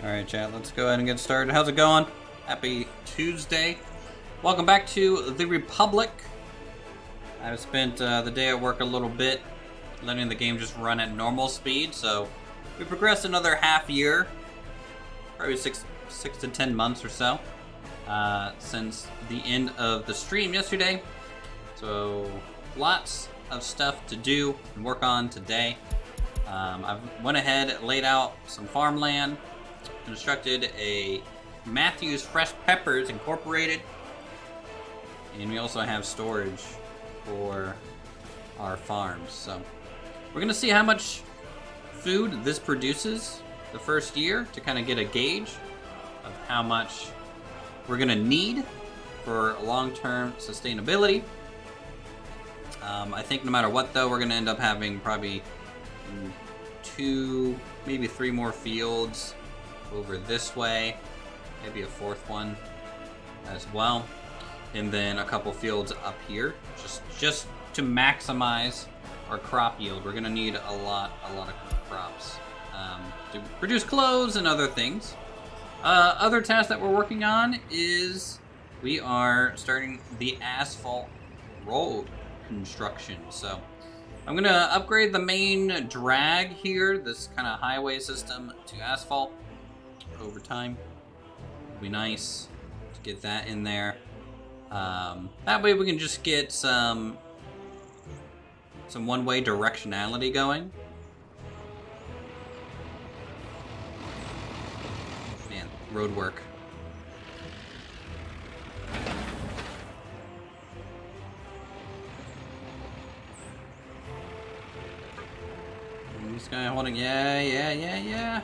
Alright, chat, let's go ahead and get started. How's it going? Happy Tuesday. Welcome back to the Republic. I've spent the day at work a little bit, letting the game just run at normal speed, so we progressed another half year, probably six to 10 months or so, since the end of the stream yesterday. So lots of stuff to do and work on today. I've went ahead, laid out some farmland, constructed a Matthews Fresh Peppers Incorporated, and we also have storage for our farms. So we're gonna see how much food this produces the first year to kind of get a gauge of how much we're gonna need for long-term sustainability. I think no matter what though, we're gonna end up having probably 2, maybe 3 more fields over this way, maybe a 4th one as well, and then a couple fields up here, just to maximize our crop yield. We're gonna need a lot of crops to produce clothes and other things. Other tasks that we're working on is we are starting the asphalt road construction. So I'm gonna upgrade the main drag here, this kind of highway system, to asphalt over time. It'll be nice to get that in there. That way we can just get some one-way directionality going. Man, road work. This guy holding, yeah.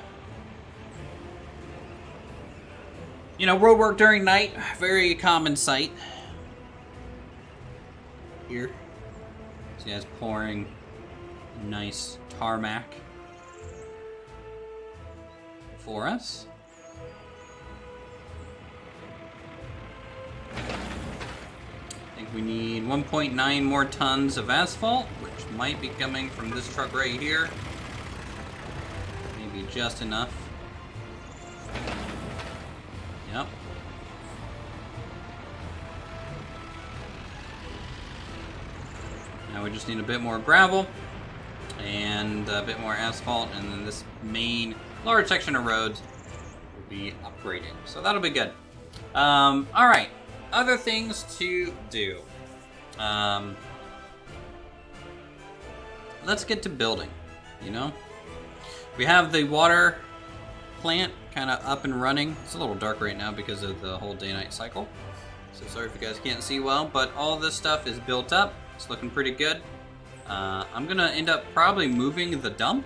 You know, road work during night, very common sight. Here, this guy's pouring nice tarmac for us. I think we need 1.9 more tons of asphalt, which might be coming from this truck right here. Maybe just enough. Yep. Now we just need a bit more gravel and a bit more asphalt, and then this main lower section of roads will be upgraded. So that'll be good. All right, other things to do. Let's get to building, you know? We have the water plant kind of up and running. It's a little dark right now because of the whole day-night cycle. So sorry if you guys can't see well, but all this stuff is built up. It's looking pretty good. I'm gonna end up probably moving the dump.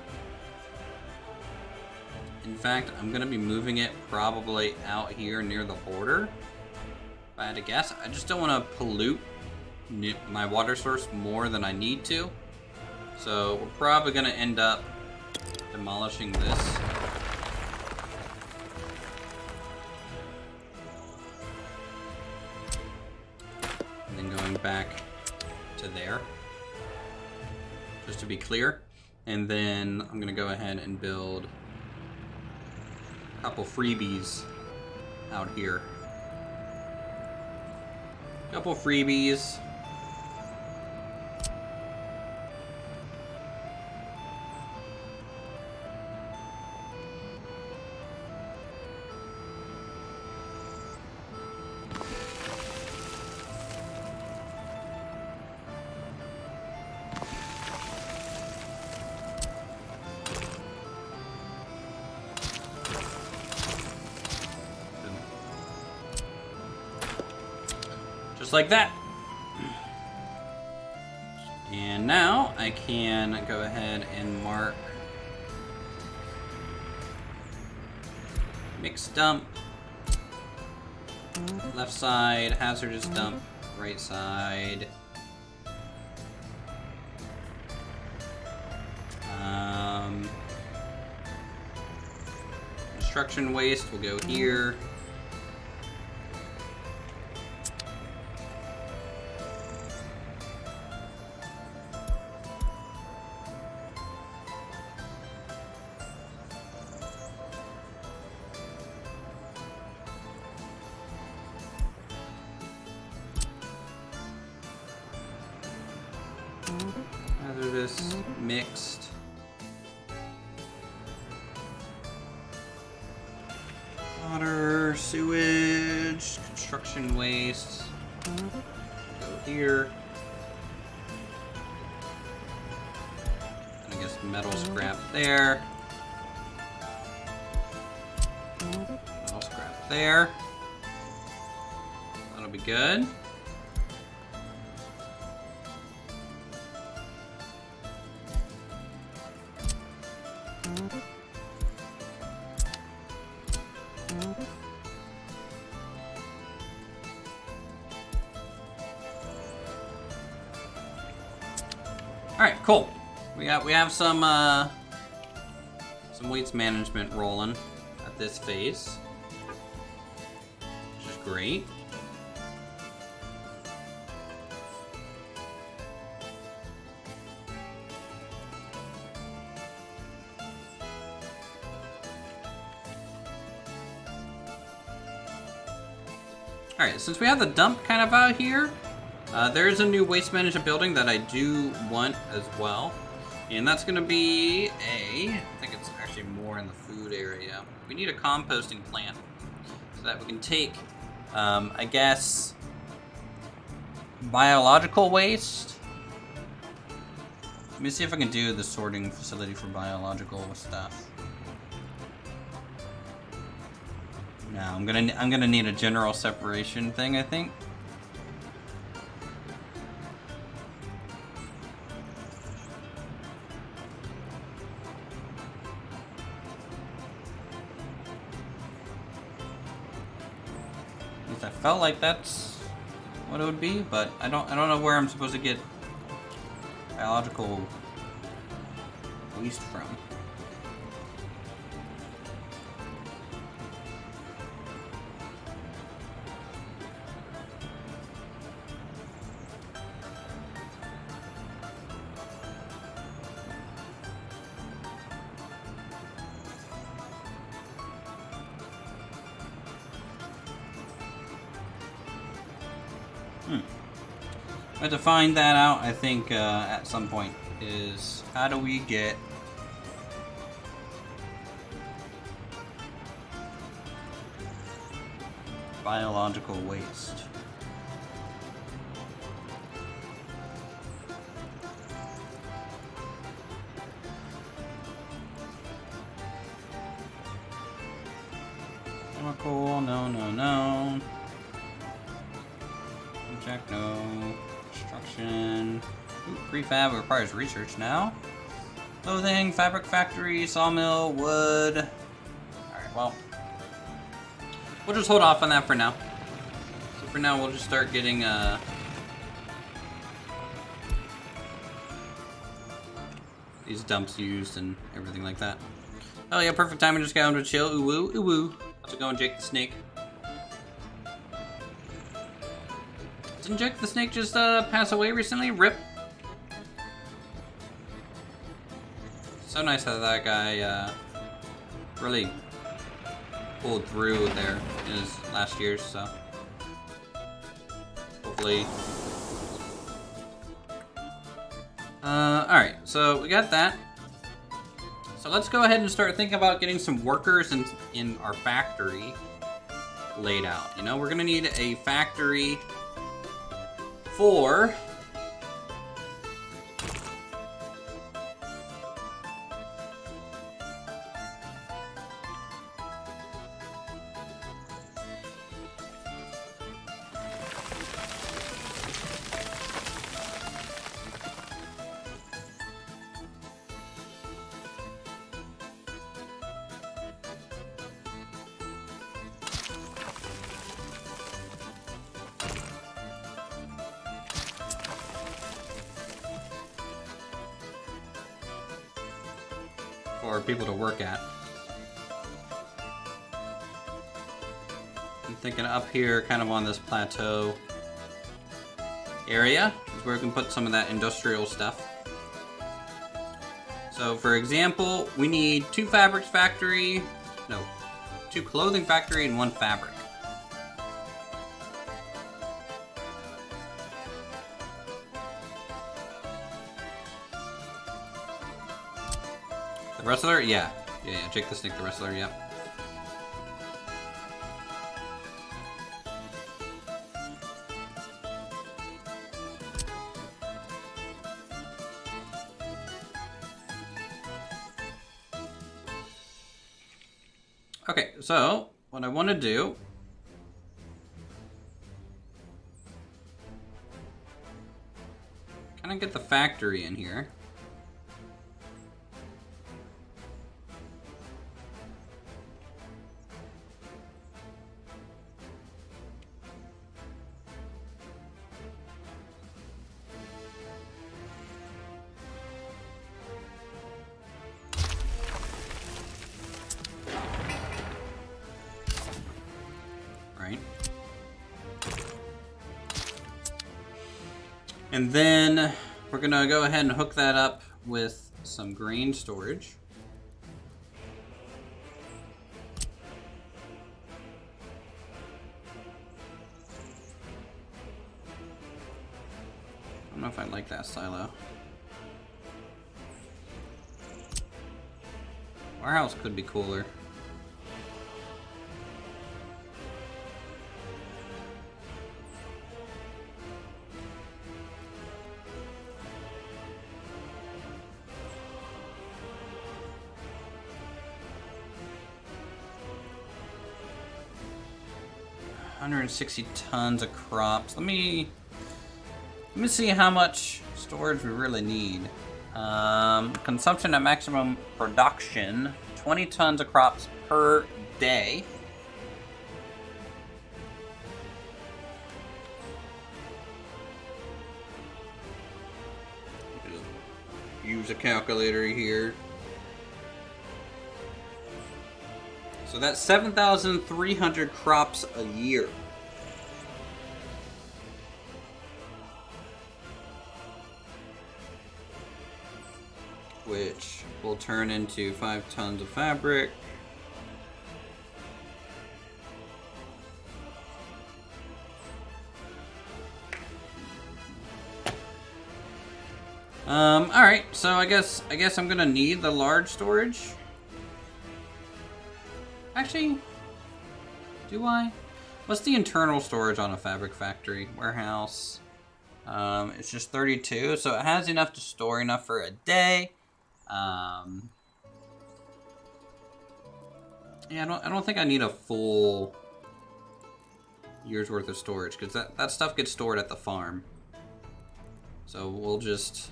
In fact, I'm gonna be moving it probably out here near the border, if I had to guess. I just don't want to pollute my water source more than I need to. So we're probably gonna end up demolishing this. And then going back to there, just to be clear. And then I'm gonna go ahead and build a couple freebies out here. Couple freebies. Just like that. And now I can go ahead and mark mixed dump, left side, hazardous dump, right side. Construction waste will go here. Hazardous, mixed. Water, sewage, construction waste. Go here. I guess metal scrap there. Metal scrap there. That'll be good. All right, cool. We have some waste management rolling at this phase, which is great. All right, since we have the dump kind of out here, there is a new waste management building that I do want as well. And that's going to be I think it's actually more in the food area. We need a composting plant so that we can take, I guess, biological waste. Let me see if I can do the sorting facility for biological stuff. No, I'm gonna need a general separation thing, I think. At least I felt like that's what it would be, but I don't know where I'm supposed to get biological waste from. I have to find that out, I think, at some point, is how do we get biological waste? Chemical, no. Jack, no. Construction. Ooh, prefab requires research now. Clothing, fabric factory, sawmill, wood. Alright, well. We'll just hold off on that for now. So for now, we'll just start getting, these dumps used and everything like that. Oh yeah, perfect time to just get him to chill. Ooh woo, ooh woo. How's it going, Jake the Snake? Didn't Jake the Snake just pass away recently? RIP. So nice that that guy really pulled through there in his last years, so hopefully. Alright, so we got that. So let's go ahead and start thinking about getting some workers in our factory laid out. You know, we're gonna need a factory for people to work at. I'm thinking up here, kind of on this plateau area, is where we can put some of that industrial stuff. So, for example, we need two clothing factory and one fabric. wrestler? Yeah. Yeah, Jake the Snake the wrestler, yep. Okay, so what I want to do kind of get the factory in here. Right. And then we're gonna go ahead and hook that up with some grain storage. I don't know if I like that silo. Warehouse could be cooler. $160 tons of crops. Let me see how much storage we really need. Consumption at maximum production, 20 tons of crops per day. Use a calculator here. So that's 7,300 crops a year. Which will turn into 5 tons of fabric. Alright, so I guess I'm gonna need the large storage. Actually, do I? What's the internal storage on a fabric factory? Warehouse. It's just 32, so it has enough to store enough for a day. Yeah, I don't think I need a full year's worth of storage, because that stuff gets stored at the farm. So we'll just...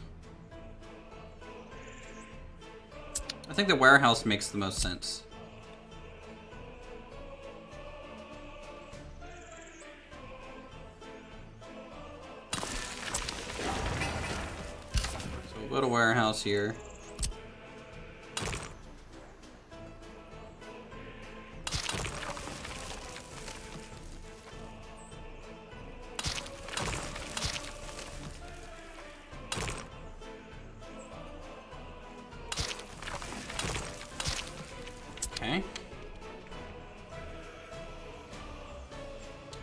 I think the warehouse makes the most sense. So we'll go to warehouse here. Okay.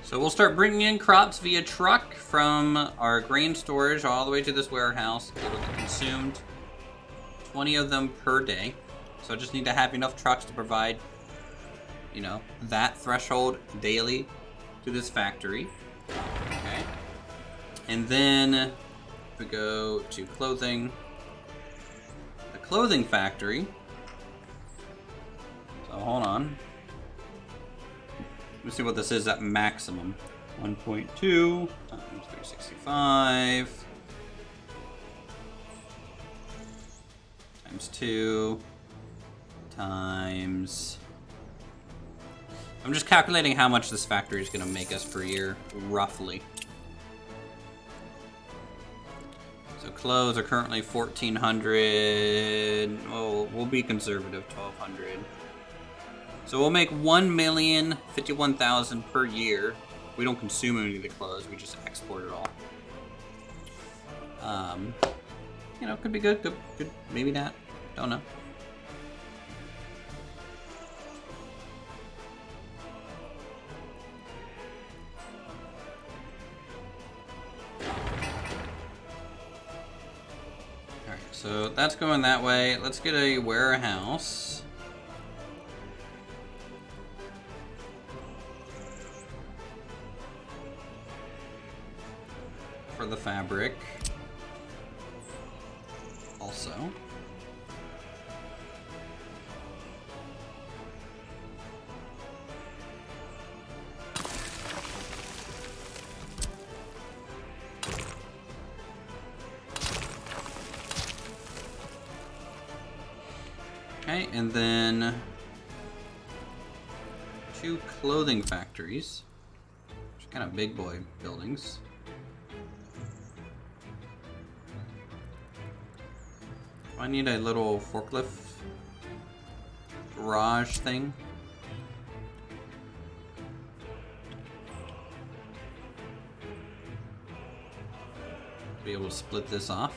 So we'll start bringing in crops via truck from our grain storage all the way to this warehouse. It'll be consumed 20 of them per day. So I just need to have enough trucks to provide, you know, that threshold daily to this factory. Okay. And then we go to clothing. The clothing factory. So hold on. Let me see what this is at maximum. 1.2 times 365 times 2 times... I'm just calculating how much this factory is going to make us per year, roughly. So clothes are currently 1,400. Oh, we'll be conservative, 1,200. So we'll make 1,051,000 per year. We don't consume any of the clothes, we just export it all. You know, could be good, could maybe not. Don't know. Alright, so that's going that way. Let's get a warehouse. For the fabric. Also. Okay, and then 2 clothing factories, which are kind of big boy buildings. I need a little forklift garage thing. To be able to split this off.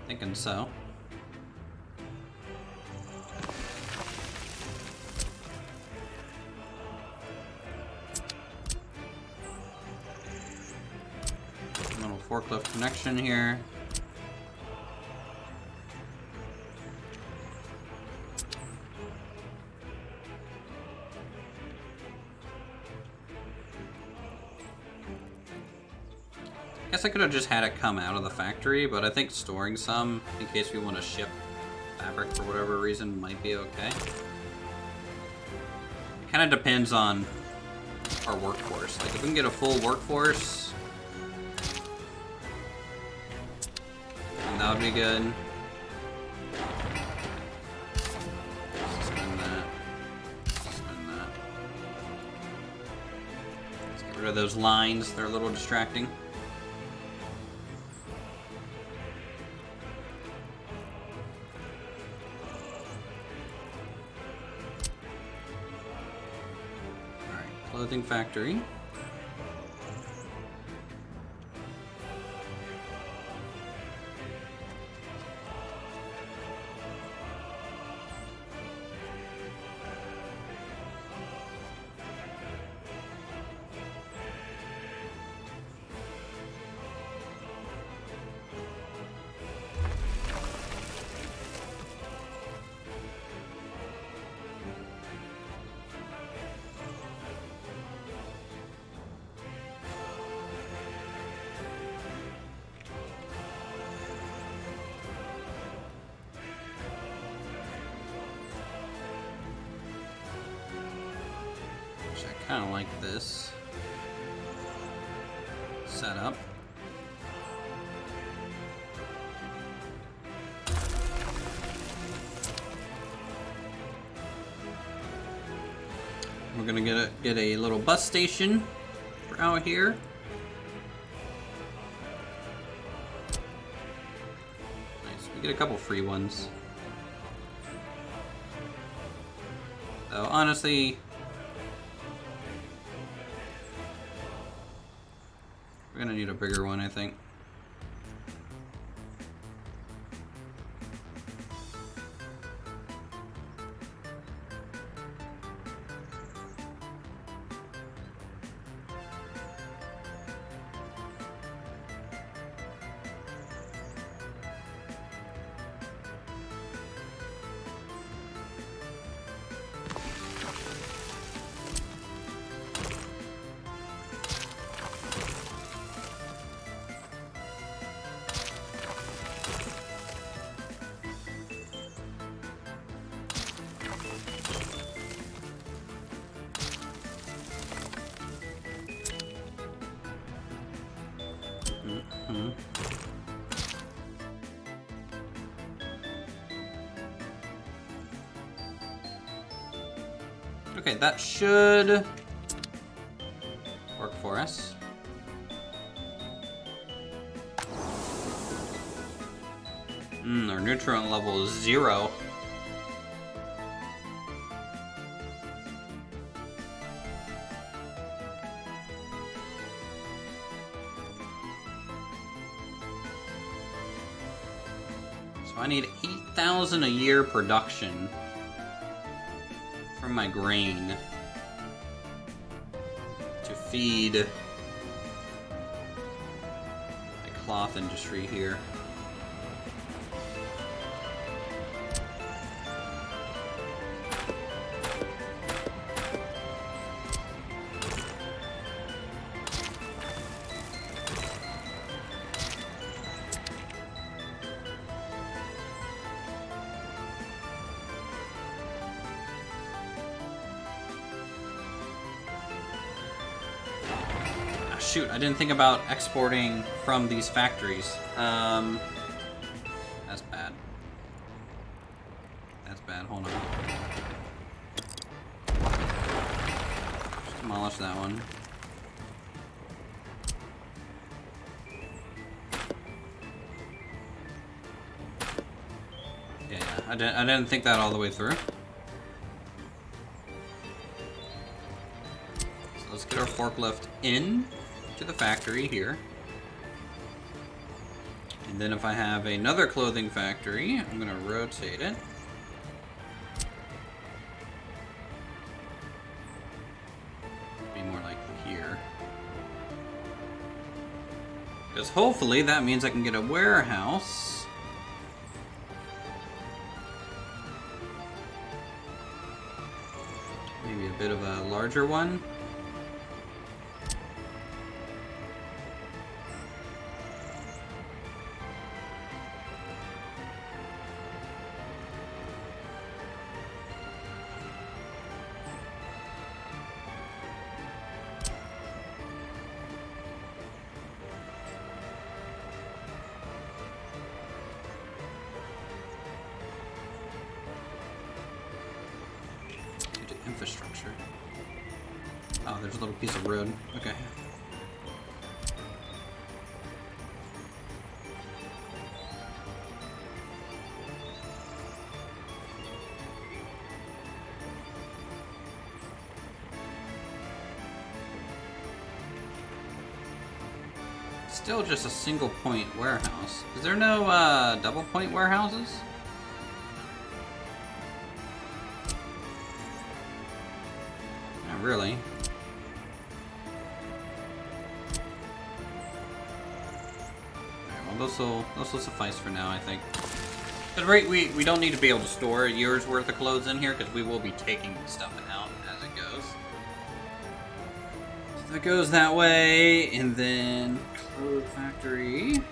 Thinking so. Little forklift connection here. Guess I could have just had it come out of the factory, but I think storing some in case we want to ship fabric for whatever reason might be okay. It kind of depends on our workforce. Like if we can get a full workforce, then that would be good. Spend that. Spend that. Let's get rid of those lines. They're a little distracting. Clothing factory. I kind of like this setup. We're gonna get a little bus station for out here. Nice, we get a couple free ones. So honestly, we're gonna need a bigger one, I think. Okay, that should work for us. Our nutrient level is 0. So I need 8,000 a year production from my grain to feed cloth industry here. Shoot, I didn't think about exporting from these factories. That's bad. That's bad, hold on. Just demolish that one. Yeah, I didn't think that all the way through. So let's get our forklift in to the factory here. And then if I have another clothing factory, I'm gonna rotate it. Be more like here. Because hopefully that means I can get a warehouse. Maybe a bit of a larger one. Infrastructure. Oh, there's a little piece of road. Okay. Still just a single point warehouse. Is there no double point warehouses? Really. Alright, well those will suffice for now, I think. But right, we don't need to be able to store a year's worth of clothes in here because we will be taking stuff out as it goes. So that goes that way, and then clothes factory. Just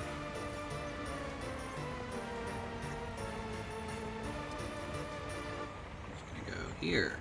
gonna go here.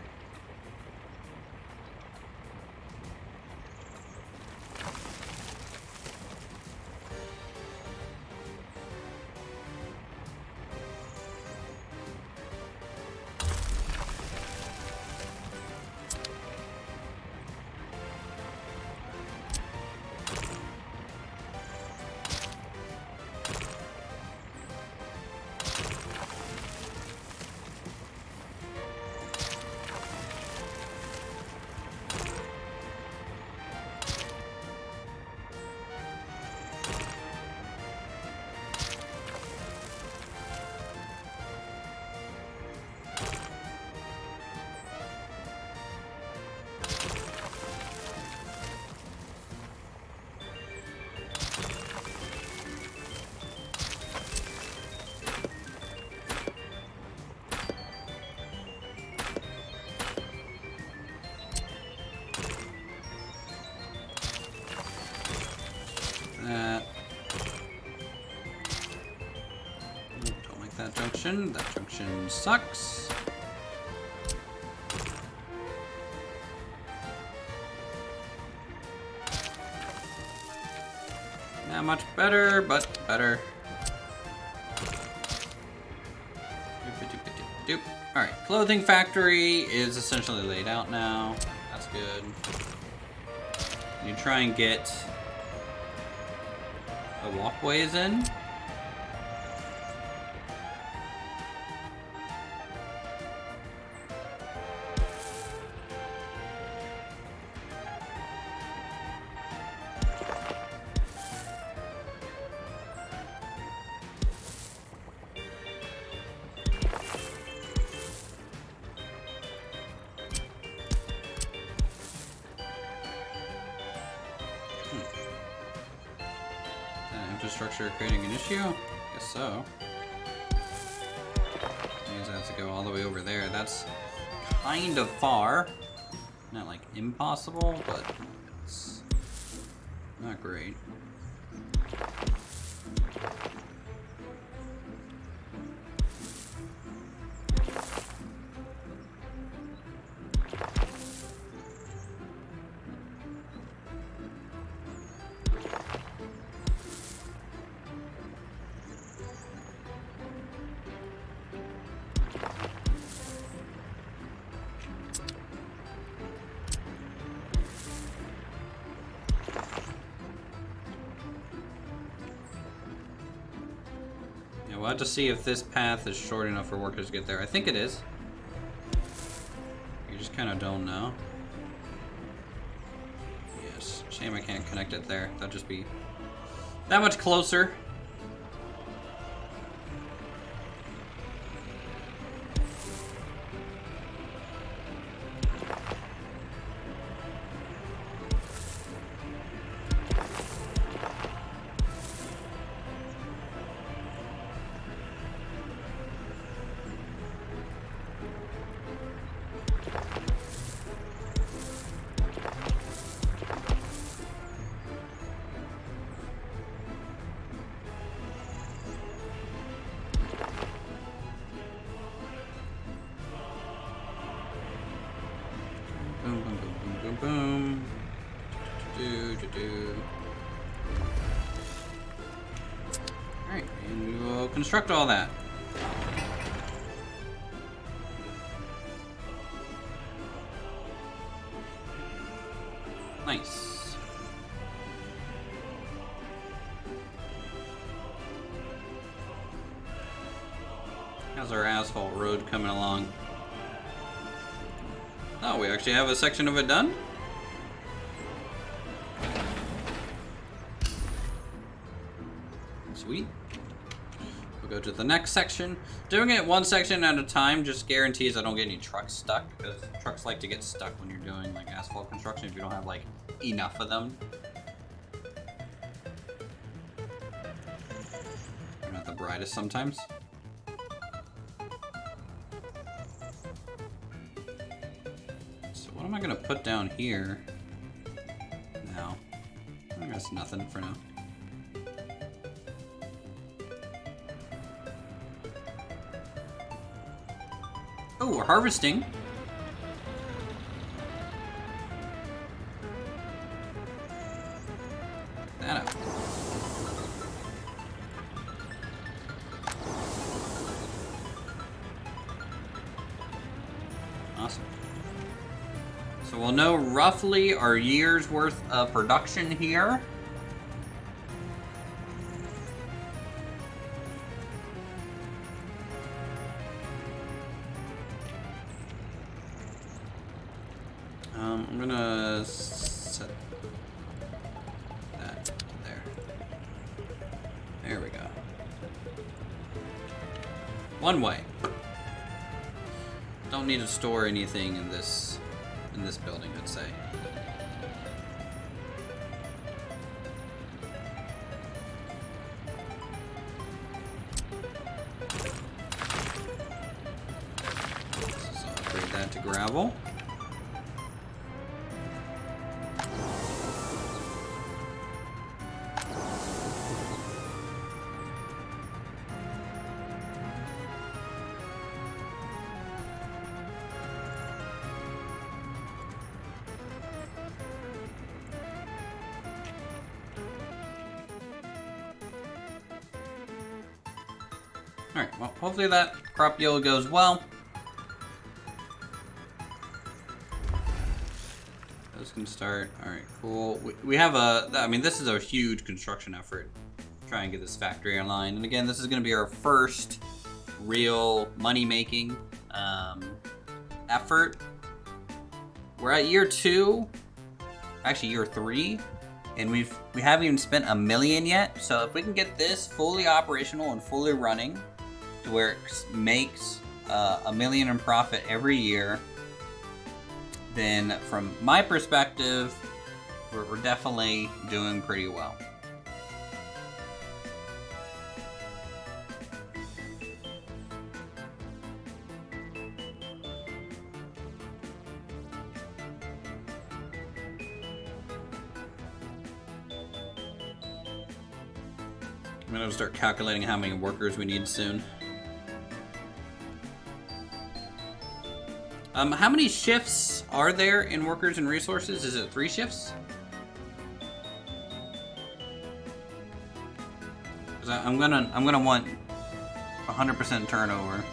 Don't like that junction. That junction sucks. Not much better, but better. Alright, clothing factory is essentially laid out now. That's good. You try and get the walkways in. infrastructure creating an issue? Guess so. Means I have to go all the way over there. That's kind of far. Not like impossible, but it's not great. We'll have to see if this path is short enough for workers to get there. I think it is. You just kind of don't know. Yes. Shame I can't connect it there. That'd just be that much closer. Boom, boom, boom, boom, boom, boom. Alright, and we will construct all that. Nice. How's our asphalt road coming along? Oh, we actually have a section of it done? Sweet. We'll go to the next section. Doing it one section at a time just guarantees I don't get any trucks stuck, because trucks like to get stuck when you're doing like asphalt construction if you don't have like enough of them. They're not the brightest sometimes. What am I gonna put down here now? I think that's nothing for now. Oh, we're harvesting. That up. Awesome. So we'll know roughly our year's worth of production here. I'm gonna set that there. There we go. One way. Don't need to store anything in this building, I'd say. So I'll upgrade that to gravel. Alright, well, hopefully that crop yield goes well. Those can start. Alright, cool. We have I mean, this is a huge construction effort. Try and get this factory online. And again, this is going to be our first real money-making effort. We're at year 2, actually year 3. And we haven't even spent $1 million yet. So if we can get this fully operational and fully running to where it makes $1 million in profit every year, then from my perspective, we're definitely doing pretty well. I'm gonna start calculating how many workers we need soon. How many shifts are there in workers and resources? Is it 3 shifts? Because I'm gonna want 100% turnover.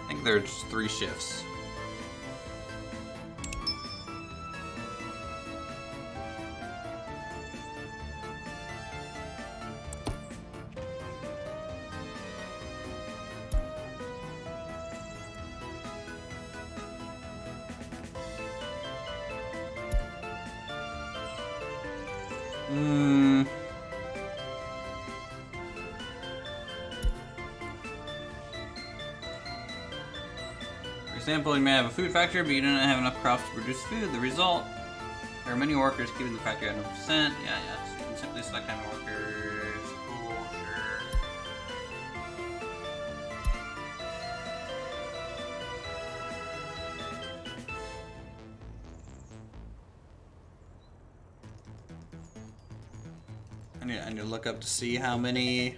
I think there's 3 shifts. For example, you may have a food factory, but you don't have enough crops to produce food. The result, there are many workers keeping the factory at 100%. Yeah. So you can simply select how many workers. Cool, sure. I need to look up to see how many.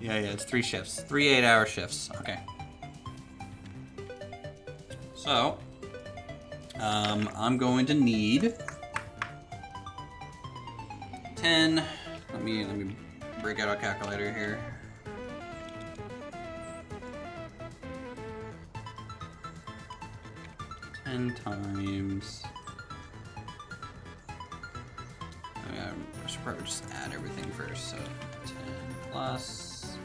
Yeah, it's 3 shifts. 3 8-hour shifts. Okay. So, I'm going to need 10. Let me break out a calculator here. Times. I should probably just add everything first. So 10 plus 7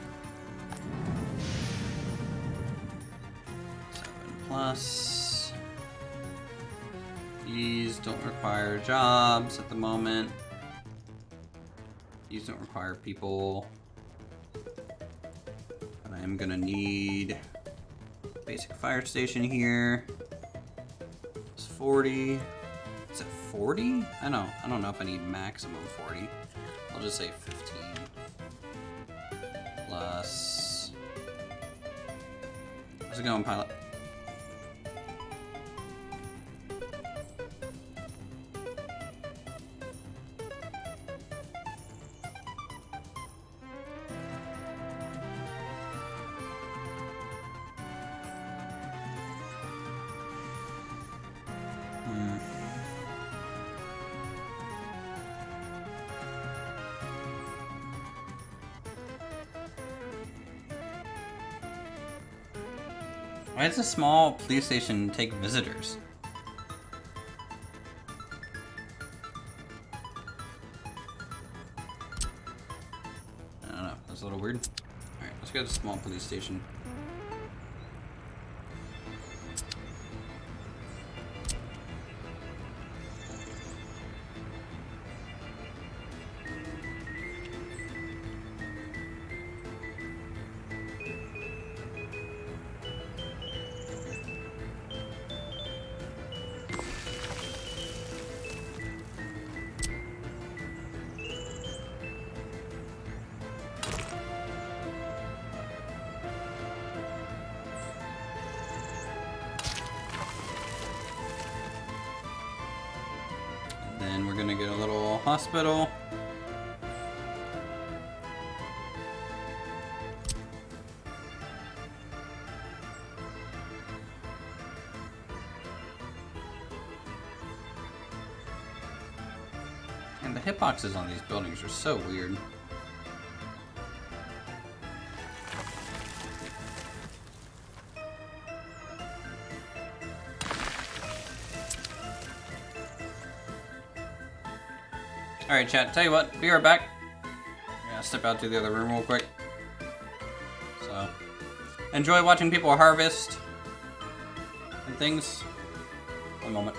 plus. These don't require jobs at the moment. These don't require people. But I am gonna need a basic fire station here. It's 40. Is it 40? I don't know if I need maximum 40. I'll just say 15. Plus. How's it going, pilot? Why does a small police station take visitors? I don't know. That's a little weird. Alright, let's go to the small police station. Then we're gonna get a little hospital. And the hitboxes on these buildings are so weird. Alright, chat, tell you what, be right back. I'm gonna step out to the other room real quick. So, enjoy watching people harvest and things. One moment.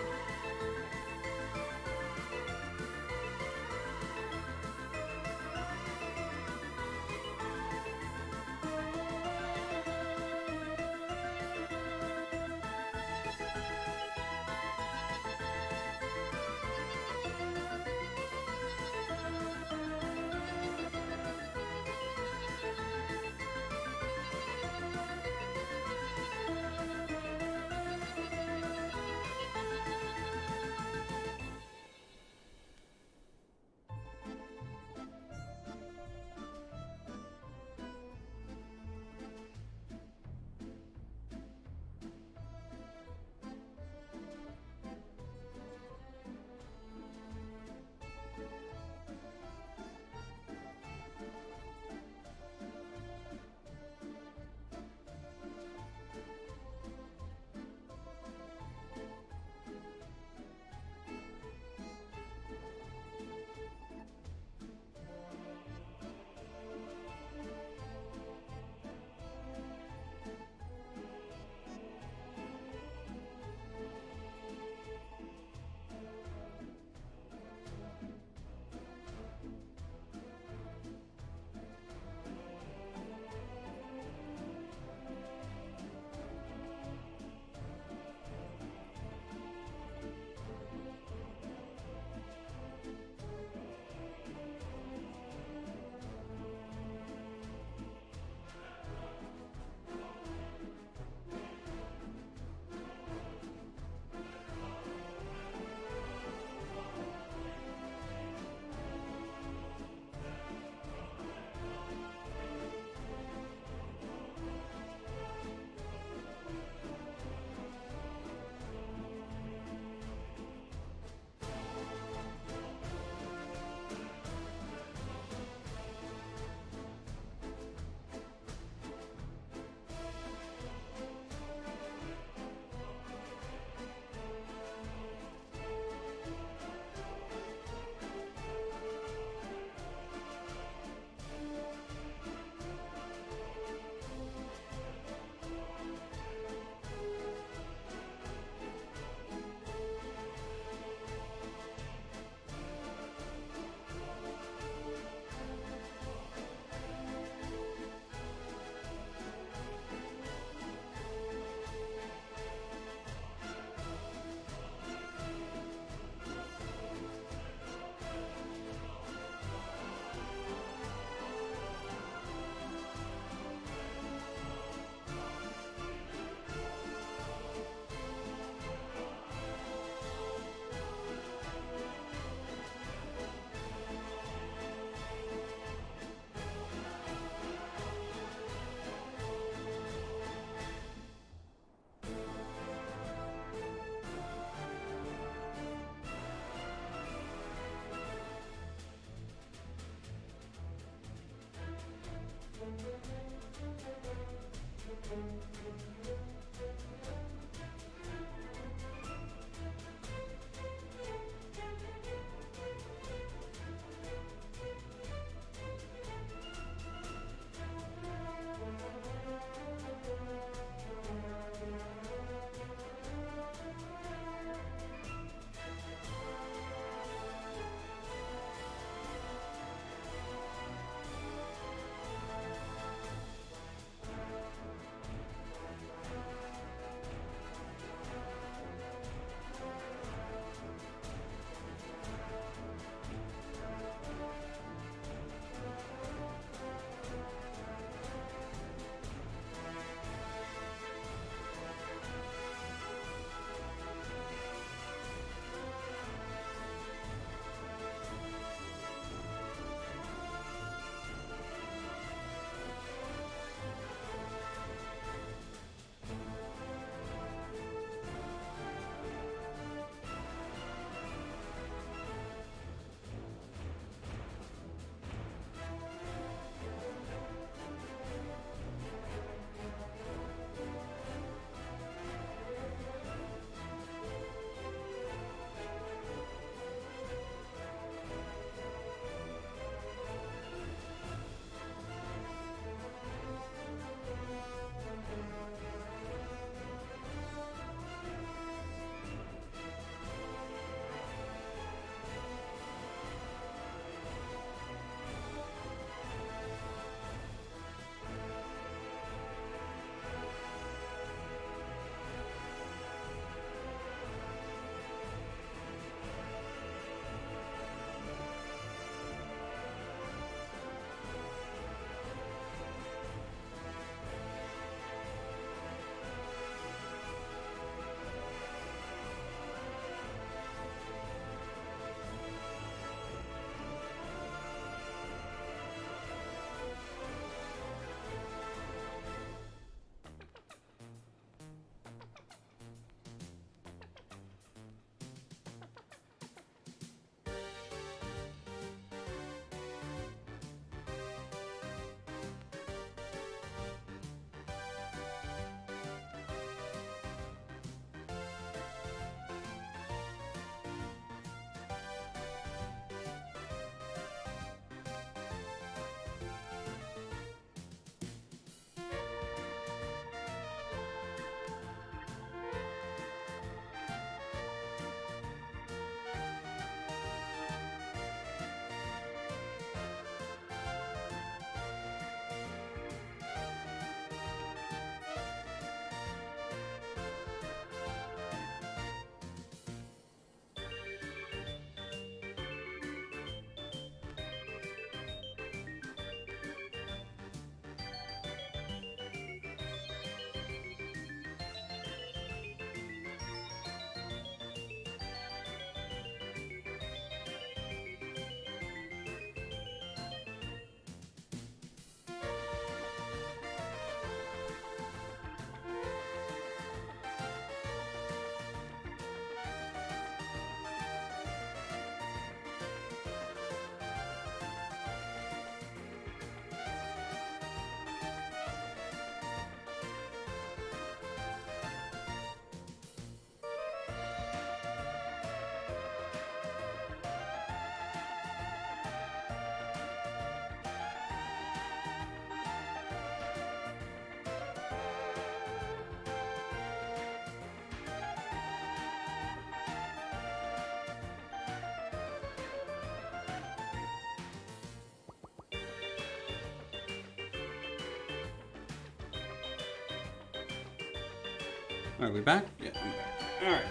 Are we back? Yeah, I'm back. Alright.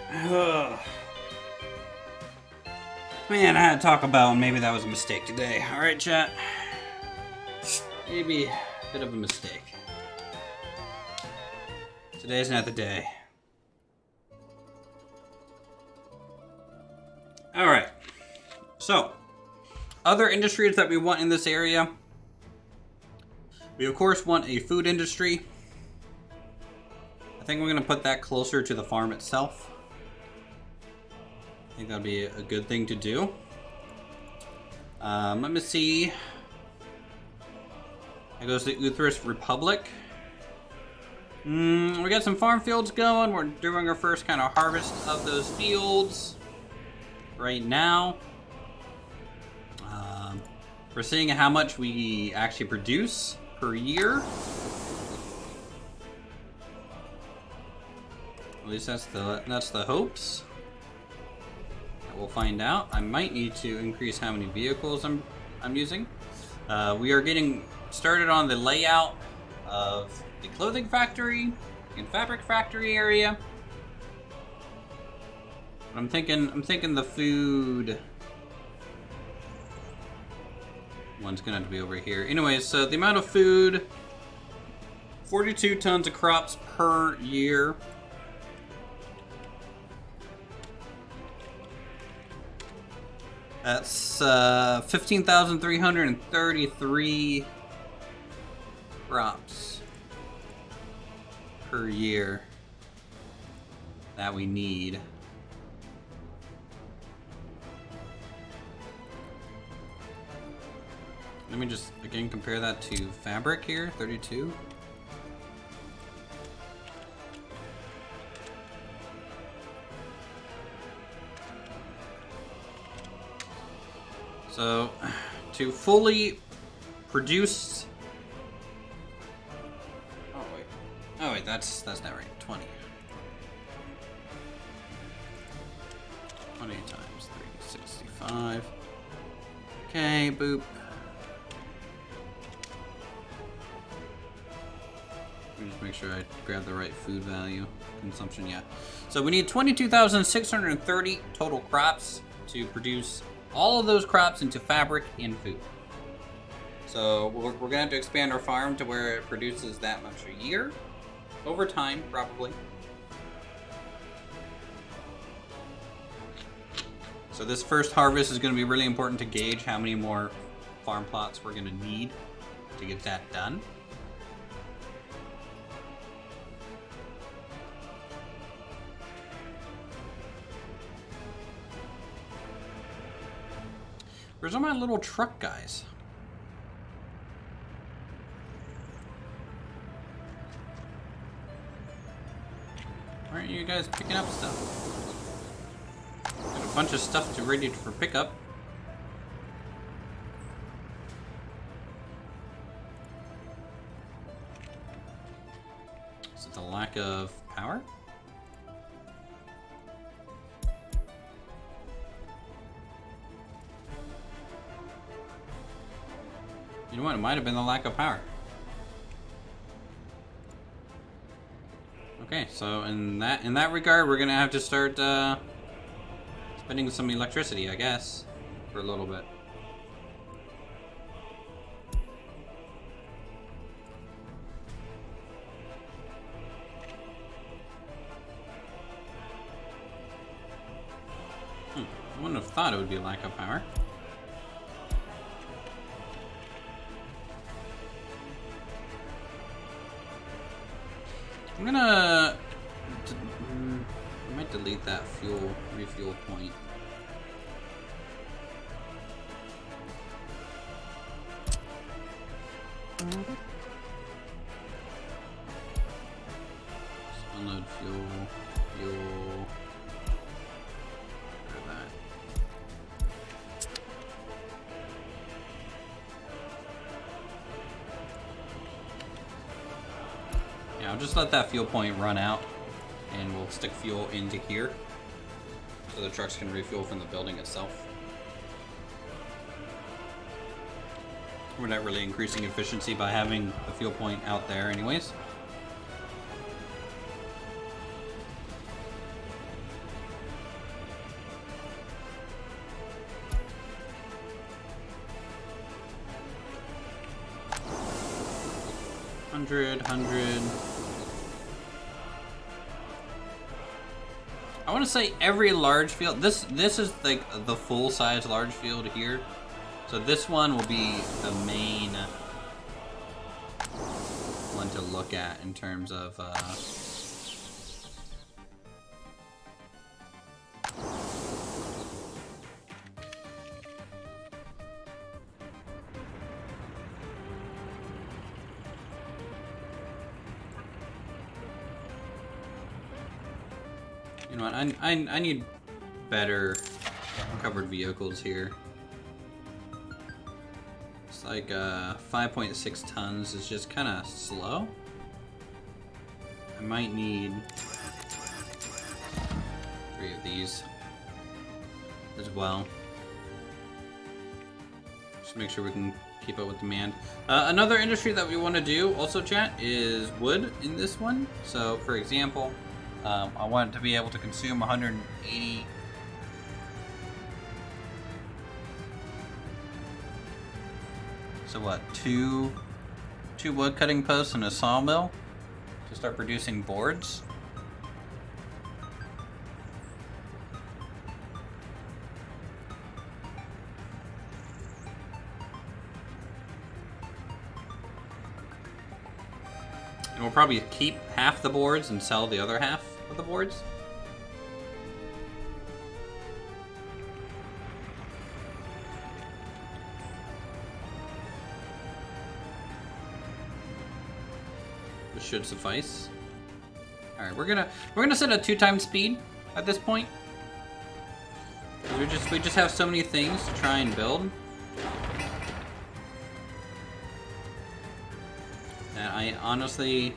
Man, I had to talk about maybe that was a mistake today. Alright, chat. Maybe a bit of a mistake. Today's not the day. Alright. So, other industries that we want in this area. We, of course, want a food industry. I think we're going to put that closer to the farm itself. I think that'd be a good thing to do. Let me see. It goes to Uthris Republic. We got some farm fields going. We're doing our first kind of harvest of those fields right now. We're seeing how much we actually produce per year. At least that's the hopes. We'll find out. I might need to increase how many vehicles I'm using. We are getting started on the layout of the clothing factory and fabric factory area. I'm thinking the food one's gonna have to be over here. Anyways, so the amount of food, 42 tons of crops per year. That's 15,333 crops per year that we need. Let me just again compare that to fabric here, 32. So, to fully produce... Oh wait, that's not right. 20. 20 times 365. Okay, boop. Let me just make sure I grab the right food value. Consumption, yeah. So we need 22,630 total crops to produce all of those crops into fabric and food. So we're gonna have to expand our farm to where it produces that much a year. Over time, probably. So this first harvest is gonna be really important to gauge how many more farm plots we're gonna need to get that done. Where's all my little truck guys? Why aren't you guys picking up stuff? Got a bunch of stuff ready for pickup. Is it the lack of power? You know what? It might have been the lack of power. Okay, so in that regard, we're gonna have to start spending some electricity, I guess, for a little bit. I wouldn't have thought it would be a lack of power. I'm gonna... I might delete that refuel point. Just unload fuel. That. Yeah, I'll just let that fuel point run out, and we'll stick fuel into here, so the trucks can refuel from the building itself. We're not really increasing efficiency by having the fuel point out there anyways. 100, 100. I want to say every large field. This is like the full size large field here. So this one will be the main one to look at in terms of you know what, I need better covered vehicles here. It's like 5.6 tons is just kind of slow. I might need 3 of these as well. Just make sure we can keep up with demand. Another industry that we want to do also, chat, is wood in this one. So for example, I want it to be able to consume 180 so what, two wood cutting posts and a sawmill to start producing boards. And we'll probably keep half the boards and sell the other half of the boards. This should suffice. All right, we're gonna set a 2x speed at this point. We just have so many things to try and build. And I honestly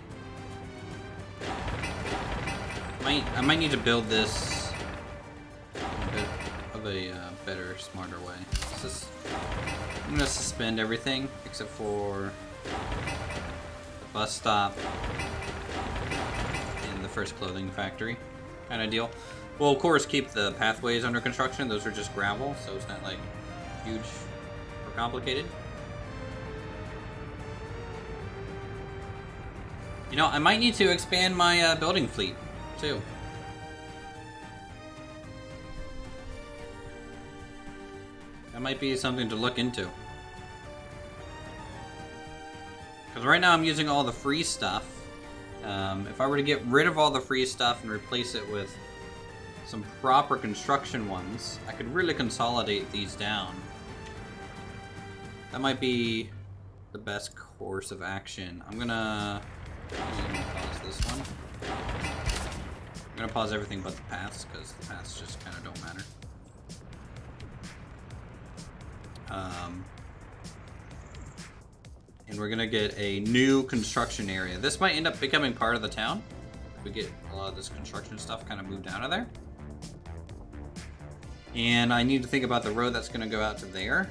I might need to build this a bit of a better, smarter way. I'm gonna suspend everything except for the bus stop and the first clothing factory kind of deal. We'll of course keep the pathways under construction. Those are just gravel, so it's not like huge or complicated. You know, I might need to expand my building fleet too. That might be something to look into. Because right now I'm using all the free stuff. If I were to get rid of all the free stuff and replace it with some proper construction ones, I could really consolidate these down. That might be the best course of action. I'm gonna pause this one. I'm gonna pause everything but the paths, because the paths just kind of don't matter. And we're gonna get a new construction area. This might end up becoming part of the town if we get a lot of this construction stuff kind of moved out of there. And I need to think about the road that's gonna go out to there.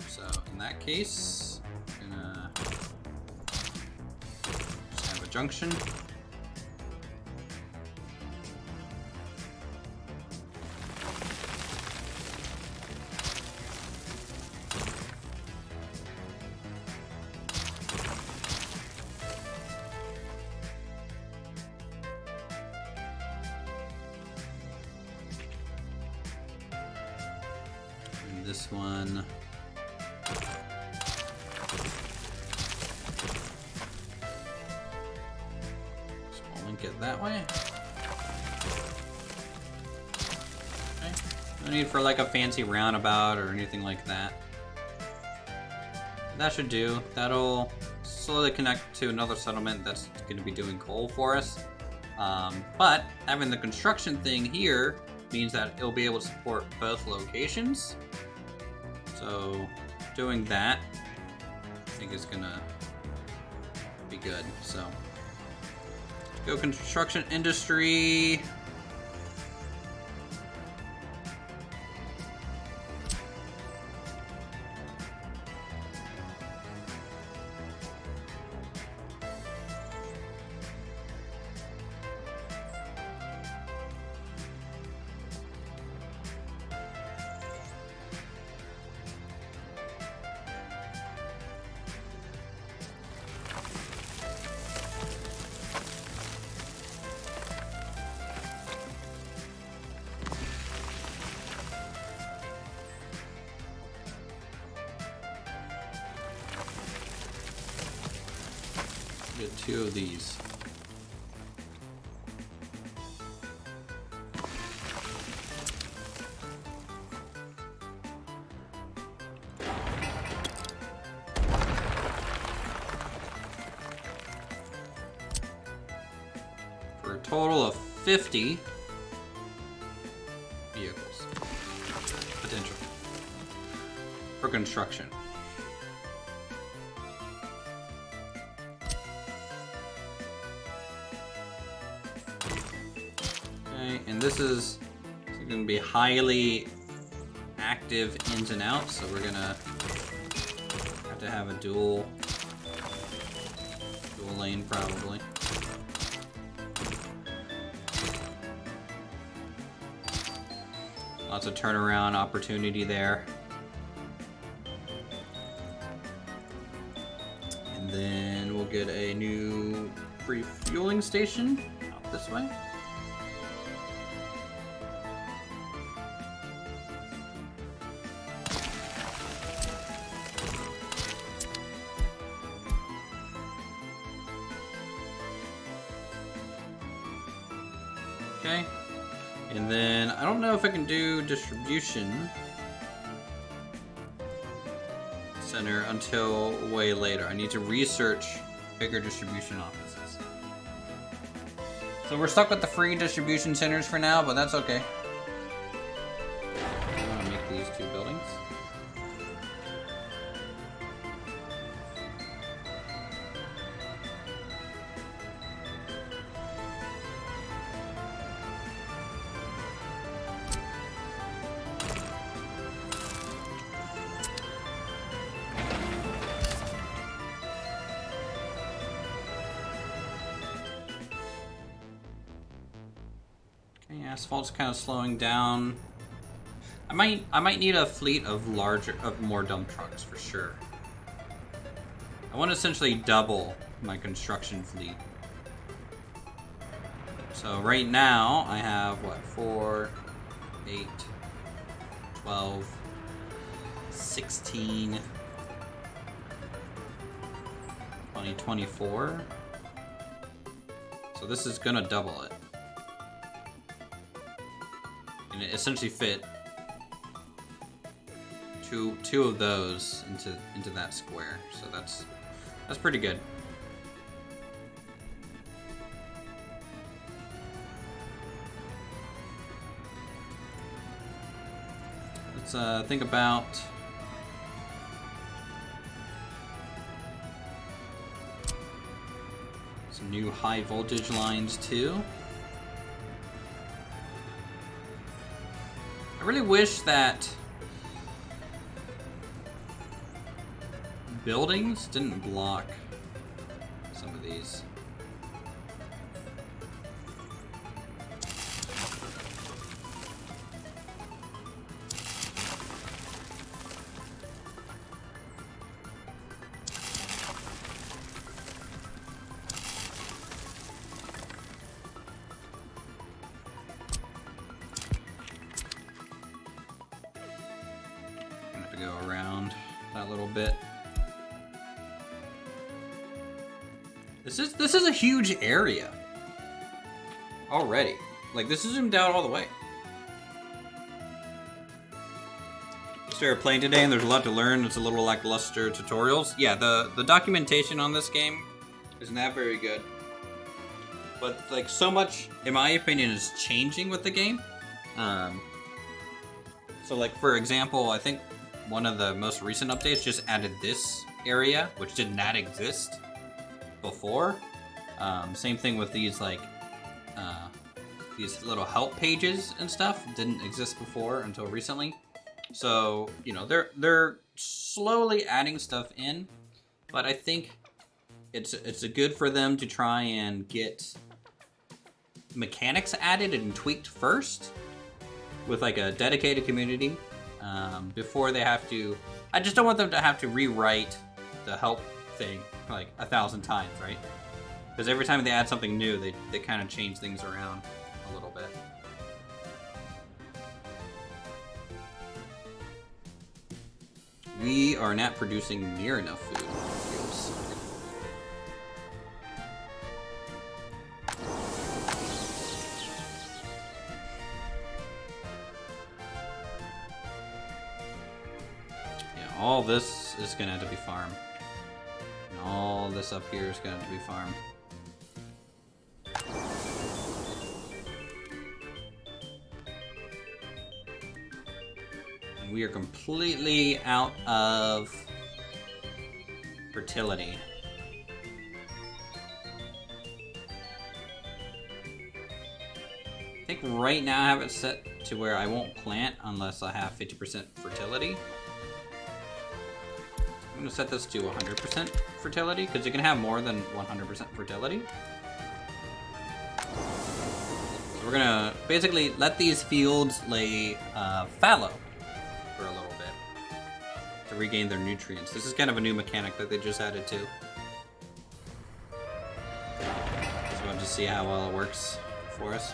So in that case, I'm gonna just have a junction. This one. So we'll link it that way. Okay. No need for like a fancy roundabout or anything like that. That should do. That'll slowly connect to another settlement that's going to be doing coal for us. But having the construction thing here means that it'll be able to support both locations. So doing that, I think is gonna be good. So go construction industry. 2 of these. For a total of 50 vehicles. Potential. For construction. Okay, and this is going to be highly active ins and outs, so we're gonna have to have a dual lane probably. Lots of turnaround opportunity there. And then we'll get a new refueling station out this way. Okay. And then I don't know if I can do distribution center until way later. I need to research bigger distribution offices. So we're stuck with the free distribution centers for now, but that's okay. I want to make these 2 buildings. Asphalt's kind of slowing down. I might need a fleet of more dump trucks for sure. I want to essentially double my construction fleet. So right now I have what, 4, 8, 12, 16, 20, 24. So this is gonna double it. And it essentially fit two of those into that square. So that's pretty good. Let's think about some new high voltage lines too. I really wish that buildings didn't block some of these. Go around that little bit. This is a huge area already. Like, this is zoomed out all the way. Started playing today and there's a lot to learn. It's a little lackluster tutorials. Yeah, the documentation on this game is not very good. But like, so much, in my opinion, is changing with the game. So like, for example, I think one of the most recent updates just added this area, which did not exist before. Same thing with these like these little help pages and stuff didn't exist before until recently. So, you know, they're slowly adding stuff in, but I think it's good for them to try and get mechanics added and tweaked first with like a dedicated community. Before they have to, I just don't want them to have to rewrite the help thing like 1,000 times, right? Because every time they add something new, they kind of change things around a little bit. We are not producing near enough food. All this is gonna have to be farm. And all this up here is gonna have to be farm. And we are completely out of fertility. I think right now I have it set to where I won't plant unless I have 50% fertility. I'm gonna set this to 100% fertility because you can have more than 100% fertility. So we're gonna basically let these fields lay fallow for a little bit to regain their nutrients. This is kind of a new mechanic that they just added to. Just wanted to see how well it works for us.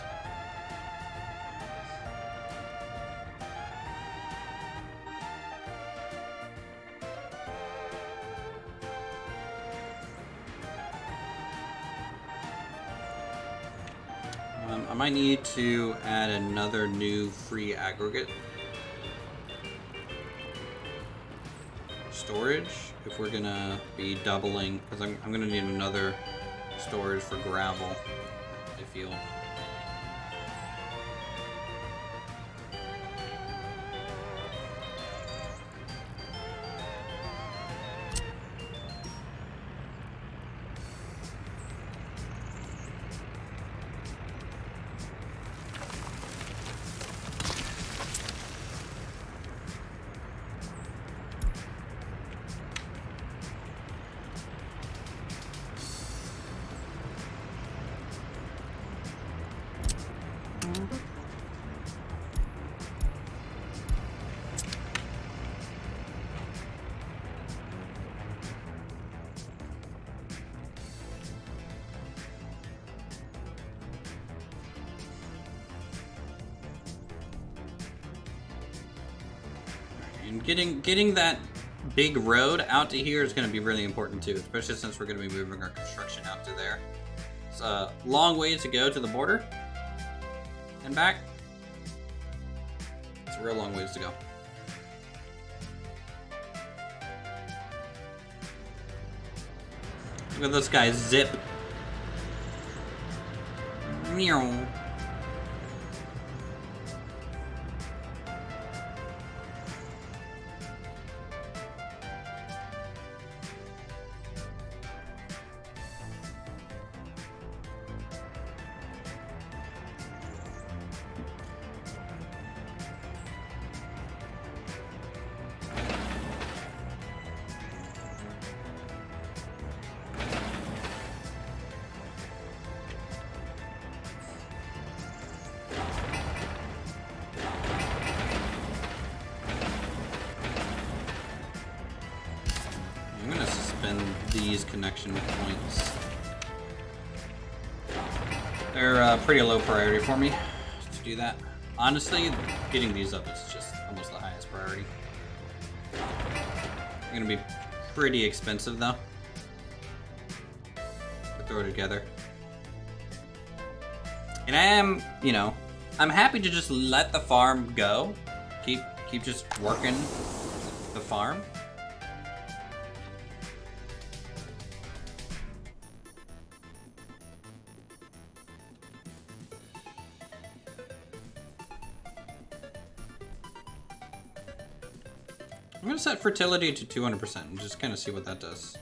I might need to add another new free aggregate storage if we're gonna be doubling, because I'm gonna need another storage for gravel, I feel. And getting that big road out to here is going to be really important too, especially since we're going to be moving our construction out to there. It's a long way to go to the border and back. It's a real long ways to go. Look at this guy zip. Meow. I'm gonna suspend these connection points. They're pretty low priority for me to do that. Honestly, getting these up is just almost the highest priority. They're gonna be pretty expensive though to throw together. And I am, you know, I'm happy to just let the farm go. Keep just working the farm. I'm gonna set fertility to 200% and just kind of see what that does.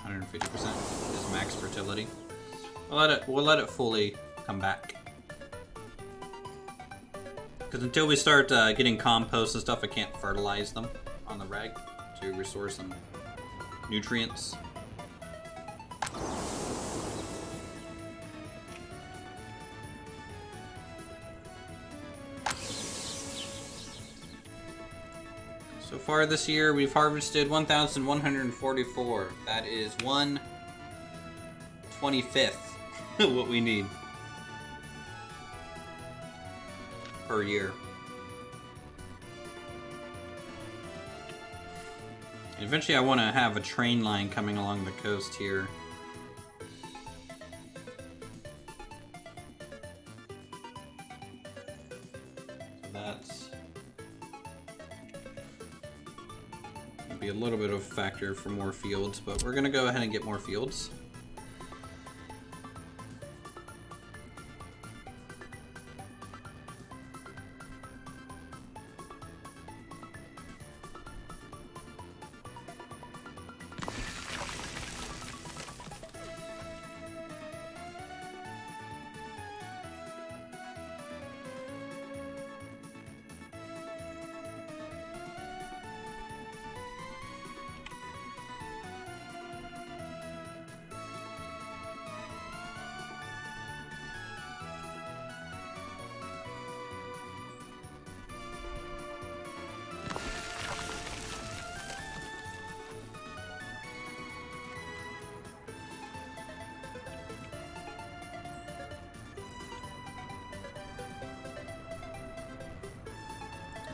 150% is max fertility. We'll let it fully come back. Because until we start getting compost and stuff, I can't fertilize them on the reg to restore some nutrients. So far this year, we've harvested 1,144. That is 1/25 what we need per year. And eventually I want to have a train line coming along the coast here. So that's Might be a little bit of a factor for more fields, but we're gonna go ahead and get more fields.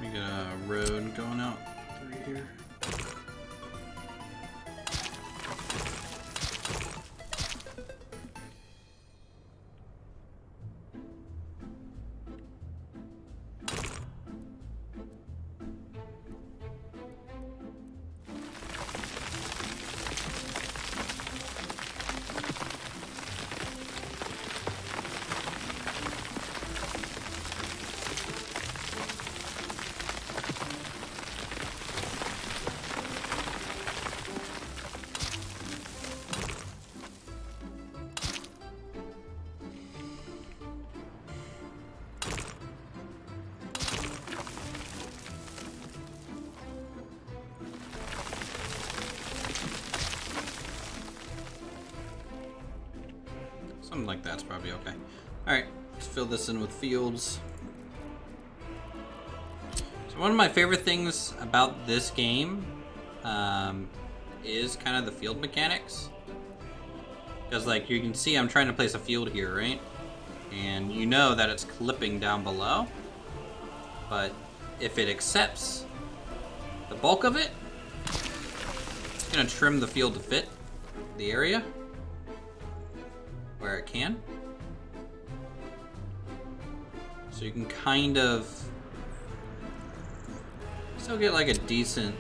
We got a road going out through here. Something like that's probably okay. Alright, let's fill this in with fields. So one of my favorite things about this game is kind of the field mechanics. Because like you can see I'm trying to place a field here, right? And you know that it's clipping down below. But if it accepts the bulk of it, it's going to trim the field to fit the area where it can. So you can kind of still get like a decent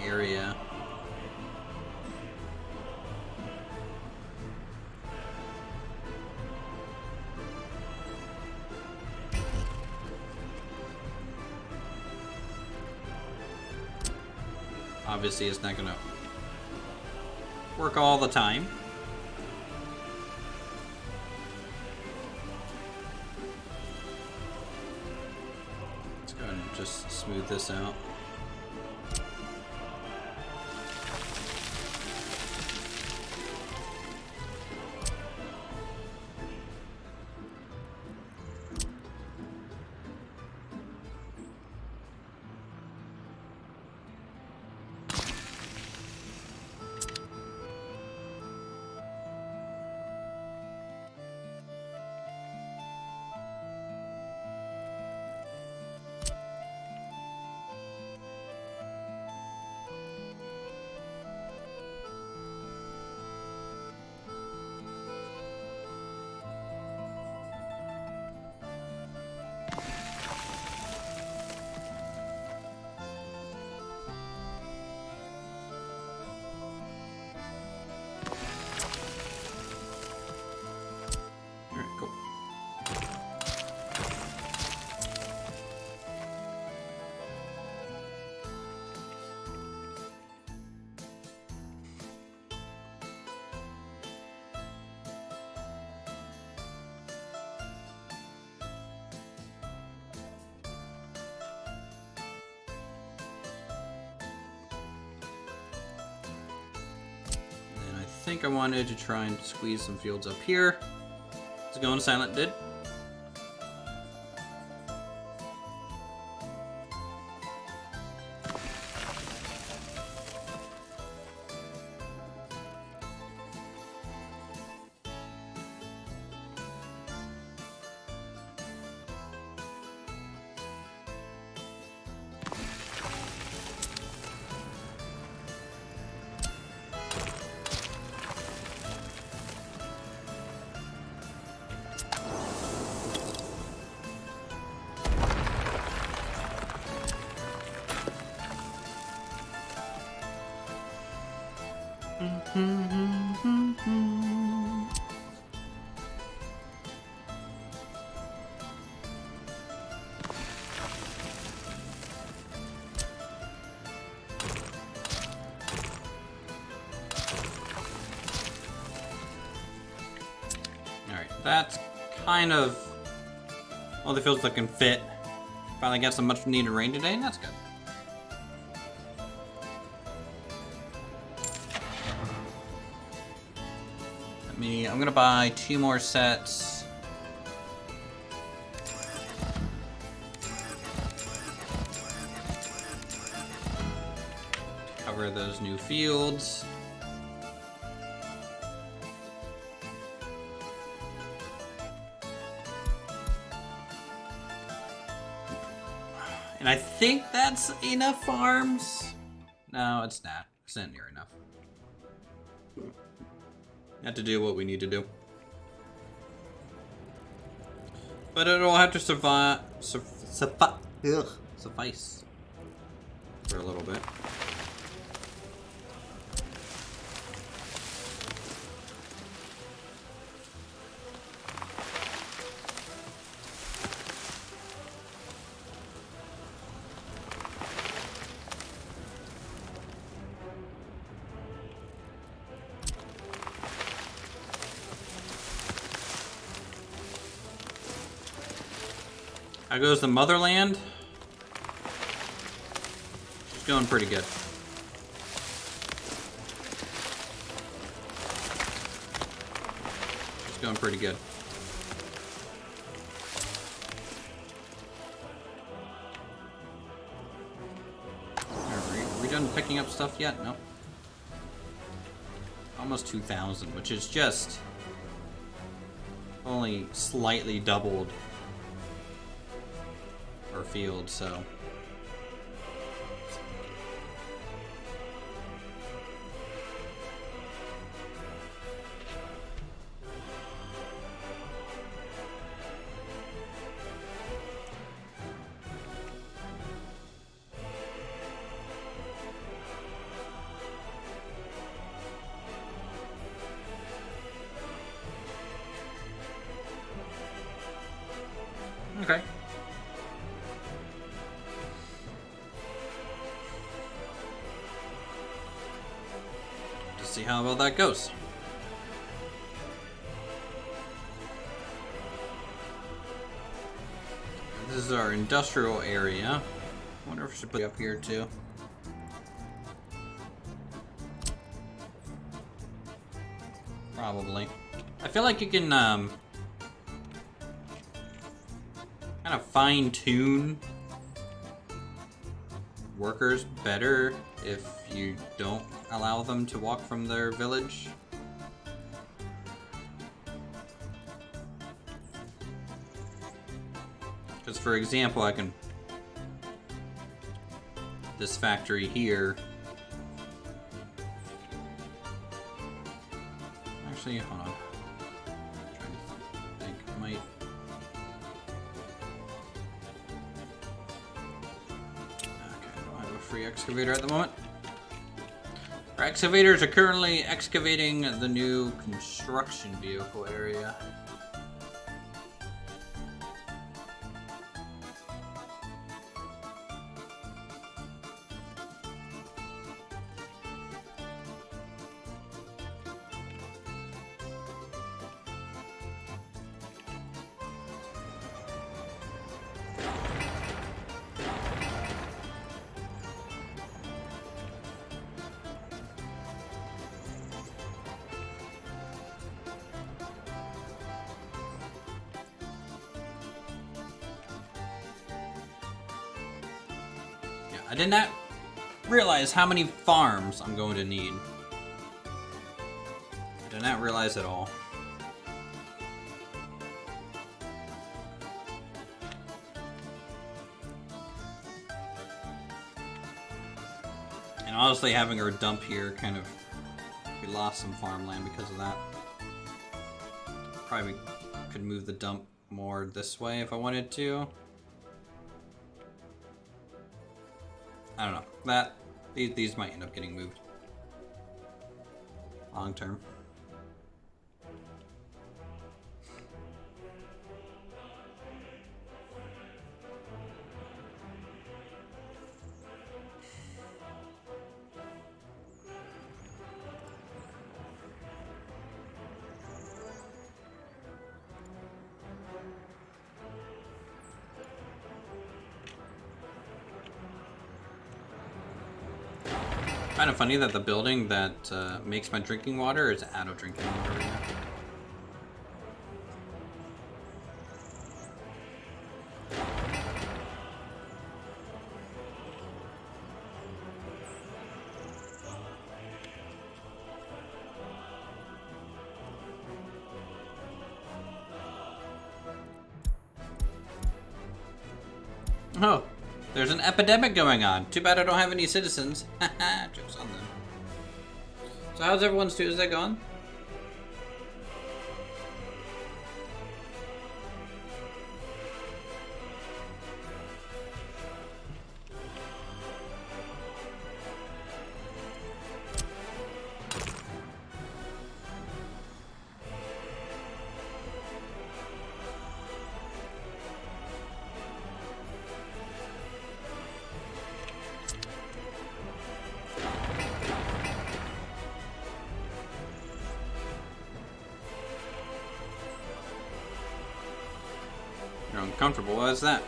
area. Obviously it's not gonna work all the time. Let's go ahead and just smooth this out. I think I wanted to try and squeeze some fields up here. Is it going silent? Did? That's kind of all the fields that can fit. Finally got some much needed rain today, and that's good. I'm gonna buy 2 more sets. Cover those new fields. And I think that's enough farms. No, it's not. It's not near enough. Have to do what we need to do. But it'll have to suffice for a little bit. How goes the motherland? She's going pretty good. She's going pretty good. Are we done picking up stuff yet? No. Almost 2,000, which is just only slightly doubled our field, so. Okay. Just see how well that goes. This is our industrial area. I wonder if we should put it up here too. Probably. I feel like you can kind of fine-tune workers better if you don't allow them to walk from their village. Because for example, I can this factory here. Actually, hold on. I'm trying to think. I might. Okay, I don't have a free excavator at the moment. Our excavators are currently excavating the new construction vehicle area. I did not realize how many farms I'm going to need. I did not realize at all. And honestly, having her dump here kind of, we lost some farmland because of that. Probably could move the dump more this way if I wanted to. I don't know. These might end up getting moved long term. Kind of funny that the building that makes my drinking water is out of drinking water right now. Oh, there's an epidemic going on. Too bad I don't have any citizens. Haha, jokes on them. So how's everyone's Tuesday going? You're uncomfortable. Why is that?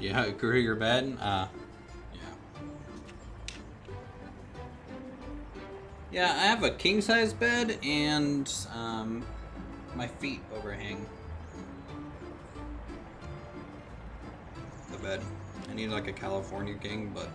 Yeah, agree your bed? Yeah. Yeah, I have a king-size bed and my feet overhang the bed. I need like a California king, but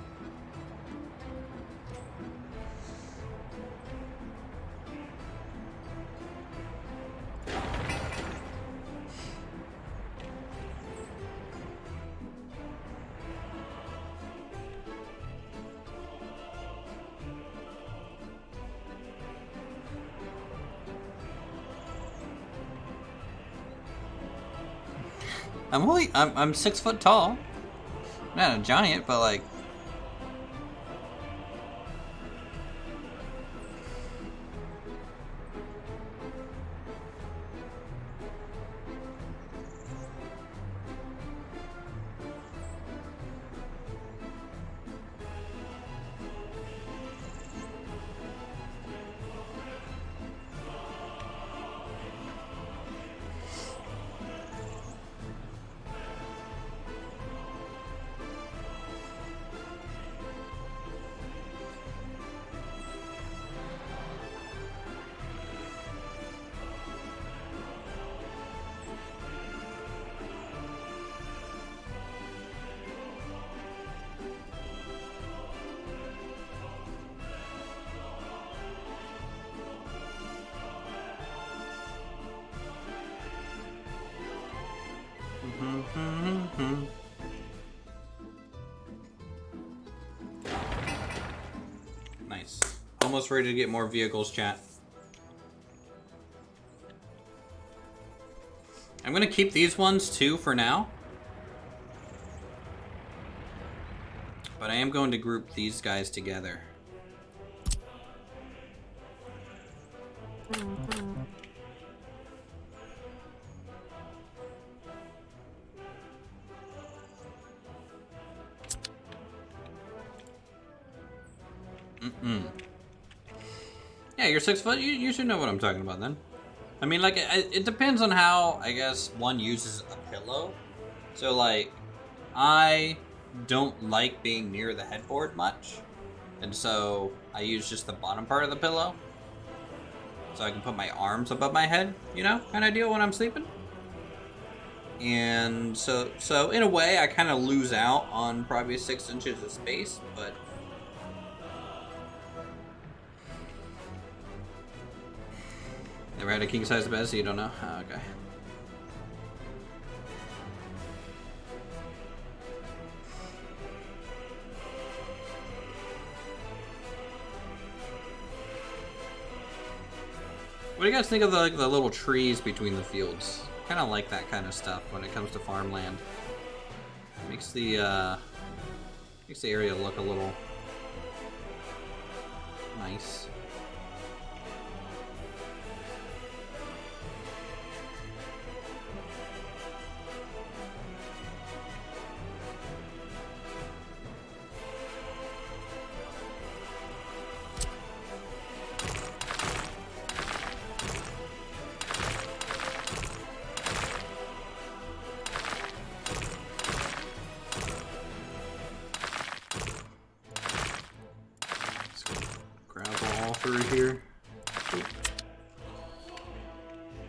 I'm 6 foot tall. Not a giant, but like nice. Almost ready to get more vehicles, chat. I'm gonna keep these ones too for now. But I am going to group these guys together. Yeah, you're 6 foot. You should know what I'm talking about then. I mean, like, it depends on how, I guess, one uses a pillow. So, like, I don't like being near the headboard much. And so I use just the bottom part of the pillow. So I can put my arms above my head, you know, kind of deal when I'm sleeping. And so in a way, I kind of lose out on probably 6 inches of space, but never had a king-size bed, so you don't know? Oh, okay. What do you guys think of the little trees between the fields? Kind of like that kind of stuff when it comes to farmland. Makes the area look a little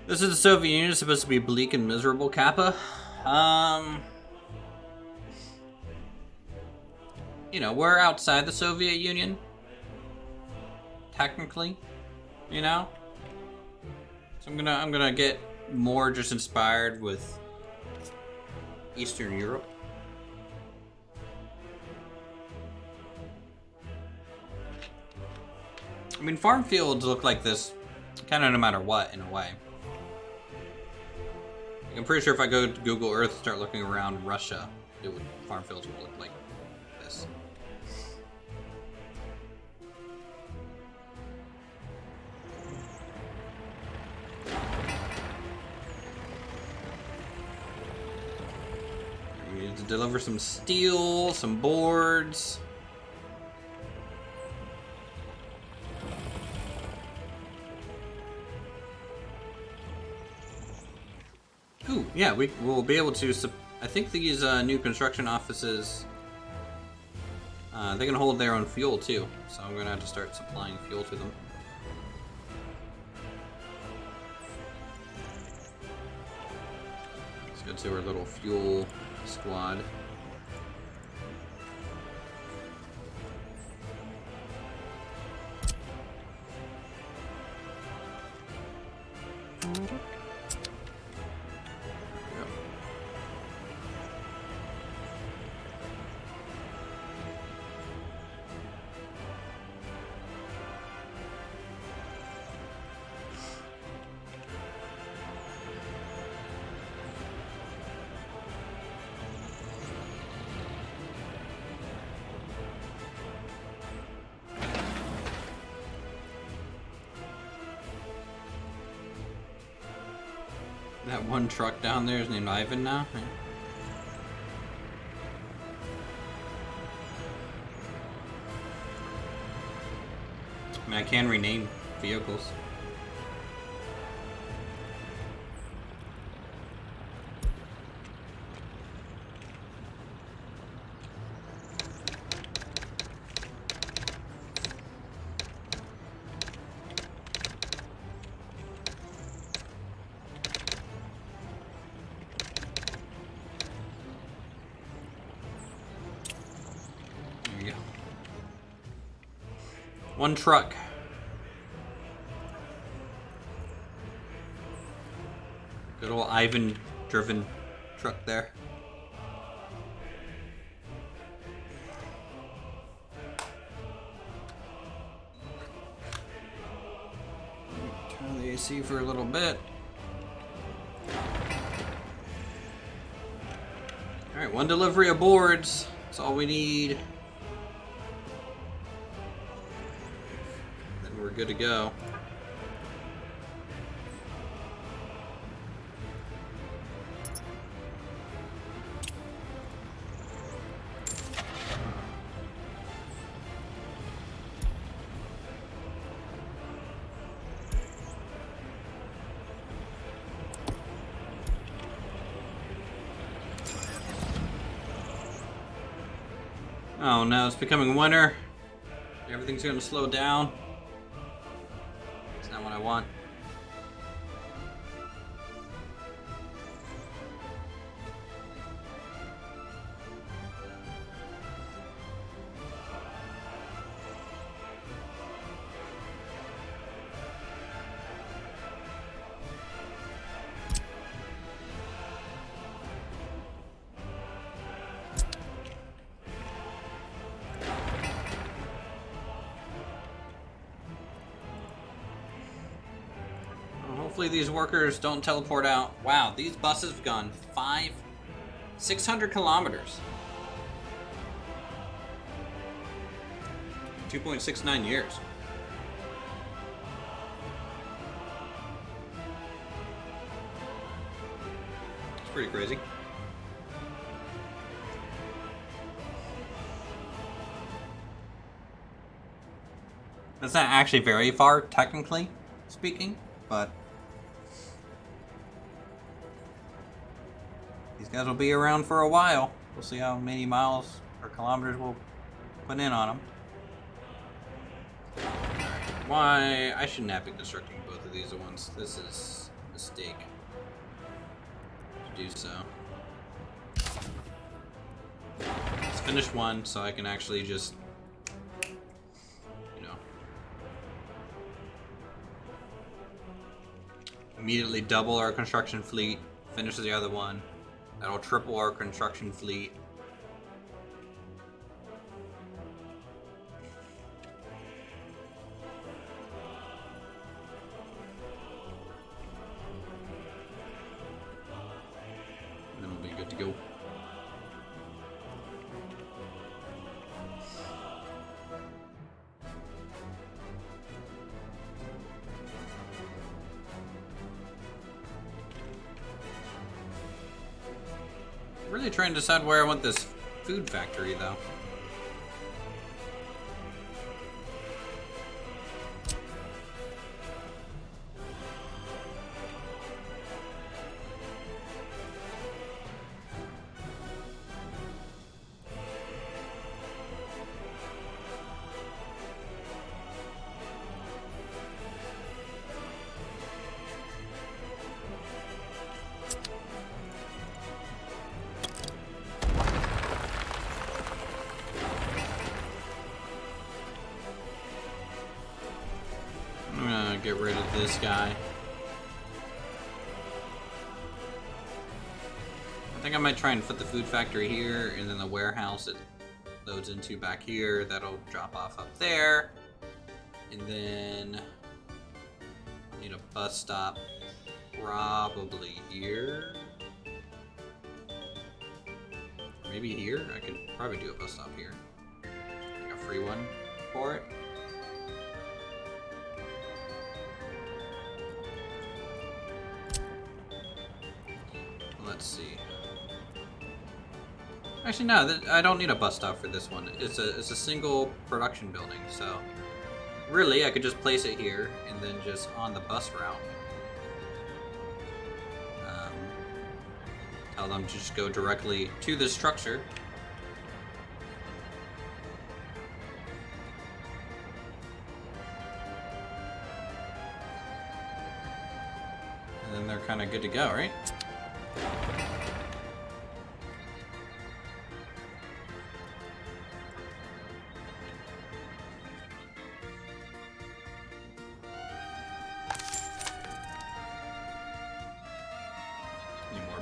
This is the Soviet Union. It's supposed to be bleak and miserable, Kappa. You know, we're outside the Soviet Union. Technically, you know? So I'm gonna get more just inspired with Eastern Europe. I mean, farm fields look like this kind of no matter what, in a way. I'm pretty sure if I go to Google Earth and start looking around Russia, farm fields would look like this. We need to deliver some steel, some boards. Ooh, yeah, we'll be able to. I think these new construction offices, they can hold their own fuel too. So I'm gonna have to start supplying fuel to them. Let's go to our little fuel squad. That one truck down there is named Ivan now. Yeah. I mean, I can rename vehicles. One truck. Good old Ivan driven truck there. Turn the AC for a little bit. Alright, one delivery of boards. That's all we need. We're good to go. Oh no, it's becoming winter. Everything's gonna slow down. What I want. Hopefully these workers don't teleport out. Wow, these buses have gone 600 kilometers. 2.69 years. It's pretty crazy. That's not actually very far, technically speaking, but these guys will be around for a while. We'll see how many miles or kilometers we'll put in on them. Why? I should not be constructing both of these at once. This is mistake to do so. Let's finish one so I can actually just, you know, immediately double our construction fleet, finish the other one. That'll triple our construction fleet. And then we'll be good to go. Really trying to decide where I want this food factory, though. Get rid of this guy. I think I might try and put the food factory here, and then the warehouse it loads into back here. That'll drop off up there. And then I need a bus stop probably here. Maybe here? I could probably do a bus stop here. Like a free one for it. Let's see. Actually, no. I don't need a bus stop for this one. It's a single production building, so really I could just place it here and then just on the bus route. Tell them to just go directly to the structure. And then they're kind of good to go, right?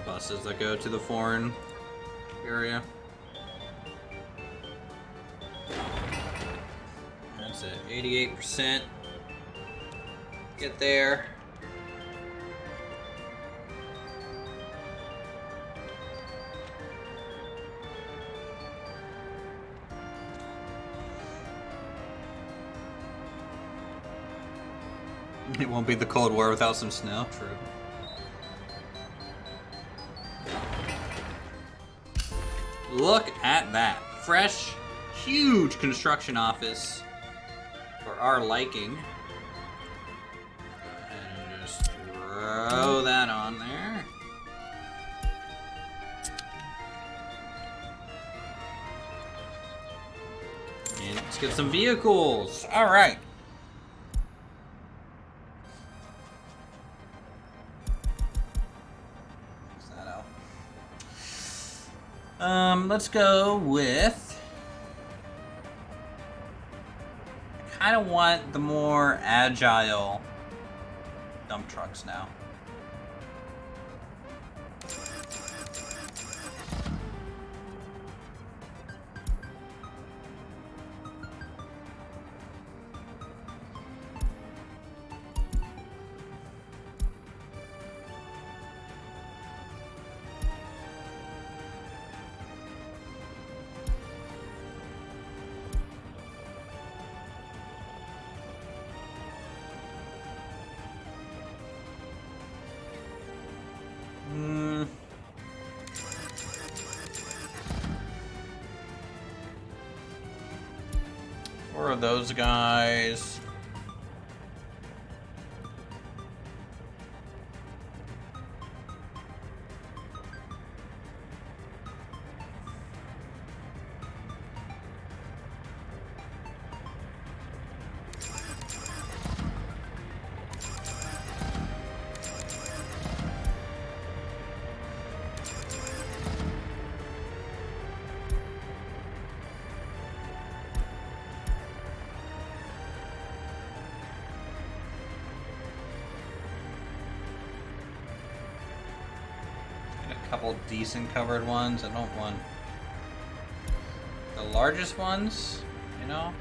Buses that go to the foreign area. That's it, 88%. Get there. It won't be the Cold War without some snow. True. Look at that. Fresh, huge construction office for our liking. And just throw that on there. And let's get some vehicles. All right. Let's go with, I kind of want the more agile dump trucks now. Where are those guys? couple decent covered ones. I don't want the largest ones, you know?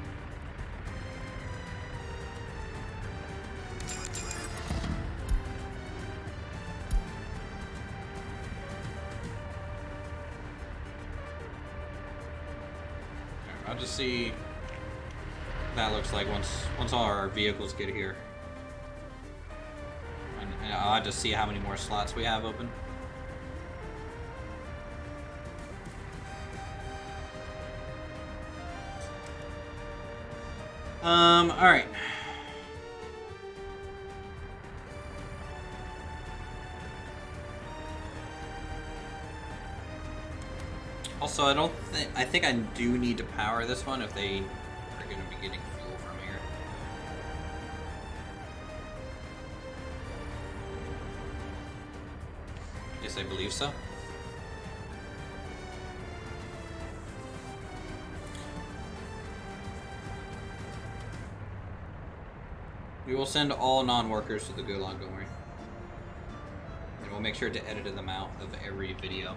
I'll just see what that looks like once all our vehicles get here. And I'll have to see how many more slots we have open. Alright. Also, I think I do need to power this one if they are going to be getting fuel from here. Yes, I believe so. We will send all non-workers to the gulag, don't worry. And we'll make sure to edit them out of every video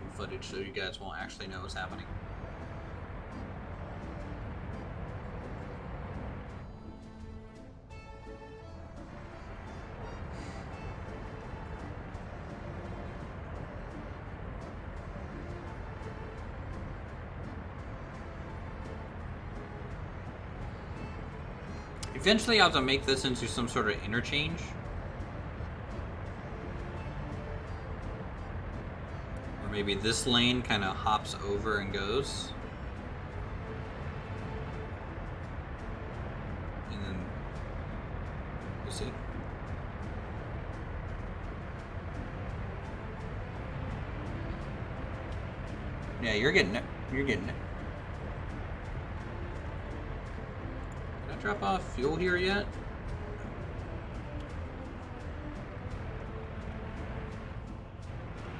and footage so you guys won't actually know what's happening. Eventually I'll have to make this into some sort of interchange. Or maybe this lane kind of hops over and goes. And then we'll see. Yeah, you're getting it. You're getting it. Drop off fuel here yet?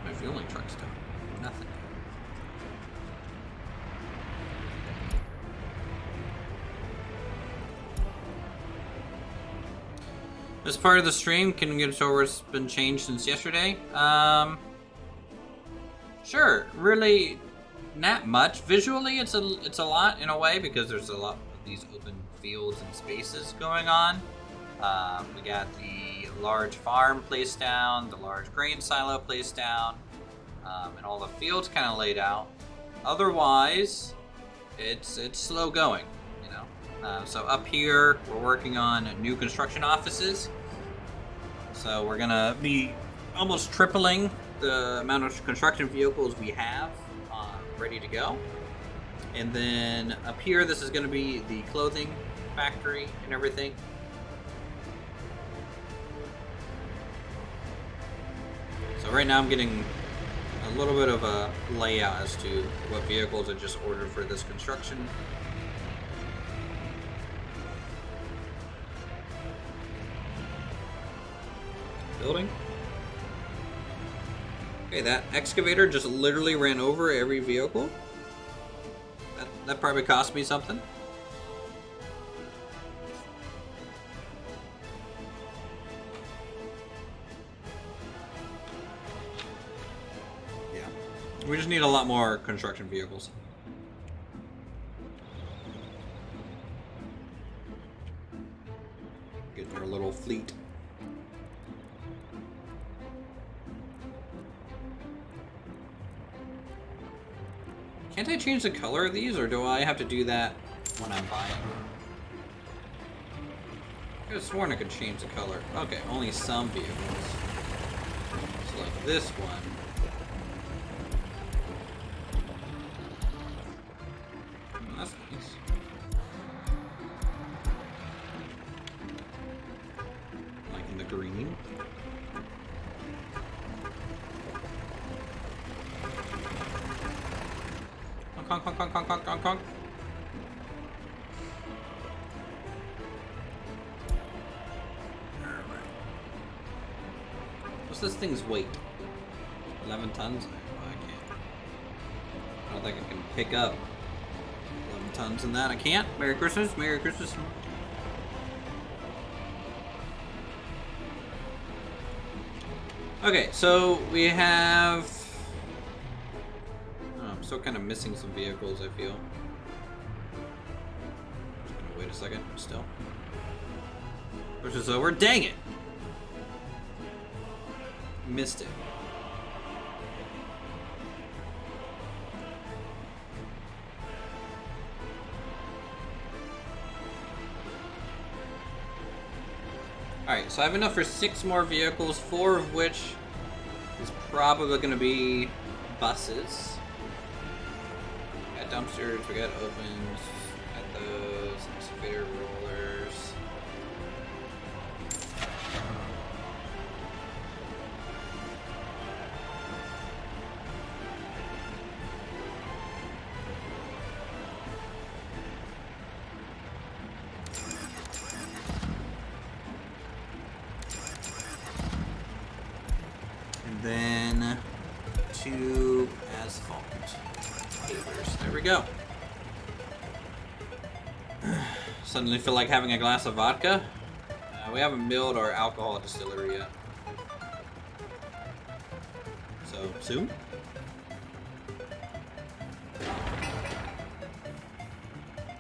My fueling truck's done. Nothing. This part of the stream, can we get to what's been changed since yesterday? Sure. Really, not much. Visually, it's a lot in a way because there's a lot of these open fields and spaces going on. We got the large farm placed down, the large grain silo placed down, and all the fields kind of laid out. Otherwise, it's slow going, you know. So up here, we're working on new construction offices. So we're gonna be almost tripling the amount of construction vehicles we have ready to go. And then up here, this is going to be the clothing factory and everything. So right now I'm getting a little bit of a layout as to what vehicles I just ordered for this construction. Building. Okay, that excavator just literally ran over every vehicle. That probably cost me something. Yeah. We just need a lot more construction vehicles. Getting our little fleet. Can't I change the color of these, or do I have to do that when I'm buying? I could have sworn I could change the color. Okay, only some vehicles. So like this one. Oh, that's nice. Liking the green. Honk, honk, honk, honk, honk, honk, honk. What's this thing's weight? 11 tons? Oh, I can't. I don't think I can pick up 11 tons in that. I can't. Merry Christmas. Merry Christmas. Okay, so we have still kind of missing some vehicles, I feel. Just gonna wait a second, still. Push is over. Dang it! Missed it. Alright, so I have enough for 6 more vehicles, 4 of which is probably going to be buses. We got dumpsters, we got opens, we got those, excavator rollers. And then 2 asphalt pavers. There we go. Suddenly feel like having a glass of vodka. We haven't milled our alcohol distillery yet. So, soon?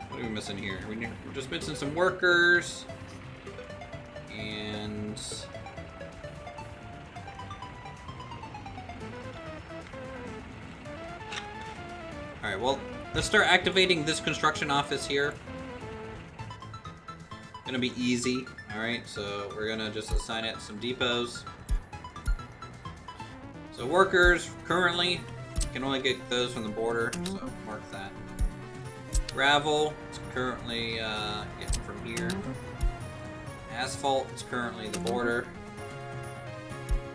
What are we missing here? We're just missing some workers. And... Alright, well, let's start activating this construction office here. Gonna be easy, alright, so we're gonna just assign it some depots. So workers, currently, can only get those from the border, so mark that. Gravel, it's currently getting from here. Asphalt, it's currently the border.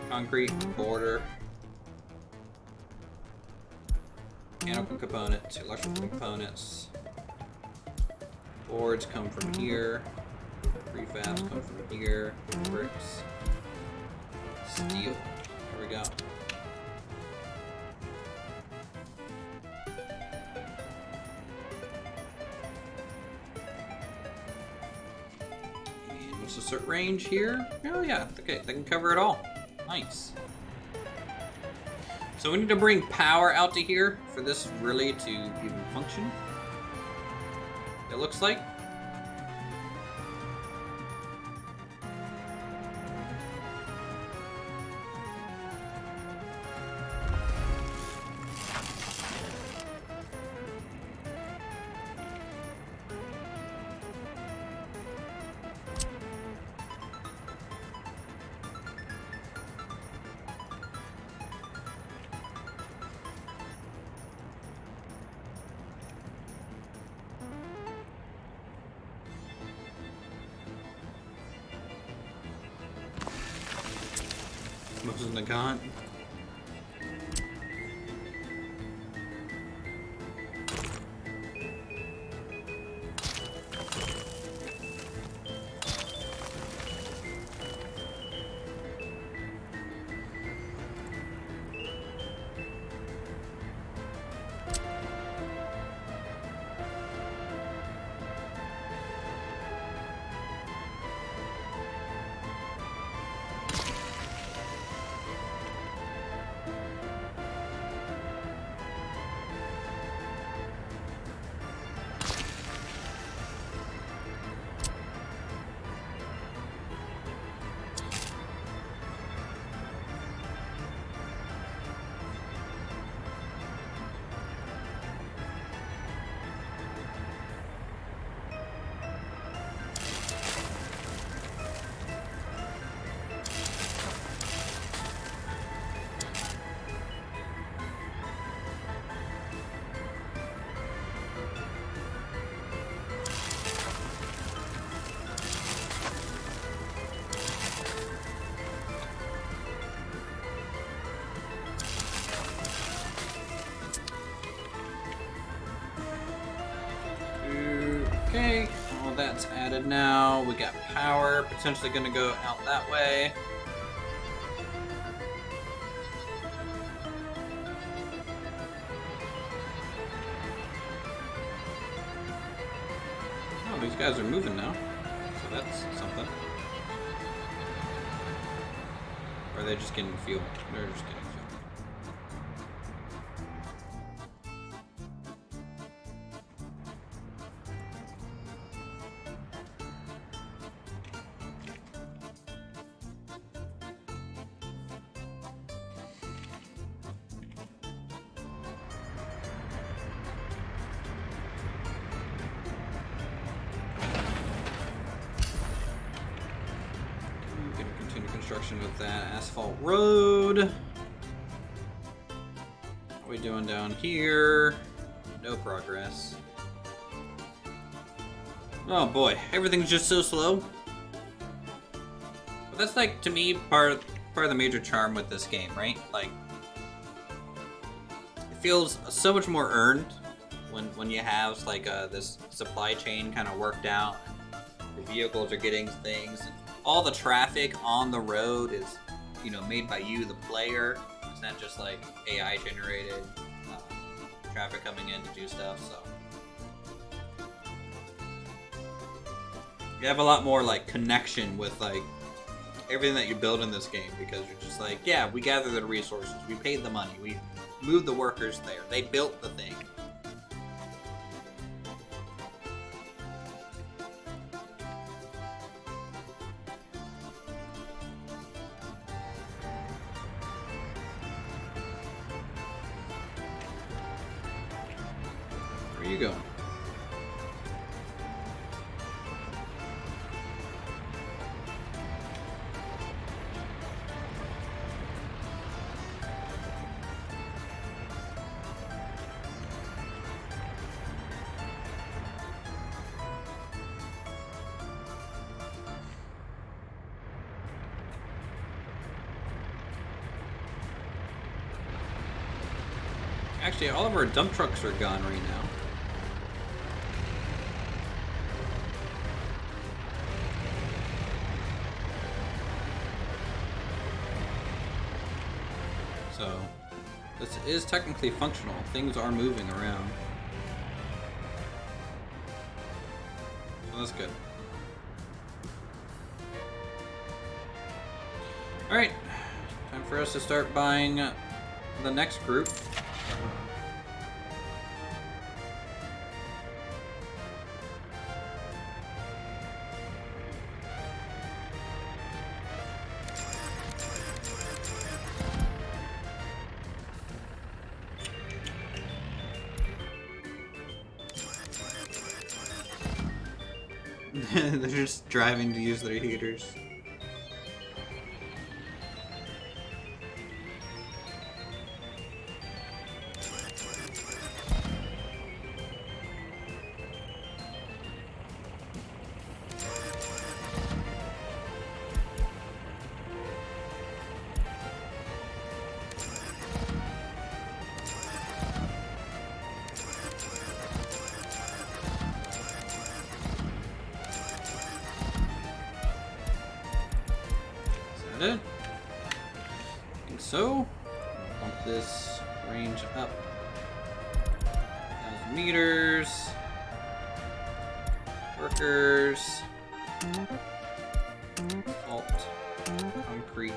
Concrete, border. Mechanical components, electrical components. Boards come from here. Prefabs come from here. Bricks. Steel. Here we go. And what's the cert range here? Oh yeah, okay, they can cover it all. Nice. So we need to bring power out to here for this really to even function. It looks like. Moves in the gun. Okay, all that's added now. We got power, potentially gonna go out that way. Oh, these guys are moving now, so that's something. Or are they just getting fuel? They're just getting fuel. construction with that asphalt road. What are we doing down here? No progress. Oh boy, everything's just so slow. But that's like, to me, part of the major charm with this game, right? Like, it feels so much more earned when you have like this supply chain kind of worked out. The vehicles are getting things. And all the traffic on the road is, you know, made by you, the player. It's not just like AI generated traffic coming in to do stuff. So you have a lot more like connection with like everything that you build in this game, because you're just like, yeah, we gathered the resources, we paid the money, we moved the workers there, they built the thing. Where are you going? Actually, all of our dump trucks are gone right now. So, this is technically functional. Things are moving around. So that's good. Alright, time for us to start buying the next group. They're just driving to use their heaters. It? I think so. Bump this range up 1,000 meters. Workers. Salt. Concrete.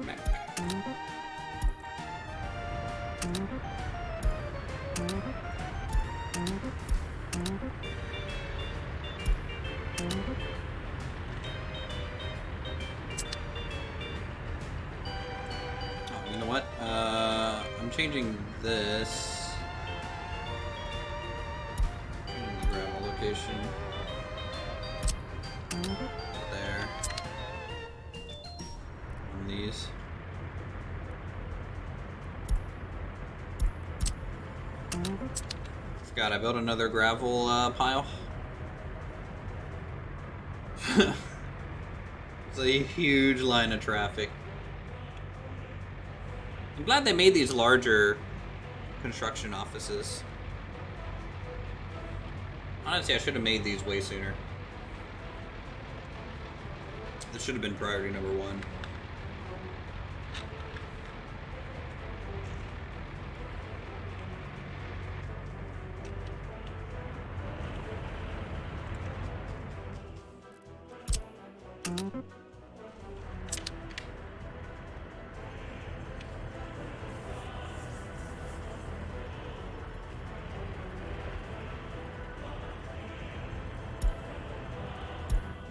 Mech. You know what? I'm changing this. Gravel location. There. On these. Forgot I built another gravel pile. It's a huge line of traffic. I'm glad they made these larger construction offices. Honestly, I should have made these way sooner. This should have been priority number 1.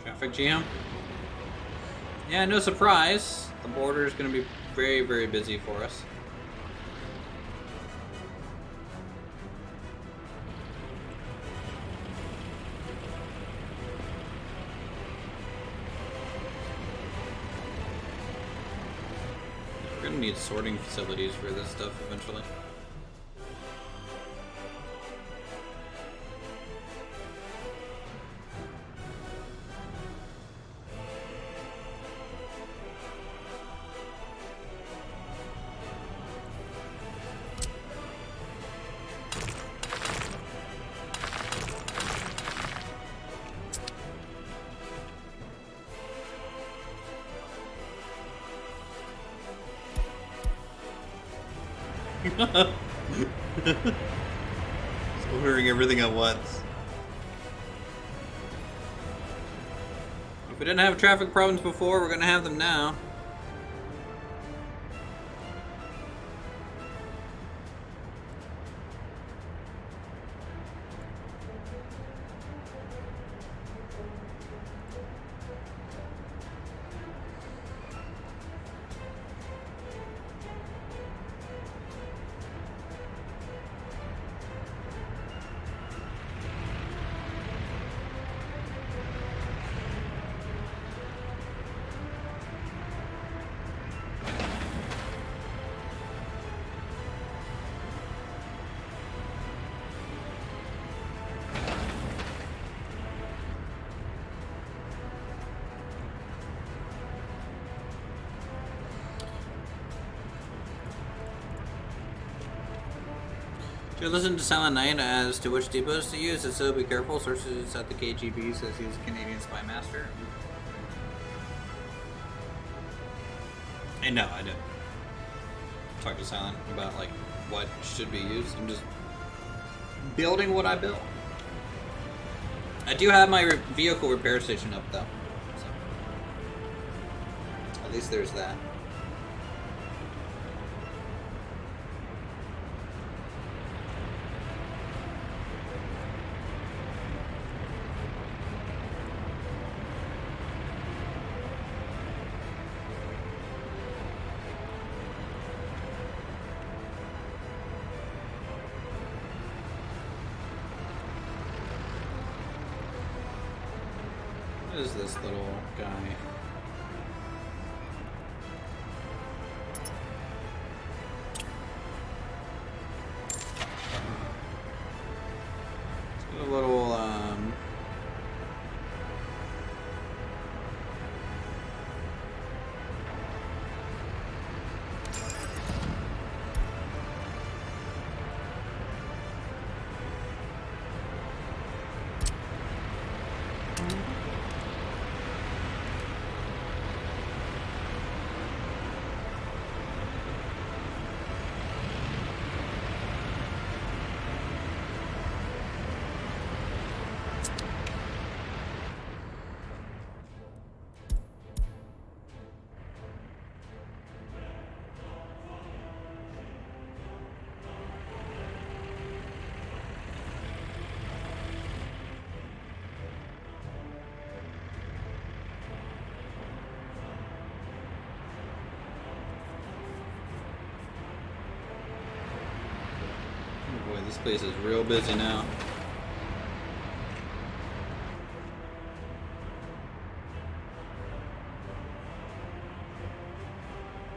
Traffic jam. Yeah, no surprise. The border is going to be very, very busy for us. need sorting facilities for this stuff eventually. Ordering everything at once. If we didn't have traffic problems before, we're gonna have them now. Should listen to Silent Night as to which depots to use, so be careful. Sources at the KGB says he's a Canadian spy master. And no, I didn't talk to Silent about like what should be used. I'm just building what I built. I do have my vehicle repair station up though, so at least there's that. What is this little guy? It's got a little, boy, this place is real busy now.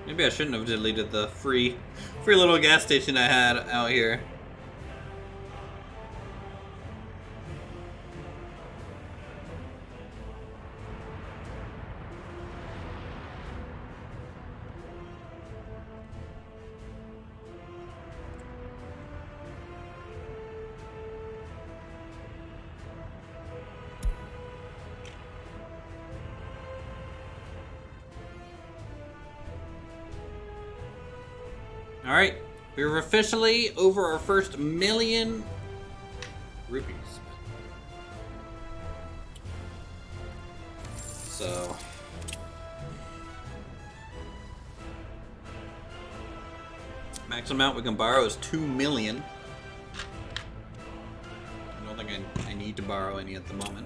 Maybe I shouldn't have deleted the free little gas station I had out here. Alright, we're officially over our first 1,000,000 rupees. So, max amount we can borrow is 2 million. I don't think I need to borrow any at the moment.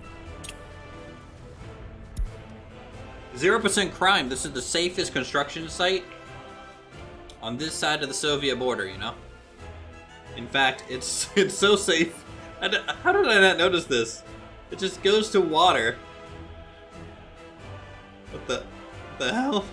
0% crime. This is the safest construction site on this side of the Soviet border, you know? In fact, it's so safe. How did I not notice this? It just goes to water. What the hell?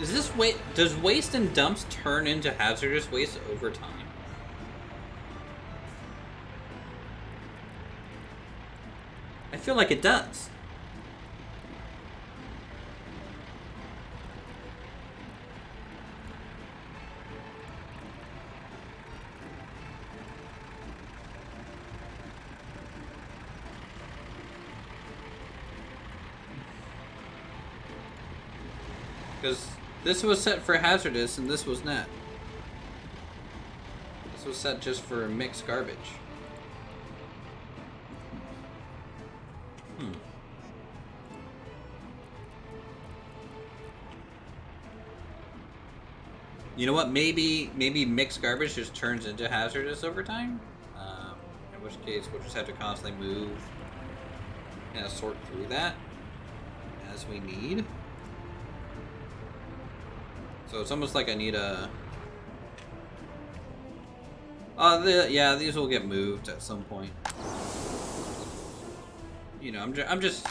Is this does waste and dumps turn into hazardous waste over time? I feel like it does. Because this was set for hazardous and this was not. This was set just for mixed garbage. You know what? Maybe mixed garbage just turns into hazardous over time. In which case, we'll just have to constantly move and sort through that as we need. So it's almost like I need a. Yeah, these will get moved at some point. You know, I'm just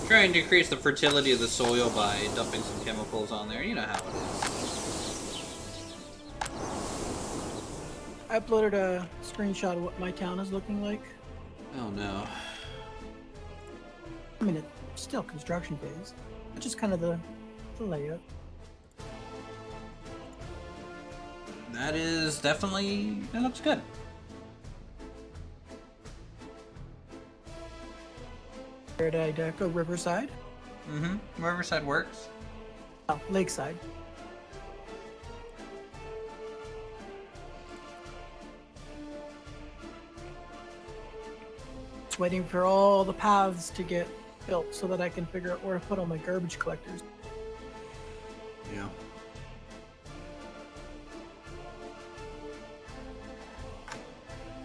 trying to increase the fertility of the soil by dumping some chemicals on there. You know how it is. I uploaded a screenshot of what my town is looking like. Oh no. I mean, it's still construction phase. It's just kind of the layout. That is definitely, that looks good. Where did I go? Riverside? Mm-hmm. Riverside works. Oh, Lakeside. Just waiting for all the paths to get built so that I can figure out where to put all my garbage collectors. Yeah.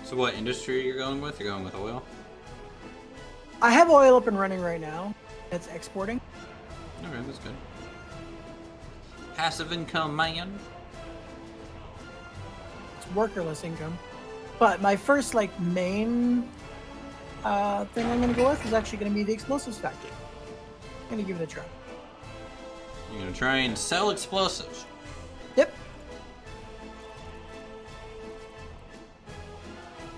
So what industry you're going with? You're going with oil? I have oil up and running right now. It's exporting. Okay, that's good. Passive income, man. It's workerless income. But my first, like, main thing I'm going to go with is actually going to be the explosives factory. I'm going to give it a try. You're going to try and sell explosives? Yep.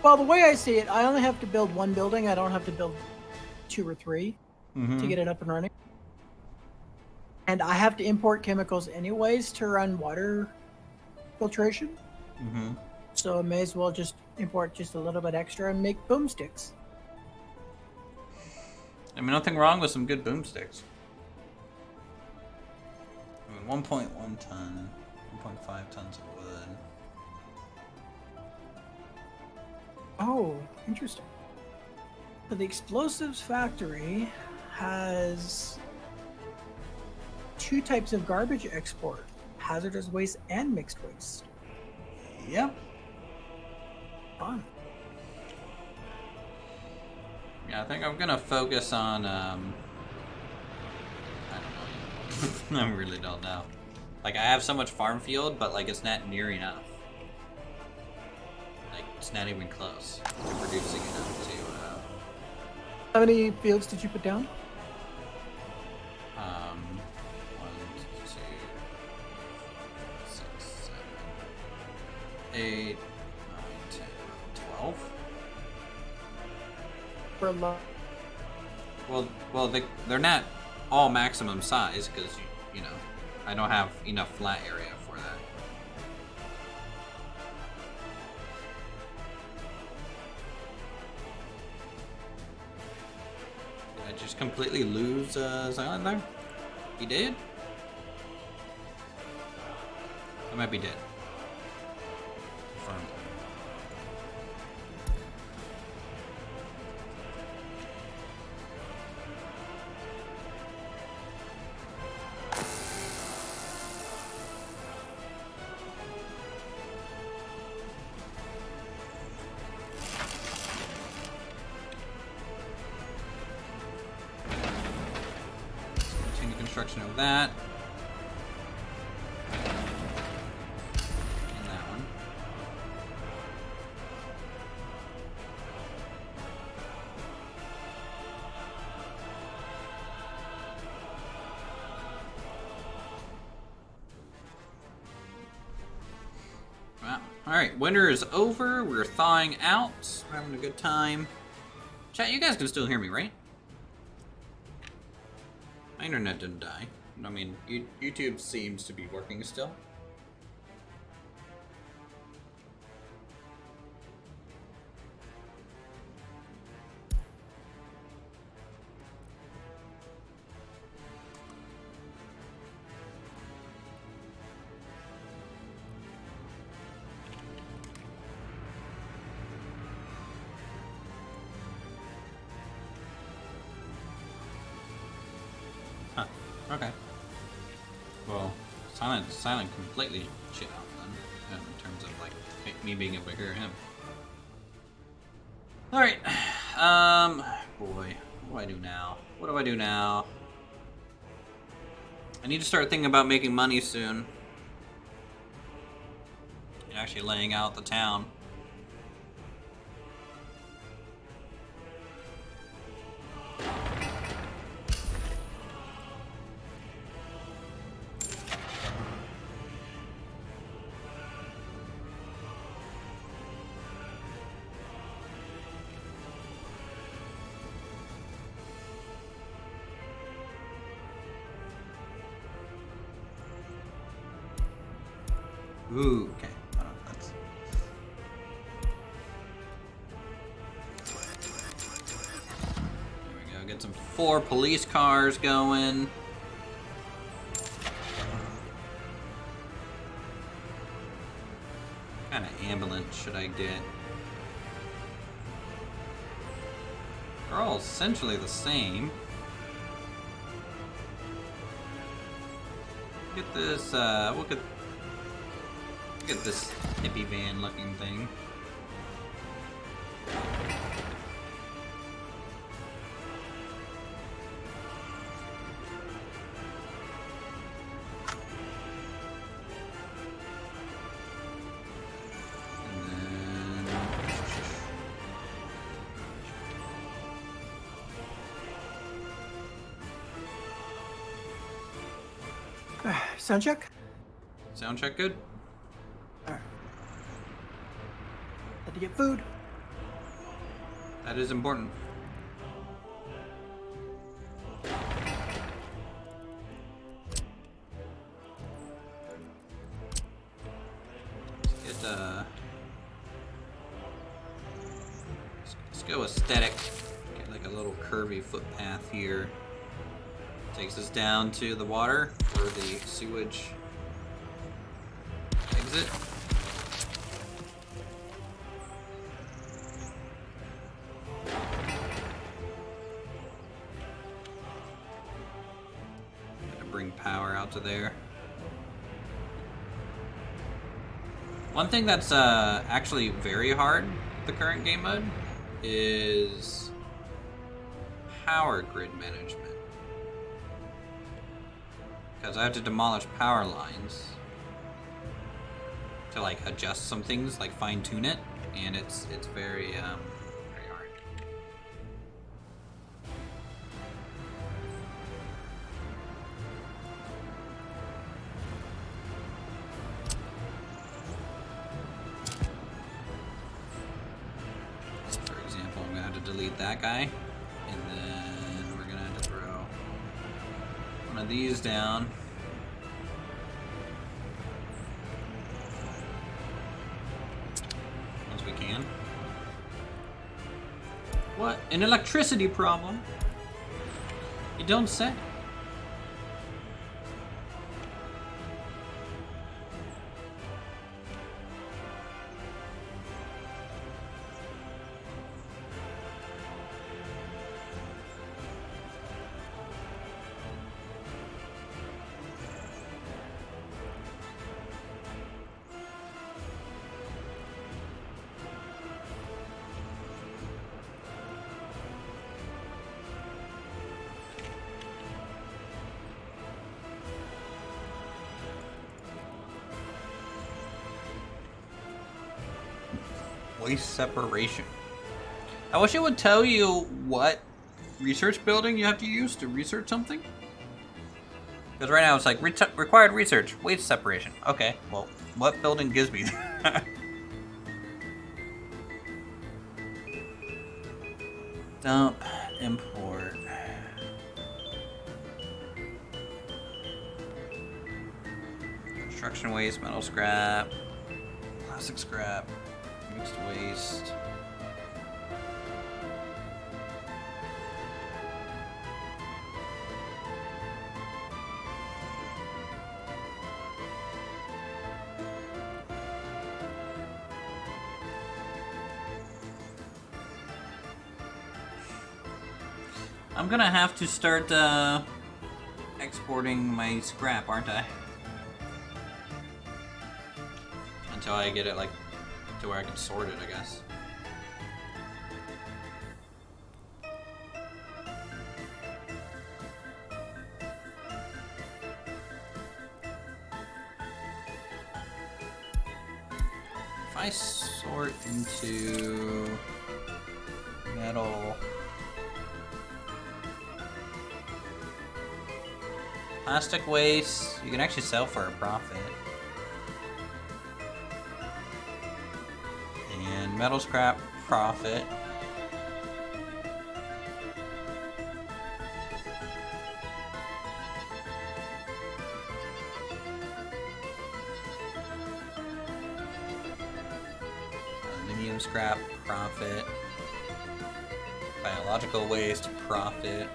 Well, the way I see it, I only have to build one building. I don't have to build 2 or 3 to get it up and running. And I have to import chemicals anyways to run water filtration. So I may as well just import just a little bit extra and make boomsticks. I mean, nothing wrong with some good boomsticks. I mean, 1.1 ton, 1.5 tons of wood. Oh, interesting. So the explosives factory has 2 types of garbage export: hazardous waste and mixed waste. Yep. Fun. Yeah, I think I'm gonna focus on, I don't know. I really don't know. Like, I have so much farm field, but, like, it's not near enough. Like, it's not even close to producing enough to, How many fields did you put down? 1, 2, 6, 7, 8, 9, 10, 12. For a lot. Well, they're not all maximum size because you know I don't have enough flat area for that. Did I just completely lose Xylon there? He did? I might be dead. Confirmed. Construction of that. And that one. Alright, winter is over. We're thawing out. We're having a good time. Chat, you guys can still hear me, right? My internet didn't die. I mean, YouTube seems to be working still. Okay. Well, silent completely shit out then, in terms of like me being able to hear him. All right. Boy, what do I do now? What do I do now? I need to start thinking about making money soon. And actually laying out the town. Ooh, okay. I don't know if that's... There we go. Get some 4 police cars going. What kind of ambulance should I get? They're all essentially the same. Get this, we'll get this hippie van looking thing. Sound check? Sound check good? Had to get food. That is important. Let's go aesthetic. Get like a little curvy footpath here. Takes us down to the water for the sewage exit. Bring power out to there. One thing that's actually very hard with the current game mode is power grid management. Because I have to demolish power lines to like adjust some things, like fine tune it, and it's very very hard. Delete that guy, and then we're gonna have to throw one of these down. Once we can. What? An electricity problem? You don't say. Waste separation. I wish it would tell you what research building you have to use to research something. Because right now it's like required research, waste separation. Okay, well, what building gives me that? Dump, import. Construction waste, metal scrap, plastic scrap, mixed waste. I'm gonna have to start exporting my scrap, aren't I? Until I get it like to where I can sort it, I guess. If I sort into metal, plastic waste, you can actually sell for a profit. And metal scrap, profit. Aluminum scrap, profit. Biological waste, profit.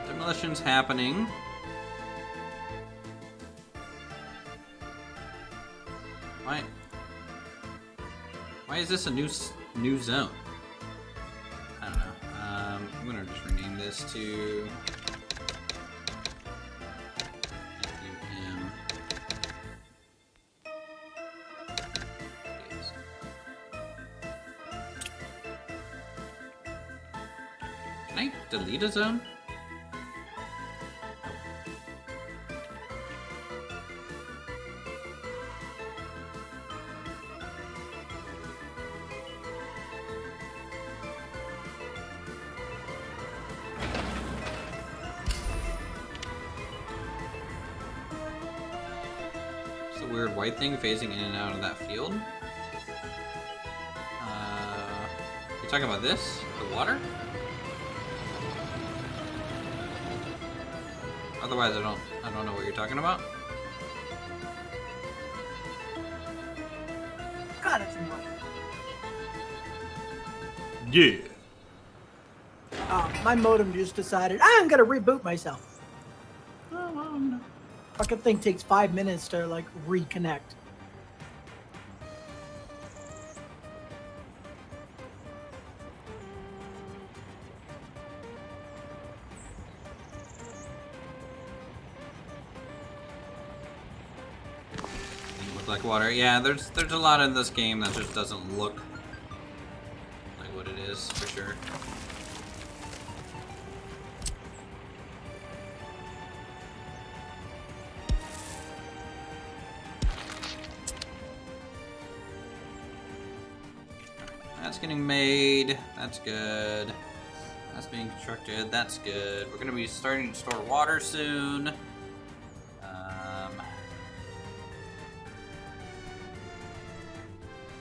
Demolition's happening. Why is this a new zone? I don't know. I'm gonna just rename this to FUM. Can I delete a zone? Weird white thing phasing in and out of that field. You're talking about this? The water? Otherwise, I don't know what you're talking about. God, it's annoying. Yeah. My modem just decided I'm gonna reboot myself. Fucking thing takes 5 minutes to like reconnect. Look like water. Yeah, there's a lot in this game that just doesn't look like what it is for sure. That's getting made. That's good. That's being constructed. That's good. We're gonna be starting to store water soon. Boy,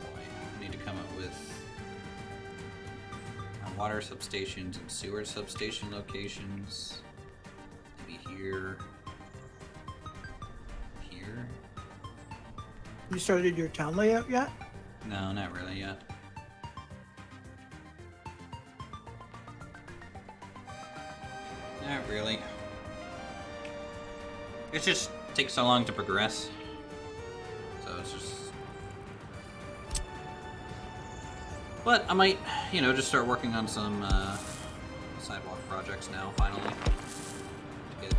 I need to come up with water substations and sewer substation locations. Maybe here. Here. You started your town layout yet? No, not really yet. Not really. It just takes so long to progress. So it's just... But I might, just start working on some sidewalk projects now, finally. Get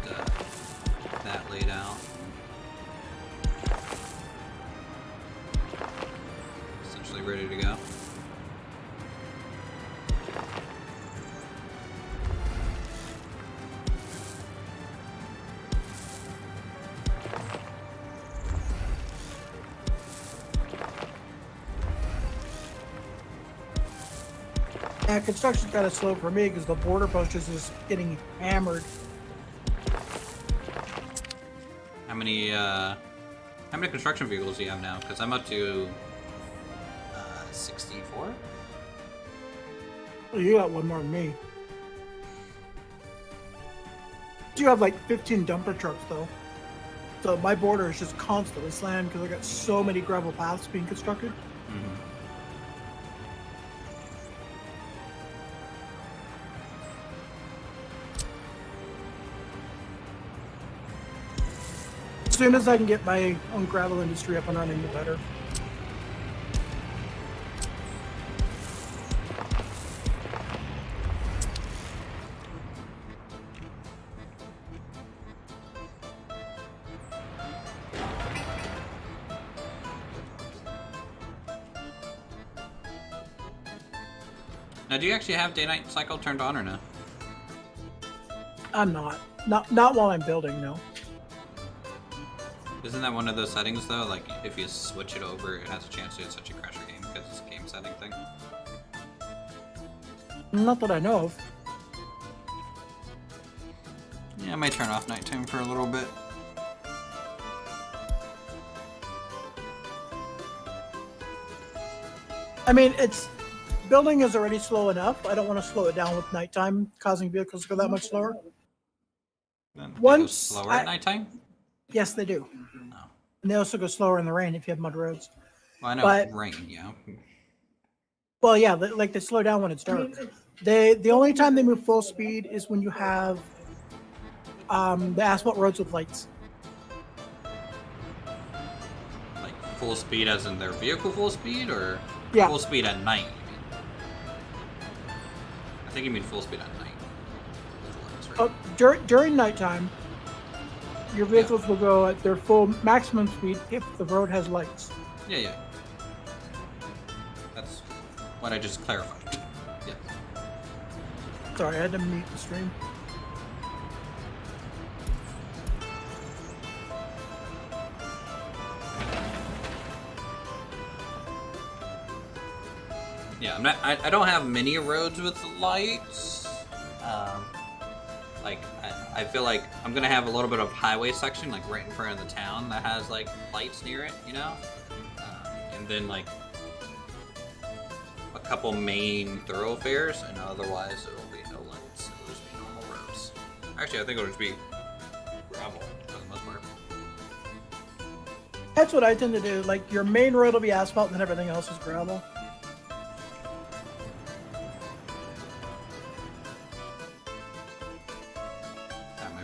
that laid out. Essentially ready to go. Yeah, construction's kind of slow for me because the border post is just getting hammered. How many construction vehicles do you have now? Because I'm up to 64. Oh, you got one more than me. You have like 15 dumper trucks though. So my border is just constantly slammed because I got so many gravel paths being constructed. Mm-hmm. As soon as I can get my own gravel industry up and running, the better. Now, do you actually have day-night cycle turned on or no? I'm not. Not while I'm building, no. Isn't that one of those settings though? Like if you switch it over, it has a chance to essentially crash your game because it's a game setting thing. Not that I know of. Yeah, I might turn off nighttime for a little bit. I mean, building is already slow enough. I don't want to slow it down with nighttime, causing vehicles to go that much slower. Then they go Once slower at nighttime? Yes, they do. No. And they also go slower in the rain if you have mud roads. Well, I know But- rain, yeah. Well, yeah, like they slow down when it's dark. The only time they move full speed is when you have the asphalt roads with lights. Like full speed as in their vehicle full speed, or Yeah. full speed at night? You mean? I think you mean full speed at night. With lights, right? During nighttime, your vehicles will go at their full maximum speed if the road has lights. Yeah. That's what I just clarified. Yeah. Sorry, I had to mute the stream. Yeah, I don't have many roads with lights. Like, I feel like I'm gonna have a little bit of highway section, like right in front of the town that has like lights near it, you know? And then like a couple main thoroughfares, and otherwise it'll be no lights. It'll just be normal roads. Actually, I think it'll just be gravel for the most part. That's what I tend to do. Like, your main road will be asphalt and then everything else is gravel.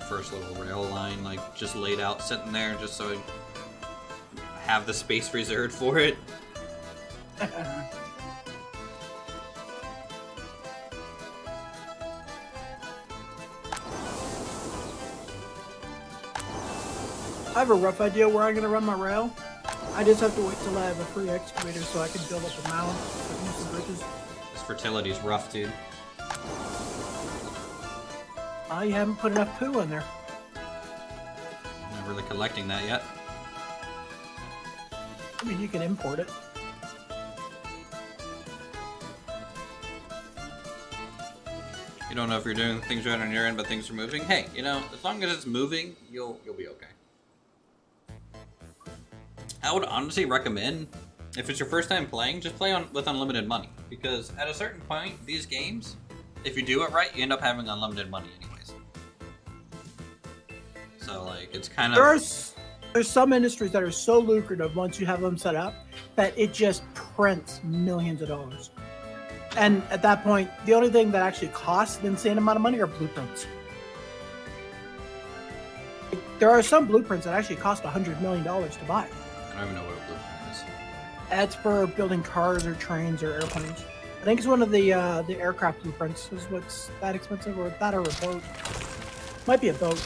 First little rail line, like just laid out, sitting there, just so I have the space reserved for it. I have a rough idea where I'm going to run my rail. I just have to wait till I have a free excavator so I can build up a mound. I can use some bridges. This fertility's rough, dude. You haven't put enough poo in there. I'm not really collecting that yet. I mean, you can import it. You don't know if you're doing things right on your end, but things are moving. Hey, you know, as long as it's moving, you'll be okay. I would honestly recommend, if it's your first time playing, just play with unlimited money, because at a certain point, these games, if you do it right, you end up having unlimited money anyways. So, like, it's kind of... There's some industries that are so lucrative once you have them set up that it just prints millions of dollars. And at that point, the only thing that actually costs an insane amount of money are blueprints. There are some blueprints that actually cost $100 million to buy. I don't even know what a blueprint is. That's for building cars or trains or airplanes. think it's one of the aircraft blueprints is what's that expensive, or that or a boat. Might be a boat.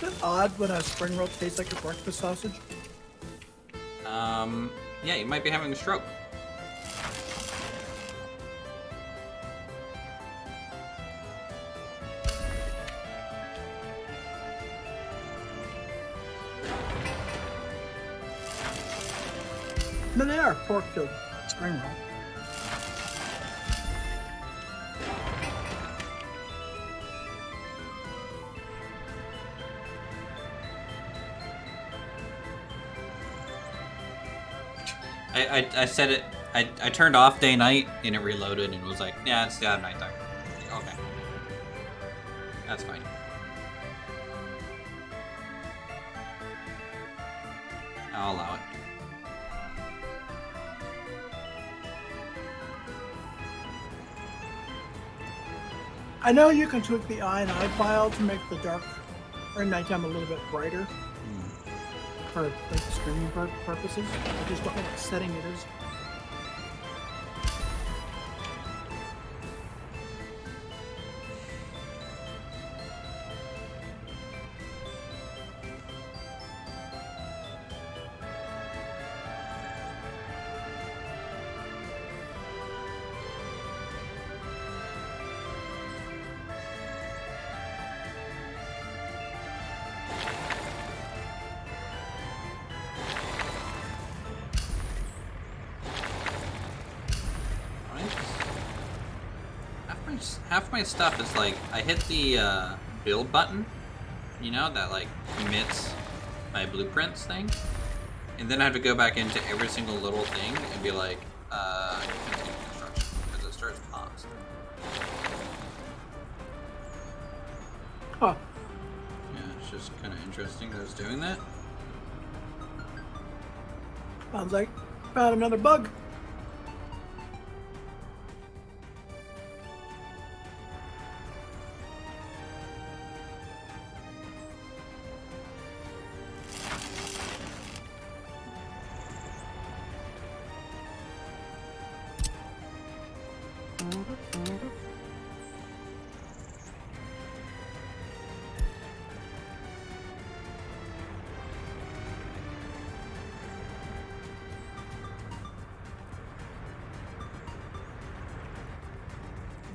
Is it odd when a spring roll tastes like a breakfast sausage? Yeah, you might be having a stroke. No, they are pork-filled spring roll. I said it. I turned off day night and it reloaded and it was like, yeah, it's nighttime. Okay, that's fine. I'll allow it. I know you can tweak the eye and eye file to make the dark or nighttime a little bit brighter for like streaming purposes. I just don't know what setting it is. Half my stuff is like, I hit the build button, you know, that like commits my blueprints thing, and then I have to go back into every single little thing and be like, continue construction, because it starts paused. Huh. Yeah, it's just kind of interesting that it's doing that. Sounds like found another bug.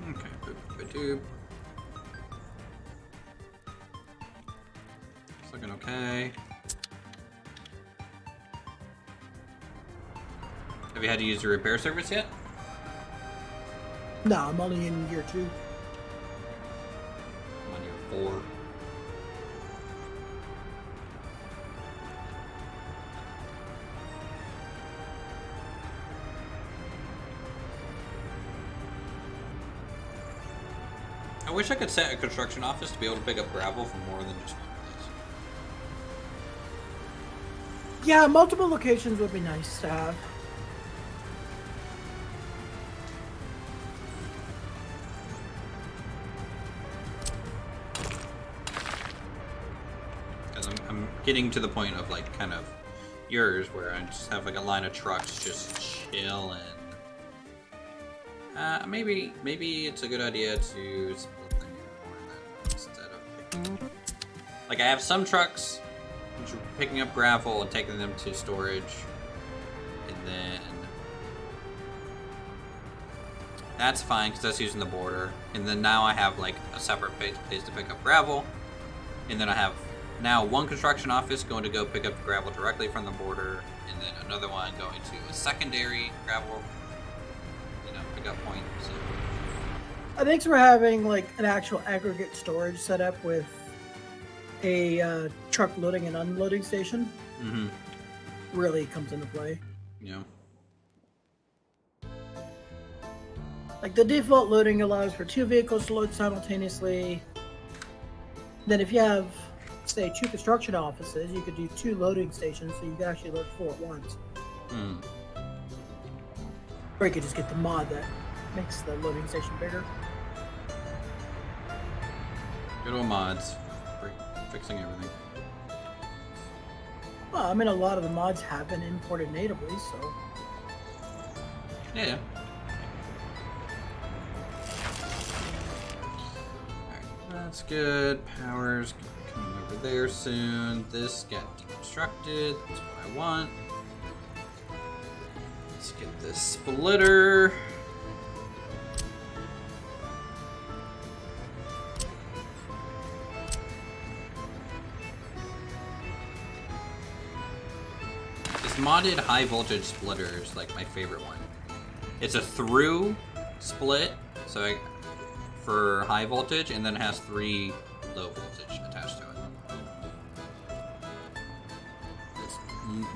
Okay, boop. It's looking okay. Have you had to use the repair service yet? No, I'm only in year 2. I'm on year 4. I wish I could set a construction office to be able to pick up gravel from more than just one place. Yeah, multiple locations would be nice to have. Because I'm getting to the point of like kind of yours where I just have like a line of trucks just chilling. Maybe it's a good idea to split them more than instead of picking. Like I have some trucks which are picking up gravel and taking them to storage, and then that's fine because that's using the border. And then now I have like a separate place to pick up gravel, and then I have now one construction office going to go pick up gravel directly from the border, and then another one going to a secondary gravel pickup point. So I think we're having like an actual aggregate storage setup with a truck loading and unloading station. Mm-hmm. Really comes into play. Yeah. Like the default loading allows for 2 vehicles to load simultaneously. Then if you have, say, 2 construction offices, you could do 2 loading stations, so you could actually load 4 at once. Or you could just get the mod that makes the loading station bigger. Good old mods for fixing everything. Well, I mean, a lot of the mods have been imported natively, so... Yeah. That's good. Power's coming over there soon. This got deconstructed. That's what I want. Let's get this splitter. This modded high voltage splitter is like my favorite one. It's a through split, so for high voltage, and then it has 3 low voltage attached to it. It's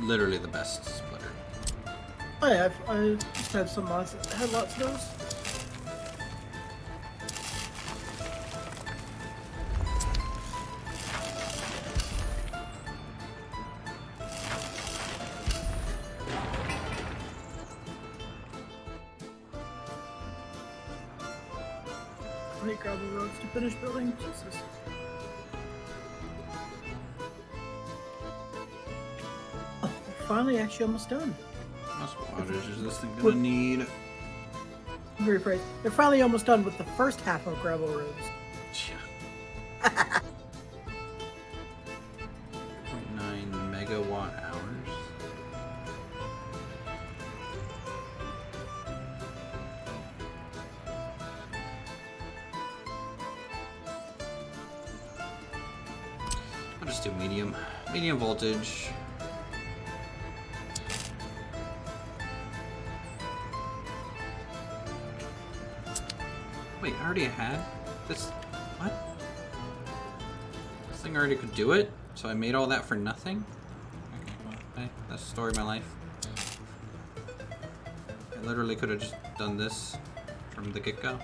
literally the best splitter. Oh yeah, I used to have some mods that had lots of those. I need gravel roads to finish building. Jesus. Oh, we're finally actually almost done. How much wattage is this thing gonna need? Very praised. They're finally almost done with the first half of gravel roads. Yeah. 0.9 megawatt hours. I'll just do medium voltage. Wait, I already had this. What? This thing already could do it? So I made all that for nothing? Okay, well, hey, that's the story of my life. I literally could have just done this from the get-go.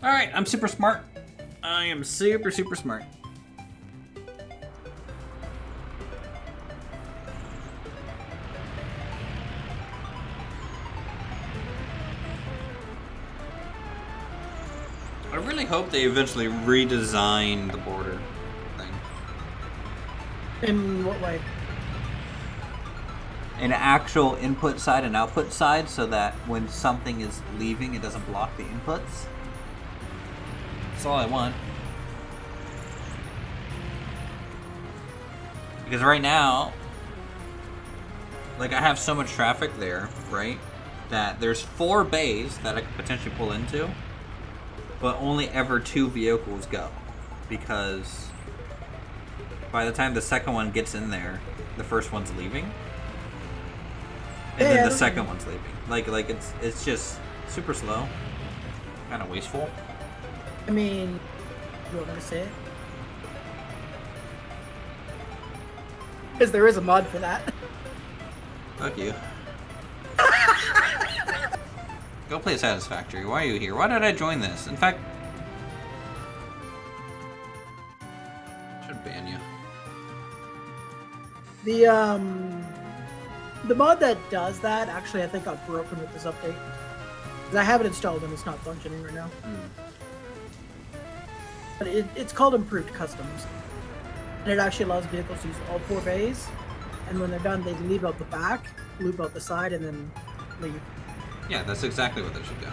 Alright, I'm super smart. I am super smart. I really hope they eventually redesign the border thing. In what way? An actual input side and output side, so that when something is leaving, it doesn't block the inputs. That's all I want. Because right now, like, I have so much traffic there, right? That there's 4 bays that I could potentially pull into, but only ever 2 vehicles go. Because by the time the second one gets in there, the first one's leaving. And then the second one's leaving. Like it's just super slow. Kind of wasteful. I mean, you want me to say it? Because there is a mod for that. Fuck you. Go play Satisfactory. Why are you here? Why did I join this? In fact, I should ban you. The mod that does that actually I think got broken with this update. 'Cause I have it installed and it's not functioning right now. But it's called Improved Customs. And it actually allows vehicles to use all 4 bays. And when they're done, they leave out the back, loop out the side, and then leave. Yeah, that's exactly what they should do.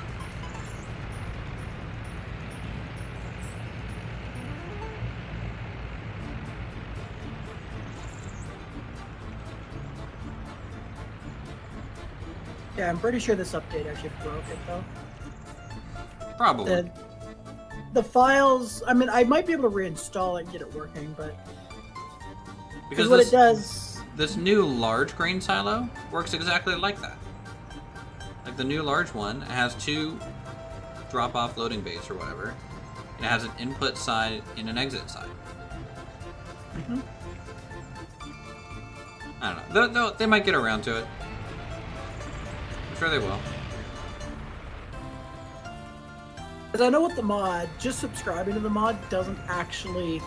Yeah, I'm pretty sure this update actually broke it though. Probably. The files, I mean, I might be able to reinstall it and get it working, but Because what this, it does, this new large grain silo works exactly like that. Like the new large one has 2 drop-off loading base or whatever. And it has an input side and an exit side. Mm-hmm. I don't know. They might get around to it. I'm sure they will. Because I know with the mod, just subscribing to the mod doesn't actually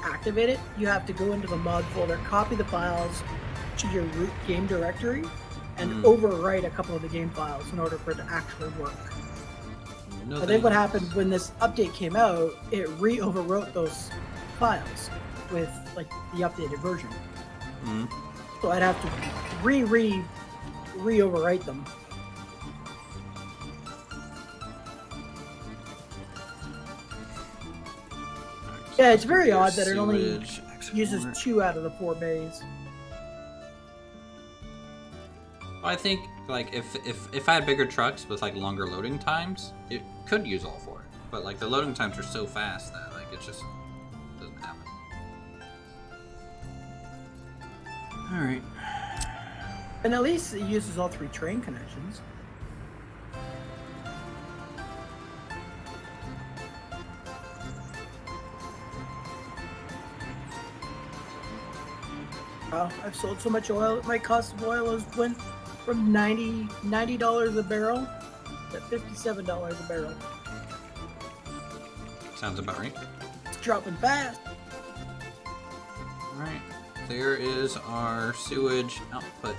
activate it. You have to go into the mod folder, copy the files to your root game directory, and overwrite a couple of the game files in order for it to actually work. No, I think what happened when this update came out, it re-overwrote those files with like the updated version. So I'd have to re-overwrite them. Yeah, it's very odd that it only uses 2 out of the 4 bays. I think like if I had bigger trucks with like longer loading times, it could use all 4. But like the loading times are so fast that like it just doesn't happen. All right. And at least it uses all 3 train connections. I've sold so much oil. My cost of oil has went from $90 a barrel to $57 a barrel. Sounds about right. It's dropping fast. All right. There is our sewage output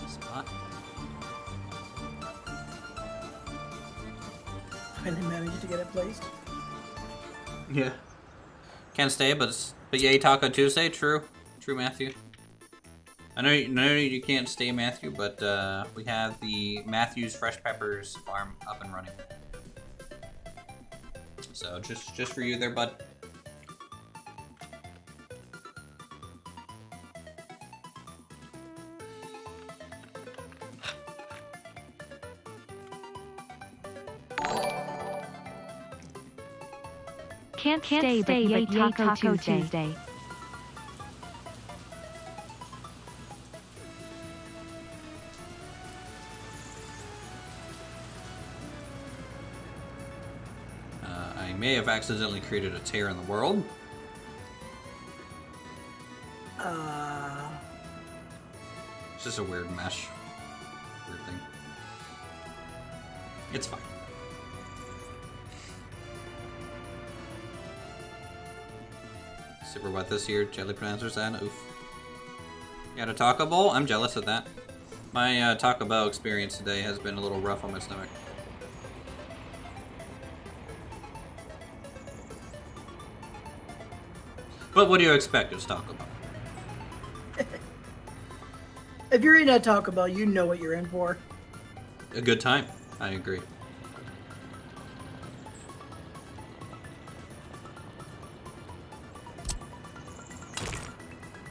spot. Finally managed to get it placed. Yeah. Can't stay, but yay, Taco Tuesday. True, Matthew. I know you can't stay, Matthew, but we have the Matthew's Fresh Peppers farm up and running. So just for you there, bud. Can't stay, but yay Taco Tuesday. I may have accidentally created a tear in the world. It's just a weird mesh. Weird thing. It's fine. Super wet this year. Jelly pronouncers and oof. You got a taco bowl? I'm jealous of that. My Taco Bell experience today has been a little rough on my stomach. But what do you expect? It's Taco Bell. If you're eating at Taco Bell, you know what you're in for. A good time. I agree.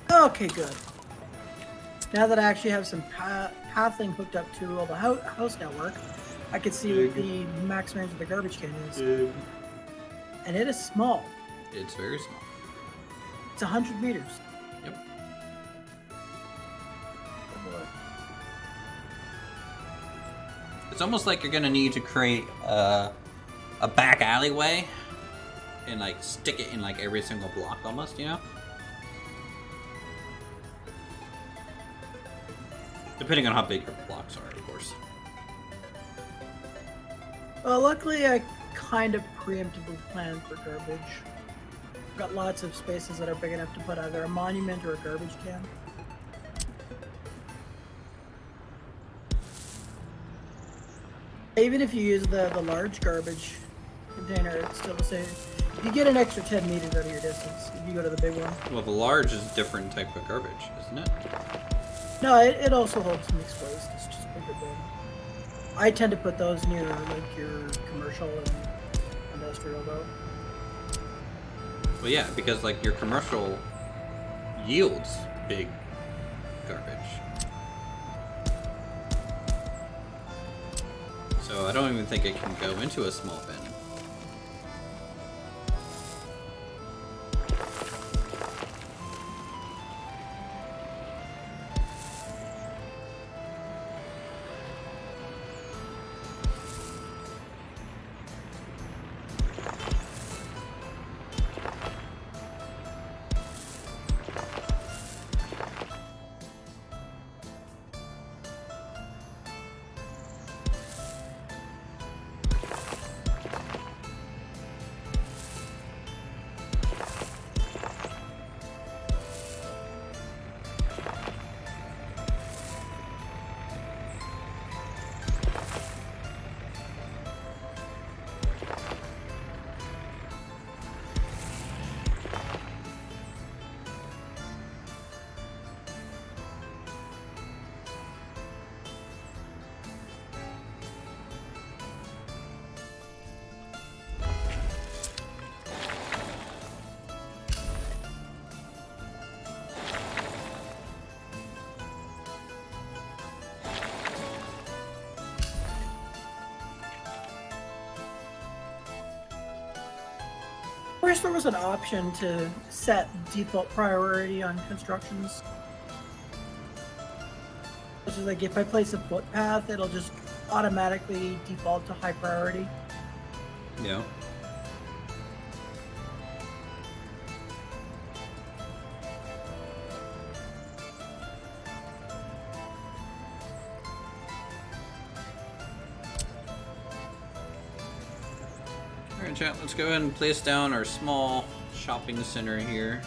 Okay, good. Now that I actually have some pathing hooked up to all the house network, I can see what the max range of the garbage can is. And it is small. It's very small. It's 100 meters. Yep. Oh boy. It's almost like you're gonna need to create a back alleyway and like stick it in like every single block almost, you know? Depending on how big your blocks are, of course. Well, luckily I kind of preemptively planned for garbage. Got lots of spaces that are big enough to put either a monument or a garbage can. Even if you use the large garbage container, it's still the same. You get an extra 10 meters out of your distance if you go to the big one. Well, the large is a different type of garbage, isn't it? No, it also holds mixed waste. It's just bigger bin. I tend to put those near like your commercial and industrial though. Well, yeah, because like your commercial yields big garbage. So I don't even think it can go into a small bin. wish there was an option to set default priority on constructions. Which is like if I place a footpath, it'll just automatically default to high priority. Yeah. Alright, chat, let's go ahead and place down our small shopping center here.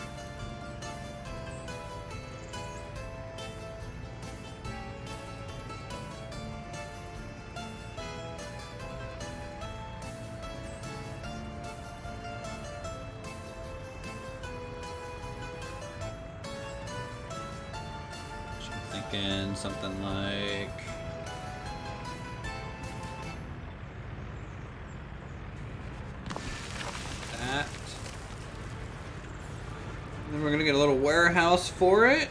Thinking something like that. And then we're gonna get a little warehouse for it.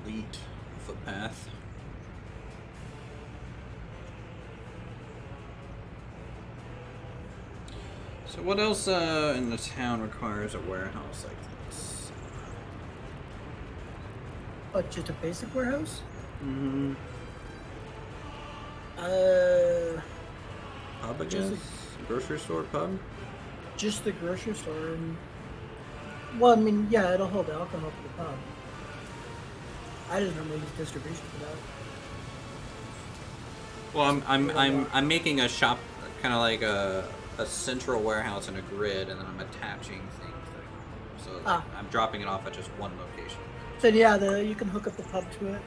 Delete footpath. So what else in the town requires a warehouse like this? What, just a basic warehouse? Mm-hmm. Pub, I guess? Grocery store, pub? Just the grocery store. And, well, I mean, yeah, it'll hold alcohol for the pub. I just normally use distribution for that. Well, I'm making a shop, kind of like a central warehouse and a grid, and then I'm attaching things. So like, I'm dropping it off at just one location. So yeah, you can hook up the pub to it.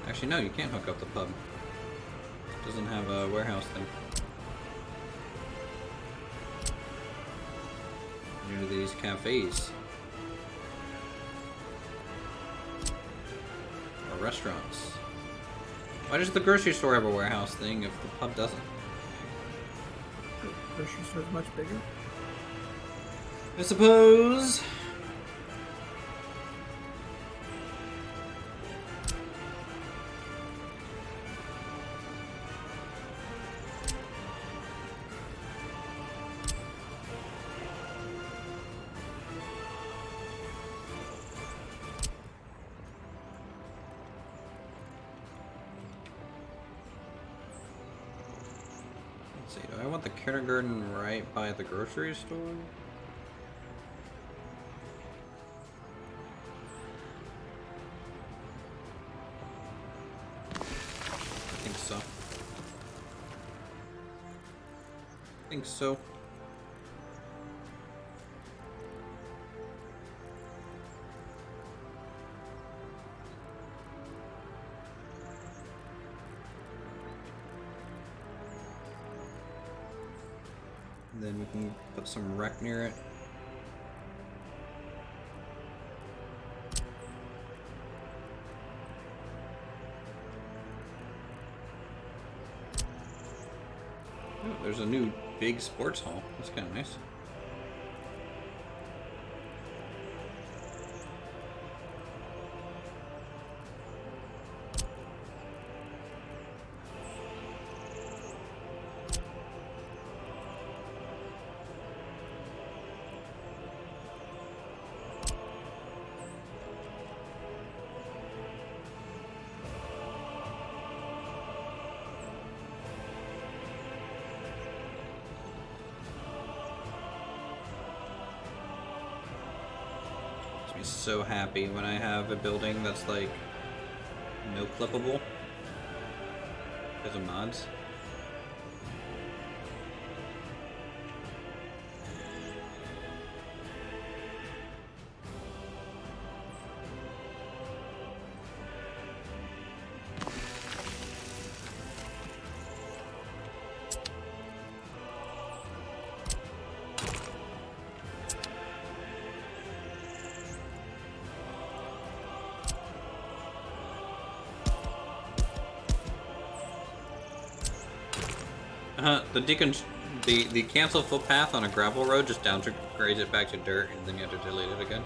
Actually, no, you can't hook up the pub. It doesn't have a warehouse thing. Due to these cafes. Or restaurants. Why does the grocery store have a warehouse thing if the pub doesn't? The grocery store is much bigger. I suppose. Let's see, do I want the kindergarten right by the grocery store? I think so. I think so. And then we can put some wreck near it. Oh, there's a new big sports hall. That's kind of nice. Makes me so happy when I have a building that's like no clippable. Because of mods. The cancel footpath on a gravel road just downgrades it back to dirt, and then you have to delete it again.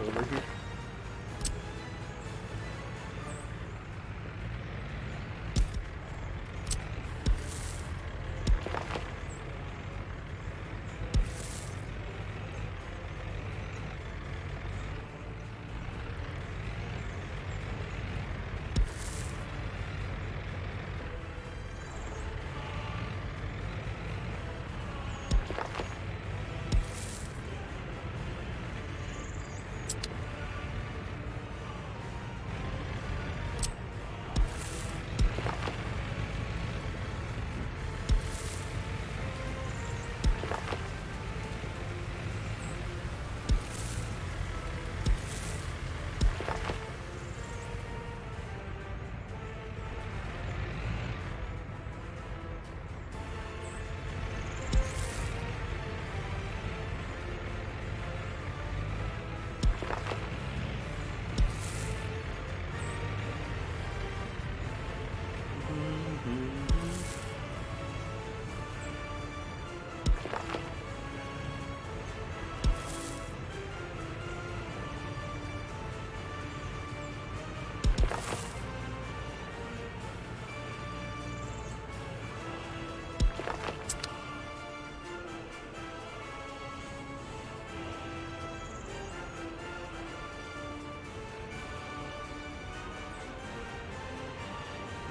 Over here.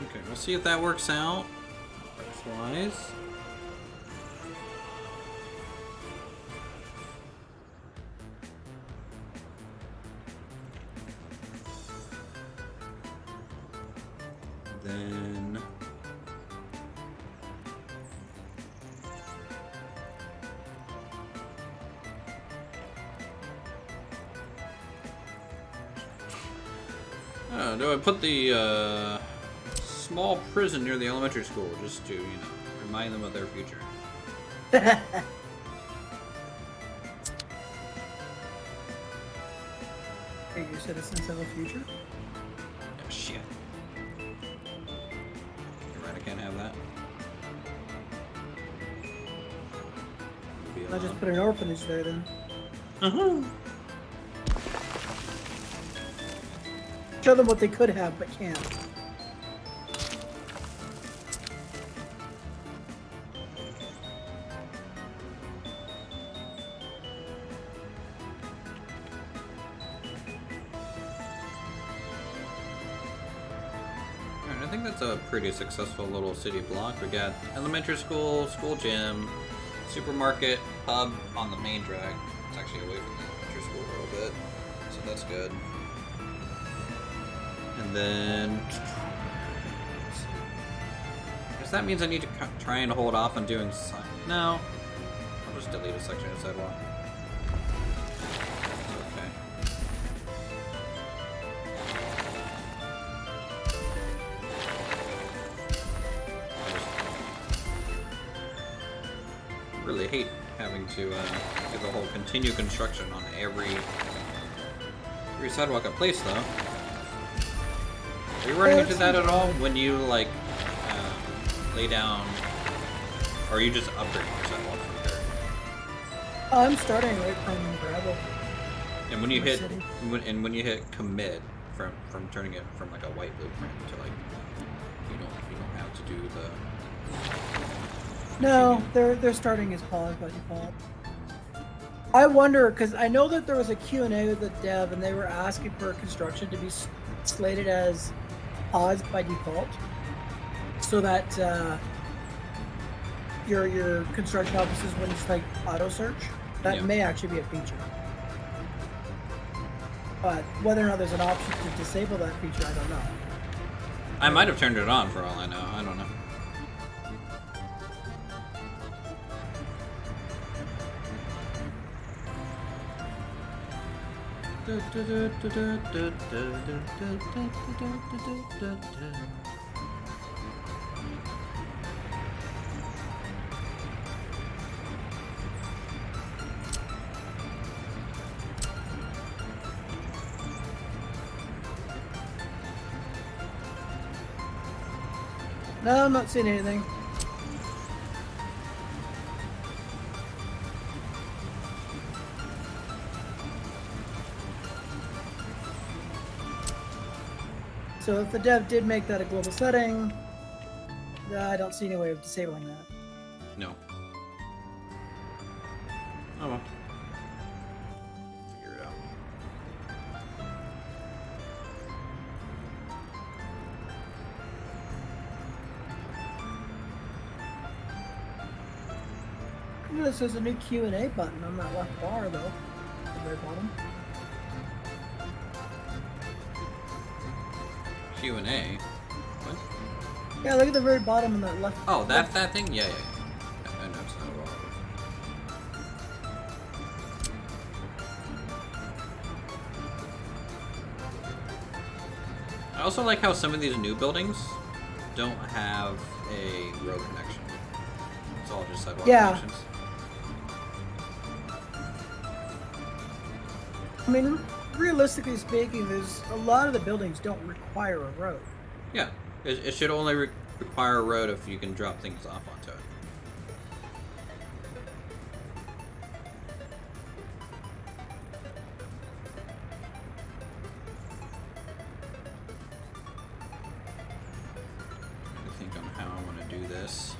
Okay, we'll see if that works out. Price-wise. Then... oh, do I put the, small prison near the elementary school just to, remind them of their future? Hey, your citizens have a future? Oh, shit. You're right, I can't have that. I'll just put an orphanage there then. Uh-huh. Show them what they could have but can't. I think that's a pretty successful little city block. We got elementary school, school gym, supermarket, pub on the main drag. It's actually away from the elementary school a little bit, so that's good. And then... I guess that means I need to try and hold off on doing... No. I'll just delete a section of sidewalk. really hate having to do the whole continue construction on every sidewalk I place, though. Are you running into that at all when you like lay down, or are you just upgrading your sidewalk from there? I'm starting right from gravel. And when you hit when you hit commit from turning it from like a white blueprint to like you don't have to do the. No, they're starting as pause by default. I wonder, because I know that there was a Q&A with the dev, and they were asking for construction to be slated as paused by default, so that your construction offices wouldn't just like auto search. That may actually be a feature. But whether or not there's an option to disable that feature, I don't know. I might have turned it on for all I know. I don't know. No, I'm not seeing anything. So if the dev did make that a global setting, I don't see any way of disabling that. No. Oh well. Figure it out. Notice there's a new Q&A button on that left bar though, at the very bottom. Q&A? What? Yeah, look at the very bottom on that left. Oh, that thing? Yeah. I noticed that a while. I also like how some of these new buildings don't have a road connection. It's all just sidewalk connections. I mean, realistically speaking, there's a lot of the buildings don't require a road. Yeah, it should only require a road if you can drop things off onto it. I think on how I want to do this.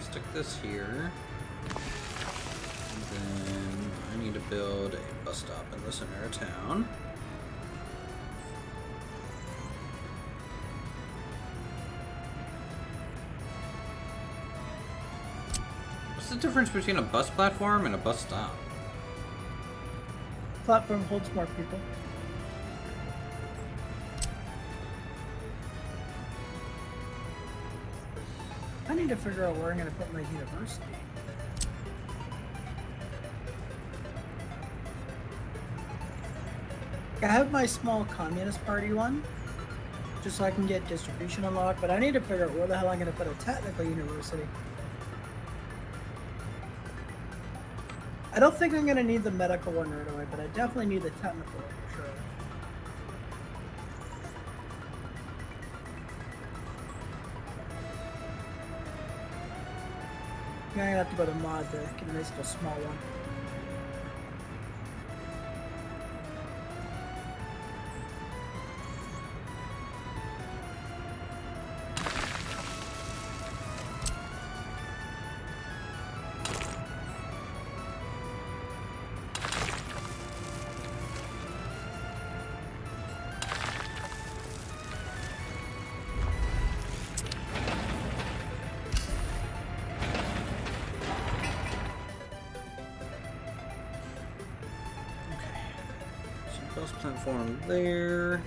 Stick this here, and then I need to build a bus stop in the center of town. What's the difference between a bus platform and a bus stop? Platform holds more people. I need to figure out where I'm going to put my university. I have my small Communist Party one, just so I can get distribution unlocked, but I need to figure out where the hell I'm going to put a technical university. I don't think I'm going to need the medical one right away, but I definitely need the technical one for sure. I'm gonna have to go to mod to get a nice little small one. Bus platform there.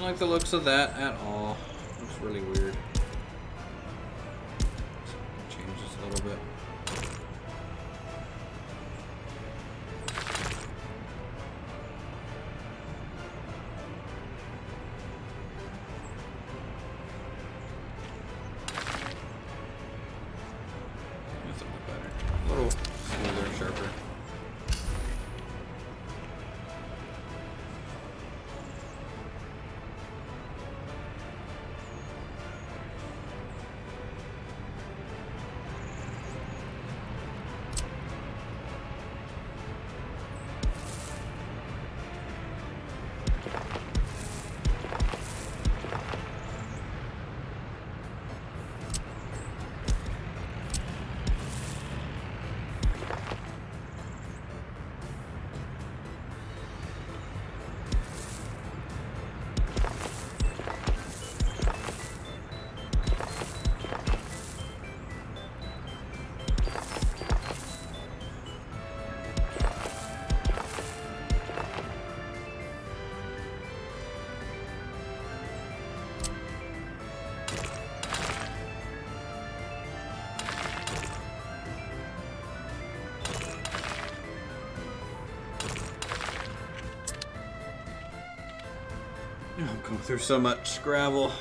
Don't like the looks of that at all. Looks really weird. Change this a little bit. That's a bit better. A little smoother and sharper. I'm going through so much gravel.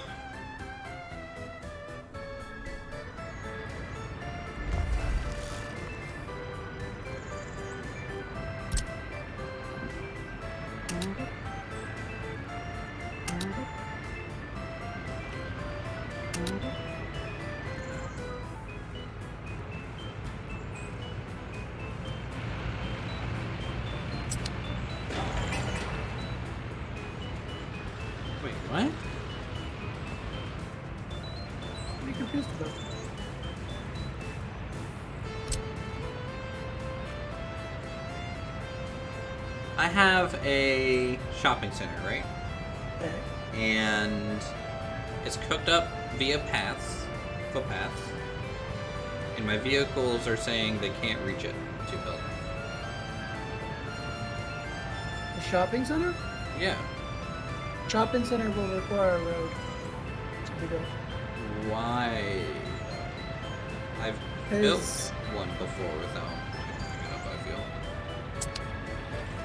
Wait, what? What are you confused about? I have a shopping center, right? Okay. And it's cooked up via paths, footpaths, and my vehicles are saying they can't reach it to build. The shopping center? Yeah. Shopping center will require a road to be built. Why? I've built one before without picking it up, I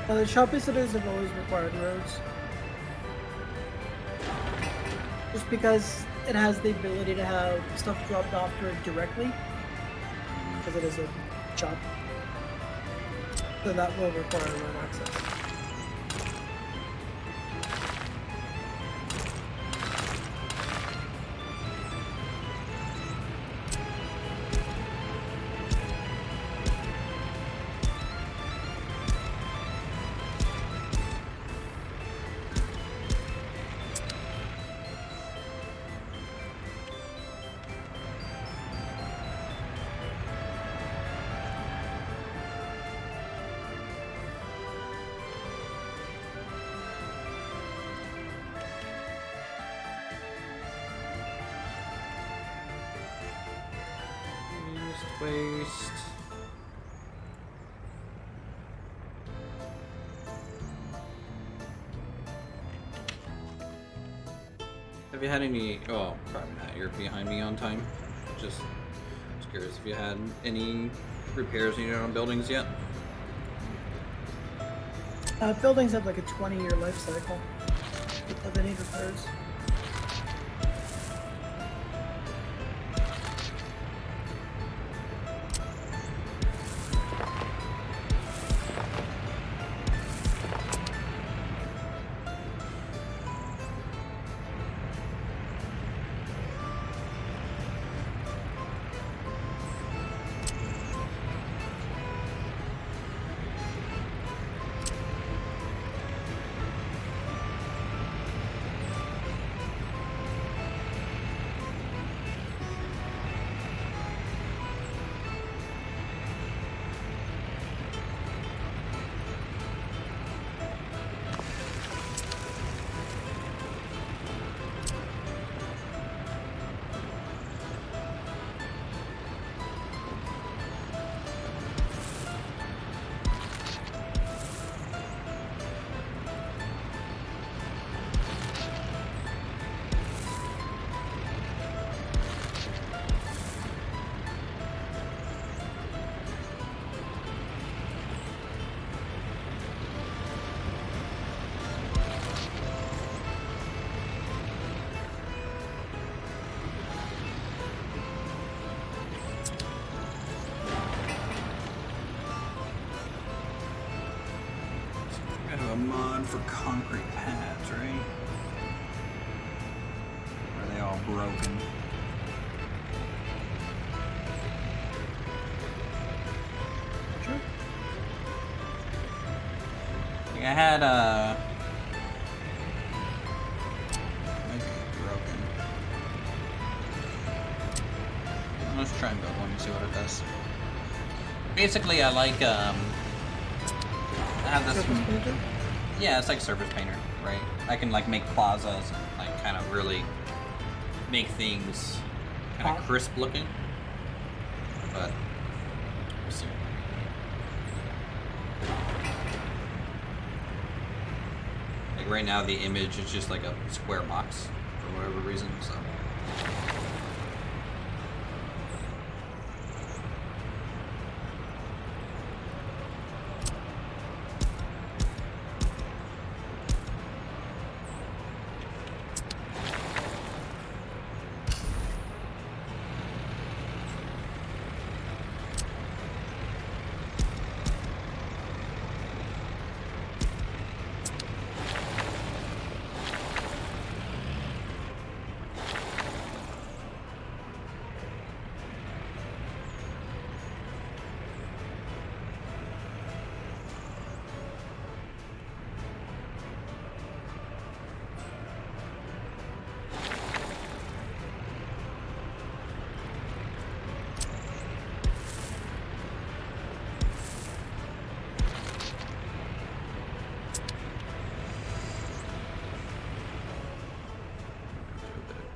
feel. The shopping centers have always required roads. Just because it has the ability to have stuff dropped off to it directly. Because it is a shop. So that will require road access. Waste. Have you had any? Oh, probably not. You're behind me on time. Just curious if you had any repairs needed on buildings yet. Buildings have like a 20-year life cycle. Before they need repairs. one for concrete pads, right? Are they all broken? Sure. I had maybe broken. Let's try and build one and see what it does. Basically, I like I have this. Surface painter? Yeah, it's like surface painter, right? I can like make plazas and like kind of really make things kind of crisp looking. But we'll see. Like right now, the image is just like a square box for whatever reason. So.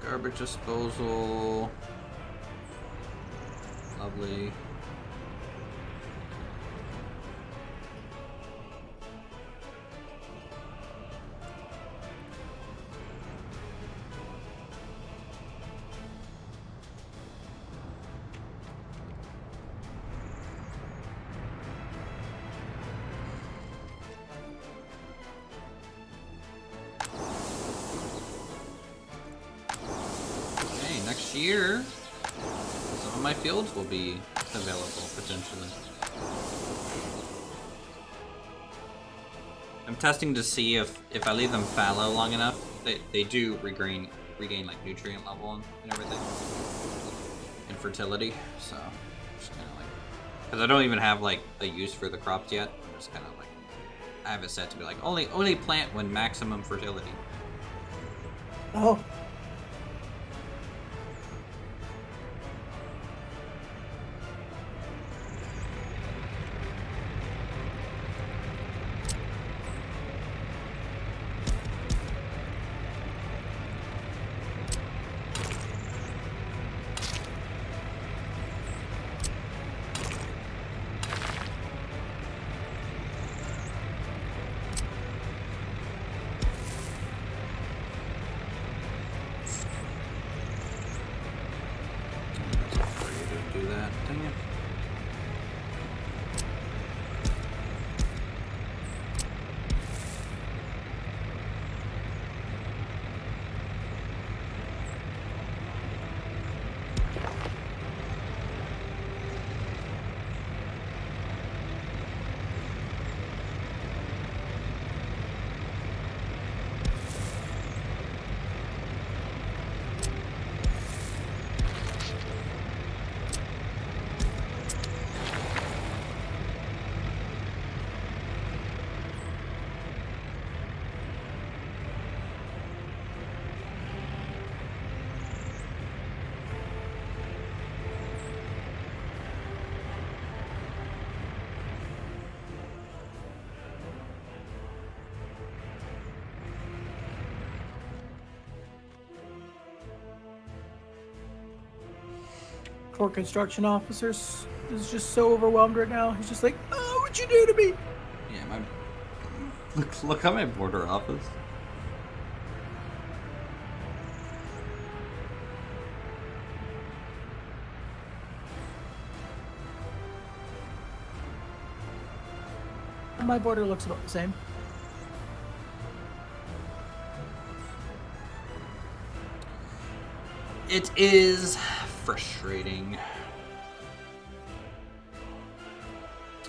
Garbage disposal. Lovely. Next year, some of my fields will be available, potentially. I'm testing to see if I leave them fallow long enough, they do regain like nutrient level and everything. And fertility, so just kind of like... Because I don't even have like a use for the crops yet, I'm just kind of like... I have it set to be like, only plant when maximum fertility. Oh. Poor construction officers is just so overwhelmed right now. He's just like, oh, what'd you do to me? Yeah, look at my border office. My border looks about the same. It is frustrating.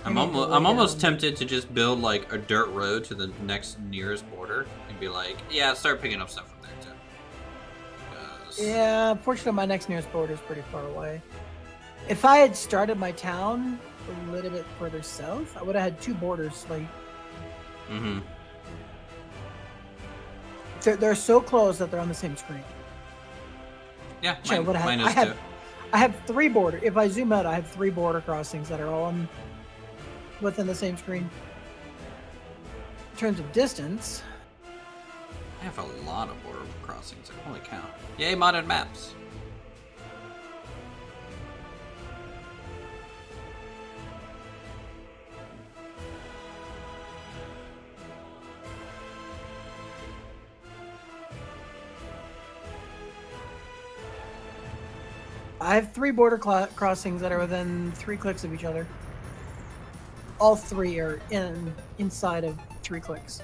I'm almost tempted to just build like a dirt road to the next nearest border and be like, yeah, start picking up stuff from there too. 'Cause... Yeah, unfortunately, my next nearest border is pretty far away. If I had started my town a little bit further south, I would have had 2 borders. Like, they're so close that they're on the same screen. Yeah, mine is too. I have 3 border. If I zoom out, I have 3 border crossings that are all within the same screen. In terms of distance, I have a lot of border crossings. Holy cow! Yay, modded maps. I have 3 border crossings that are within 3 clicks of each other. All 3 are inside of 3 clicks.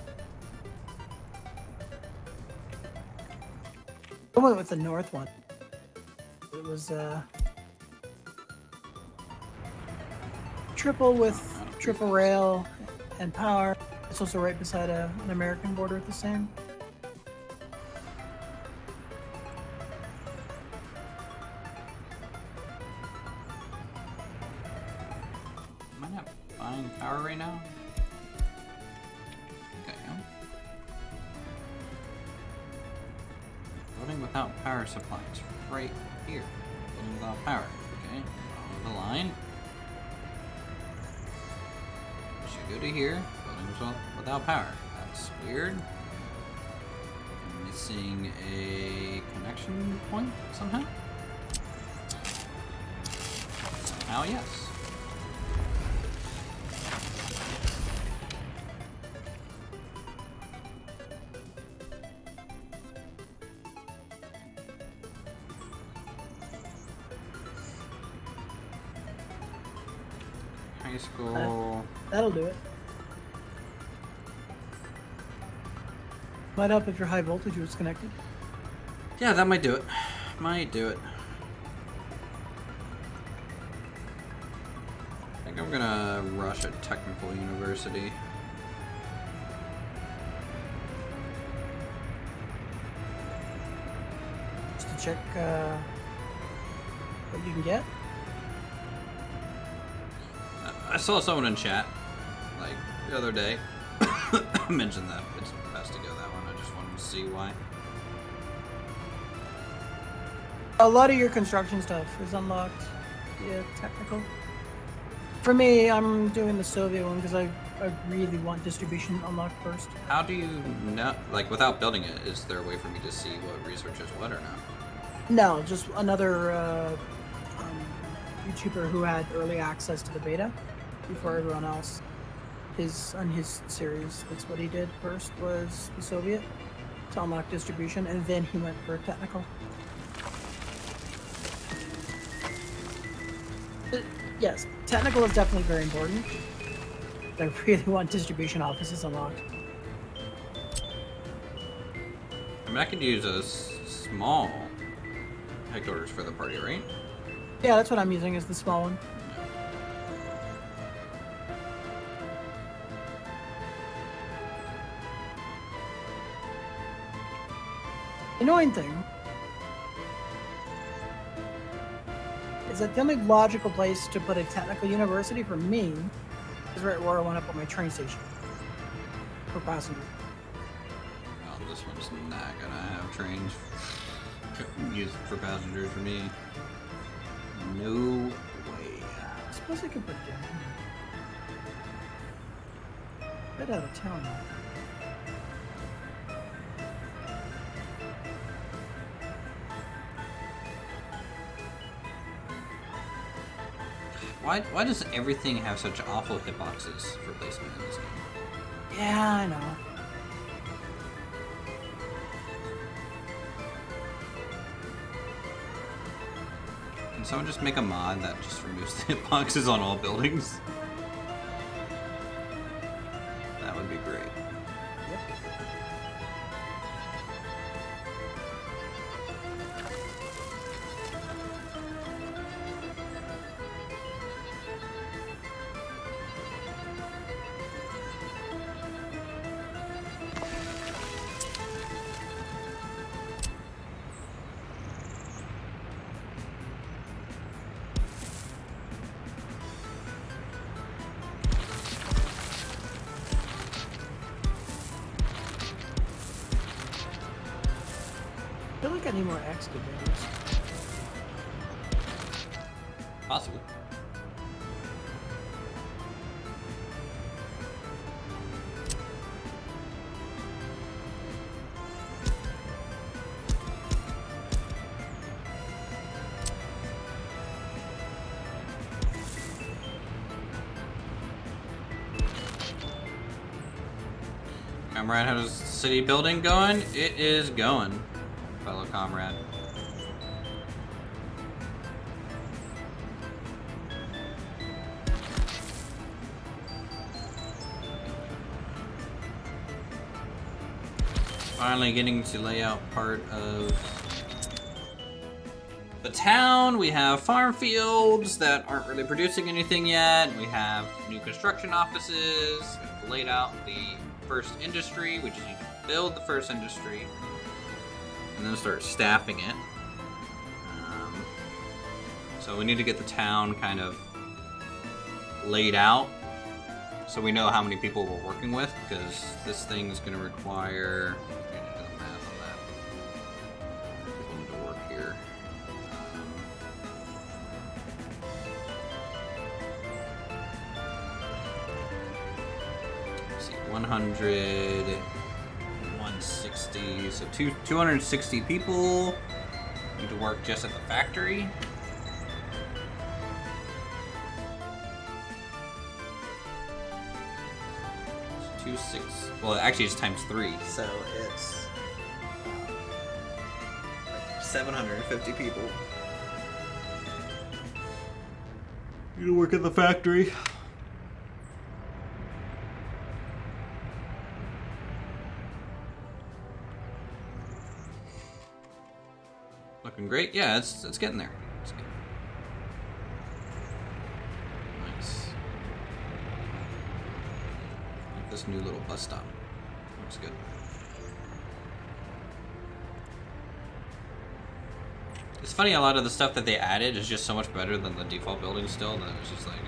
I went with the north one. It was triple with triple rail and power. It's also right beside an American border at the same. Power right now? Okay. Building without power supplies. Right here. Building without power. Okay. Follow the line. Should go to here. Building without power. That's weird. I'm missing a connection point somehow. Somehow, yes. High school. That'll do it. Might help if your high voltage was connected. Yeah, that might do it. Might do it. I think I'm gonna rush a technical university. Just to check what you can get. I saw someone in chat, like, the other day, mentioned that it's best to go that one. I just wanted to see why. A lot of your construction stuff is unlocked via technical. For me, I'm doing the Soviet one because I really want distribution unlocked first. How do you know, like, without building it, is there a way for me to see what research is what or not? No, just another YouTuber who had early access to the beta before everyone else. On his series, that's what he did first, was the Soviet to unlock distribution, and then he went for technical. Yes, technical is definitely very important. I really want distribution offices unlocked. I mean, I could use a small headquarters for the party, right? Yeah, that's what I'm using, is the small one. Annoying thing is that the only logical place to put a technical university for me is right where I want to put my train station for passengers. Well, this one's not gonna have trains used for passengers for me. No way. I suppose I could put it down here. Bit out of town now. Why does everything have such awful hitboxes for placement in this game? Yeah, I know. Can someone just make a mod that just removes the hitboxes on all buildings? That would be great. Yep. like I need more excavators. Possible. Comrade, how's the city building going? It is going, fellow comrade. Finally getting to lay out part of the town. We have farm fields that aren't really producing anything yet. We have new construction offices. We've laid out the first industry. We just need to build the first industry and then start staffing it. So we need to get the town kind of laid out so we know how many people we're working with, because this thing is going to require... Let's see, 100, 160, so 260 people need to work just at the factory. So 26, well actually it's times 3, so it's 750 people. Need to work at the factory. Looking great. Yeah, it's getting there. It's getting there. Nice. Like this new little bus stop. Looks good. It's funny, a lot of the stuff that they added is just so much better than the default building still, that it's just like,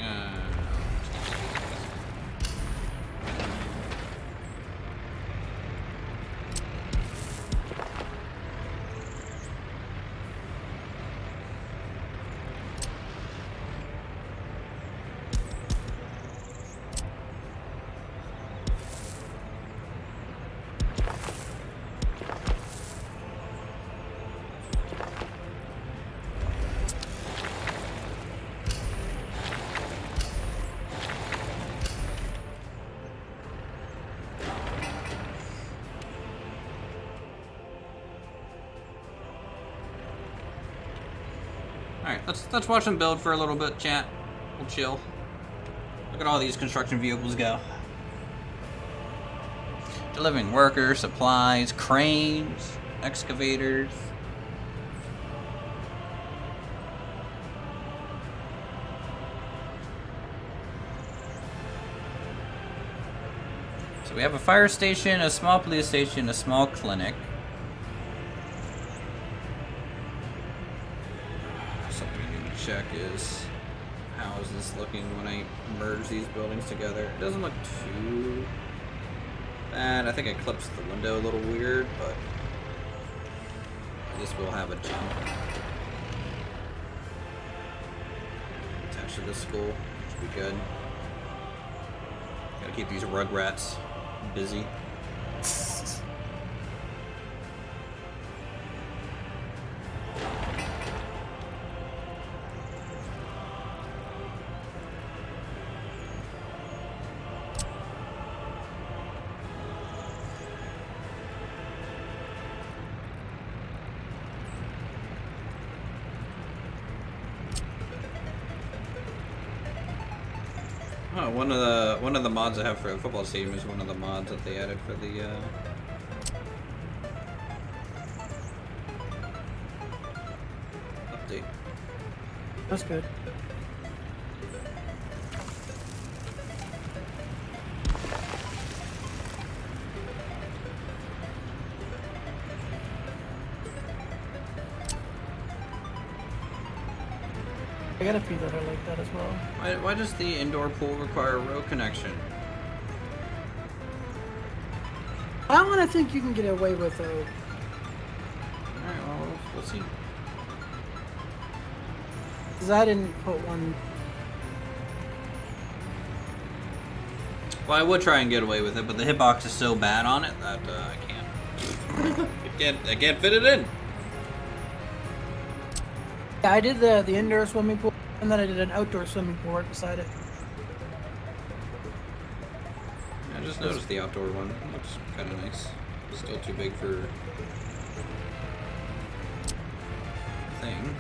Alright, let's watch them build for a little bit, chat. We'll chill. Look at all these construction vehicles go. Delivering workers, supplies, cranes, excavators. So we have a fire station, a small police station, a small clinic. Check is how is this looking when I merge these buildings together. It doesn't look too bad. I think I clipped the window a little weird, but at least we'll have a jump attached to this school. Should be good. Gotta keep these rugrats busy. Oh, one of the mods I have for a football stadium is one of the mods that they added for the update. That's good. I got a few that are like that as well. Why does the indoor pool require a road connection? I want to think you can get away with a... Alright, well, see. Because I didn't put one. Well, I would try and get away with it, but the hitbox is so bad on it that I can't. I can't fit it in. Yeah, I did the indoor swimming pool, and then I did an outdoor swimming pool right beside it. I just noticed the outdoor one. It looks kind of nice. Still too big for thing.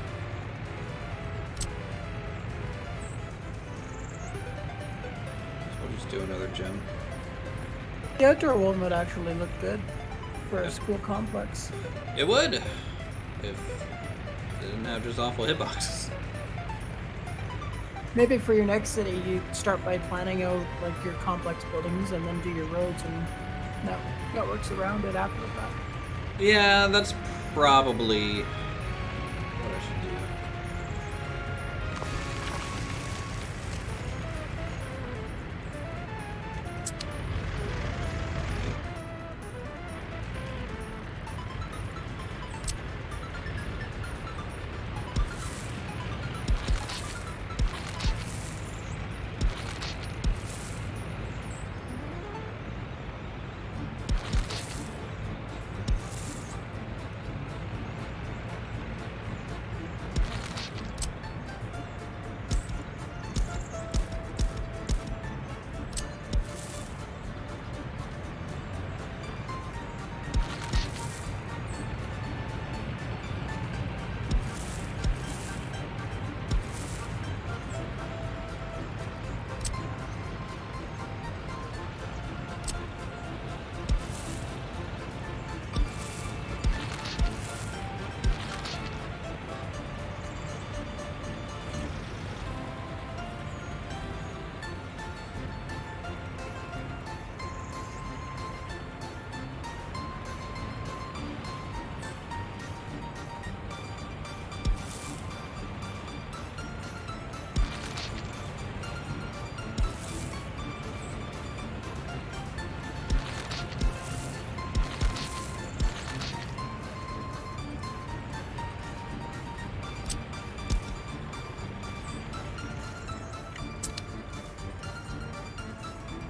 So we'll just do another gem. The outdoor one would actually look good for a school complex. It would, if it didn't have just awful hitboxes. Maybe for your next city, you start by planning out like your complex buildings and then do your roads, and that works around it after that. Yeah, that's probably what I should do.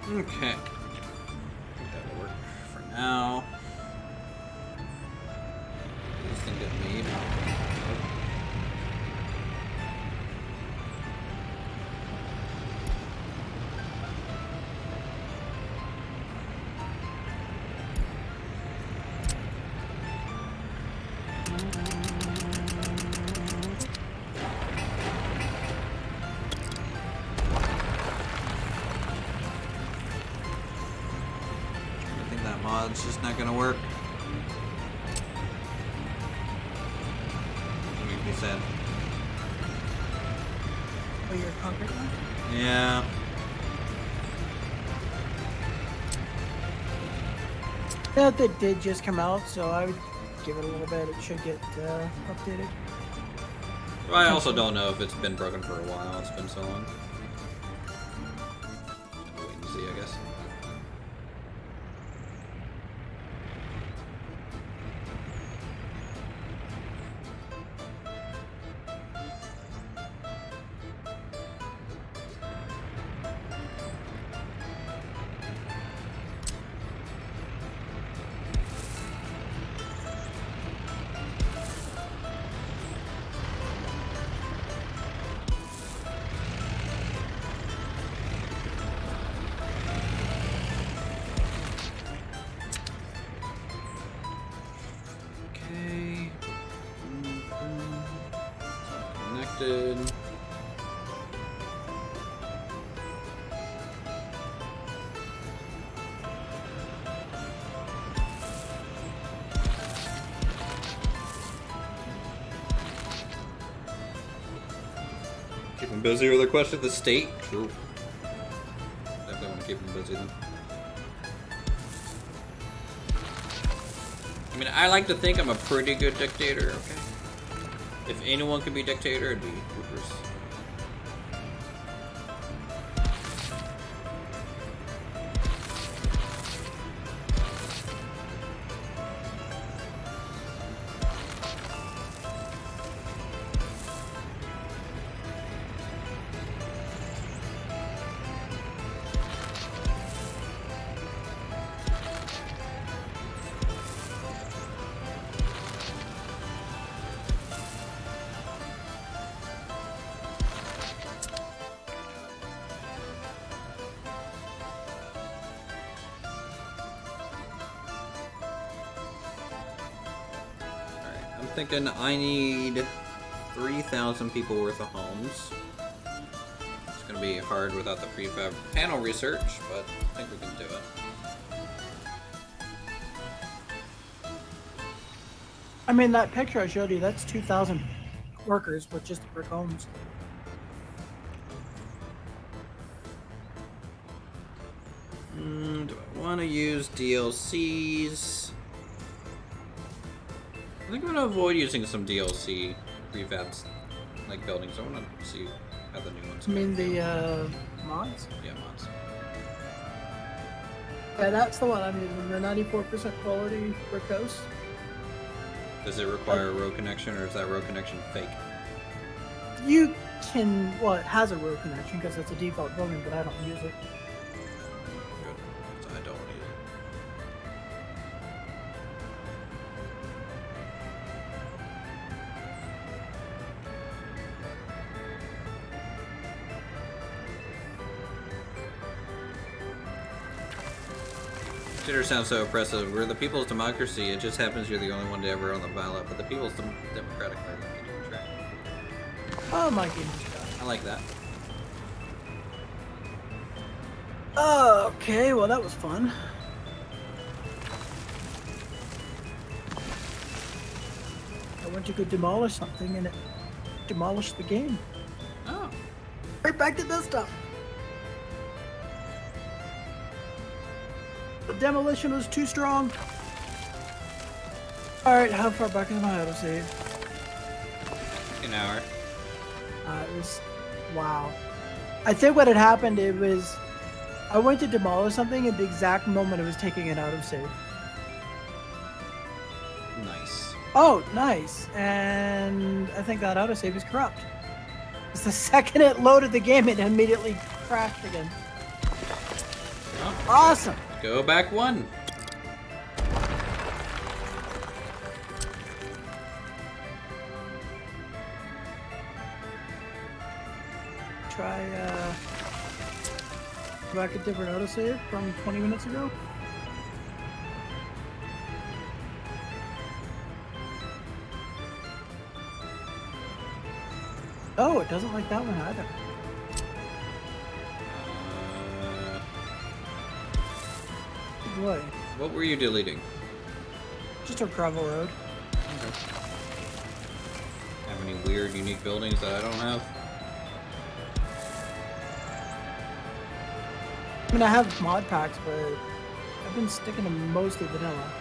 Okay. I think that'll work for now. Does this thing get made? It's just not gonna work. Make me sad. Oh, your concrete one? Yeah. That did just come out, so I would give it a little bit. It should get updated. Well, I also don't know if it's been broken for a while. It's been so long. Wait and see, I guess. Connected. Keep him busy with a question of the state? True. Definitely want to keep him busy then. I mean, I like to think I'm a pretty good dictator, okay? If anyone could be dictator, it'd be Uthris. I'm thinking I need 3,000 people worth of homes. It's gonna be hard without the prefab panel research, but I think we can do it. I mean, that picture I showed you, that's 2,000 workers with just the brick homes. Do I want to use DLCs? I think I'm gonna avoid using some DLC prefabs, like buildings. I want to see how the new ones I go. mean, the mods? Yeah, mods. Yeah, that's the one I'm using, the 94% quality brick house. Does it require a row connection, or is that row connection fake? You can, well, it has a row connection because it's a default building, but I don't use it. Good. 'Cause I don't need it. Jitter sounds so oppressive. We're the people's democracy. It just happens you're the only one to ever on the ballot, but the people's democratic party can even try. Oh, my goodness. I like that. Oh, okay, well, that was fun. I went to go demolish something and it demolished the game. Oh. Right back to desktop. The demolition was too strong. Alright, how far back is my autosave? An hour. It was... wow. I think what had happened, it was... I went to demolish something at the exact moment it was taking an autosave. Nice. Oh, nice. And I think that autosave is corrupt. It's the second it loaded the game, it immediately crashed again. Oh, Awesome. go back one. Try, back a different autosave from 20 minutes ago. Oh, it doesn't like that one either. Boy, What were you deleting? just a gravel road. Have any weird, unique buildings that I don't have? I mean, I have mod packs, but I've been sticking to mostly vanilla.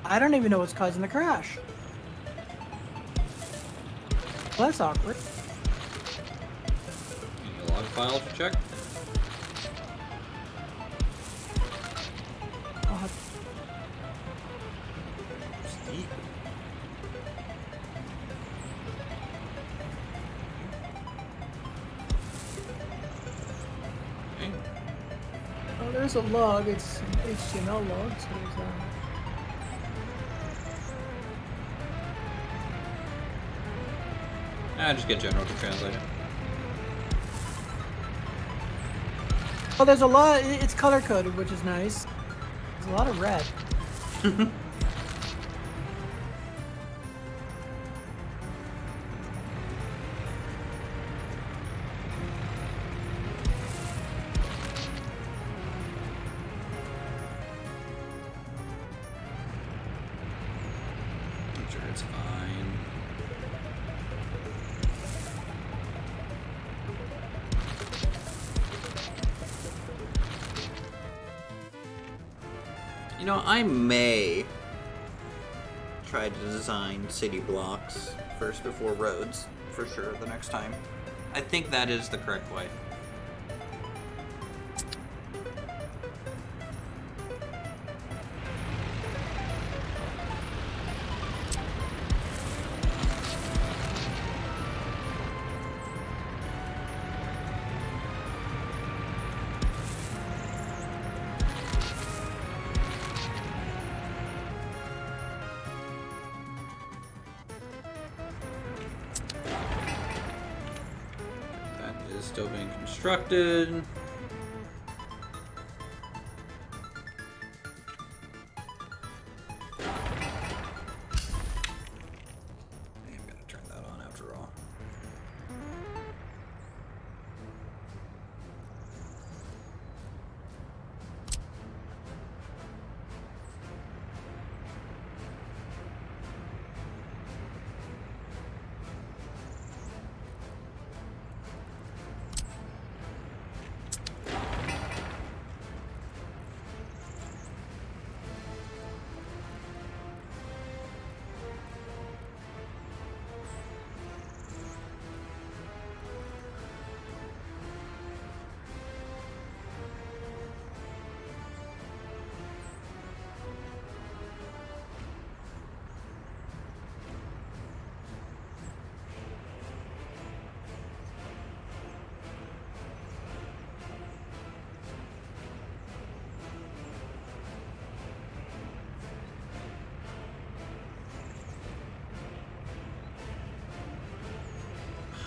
I don't even know what's causing the crash. Well, that's awkward. Any log file to check? I'll have Steep. Okay. Oh, there's a log. It's an HTML log, so there's Just get general to translate it. Oh, there's a lot. It's color coded, which is nice. There's a lot of red. I'm sure it's fine. You know, I may try to design city blocks first before roads, for sure, the next time. I think that is the correct way. still being constructed. I'm gonna turn that on after all.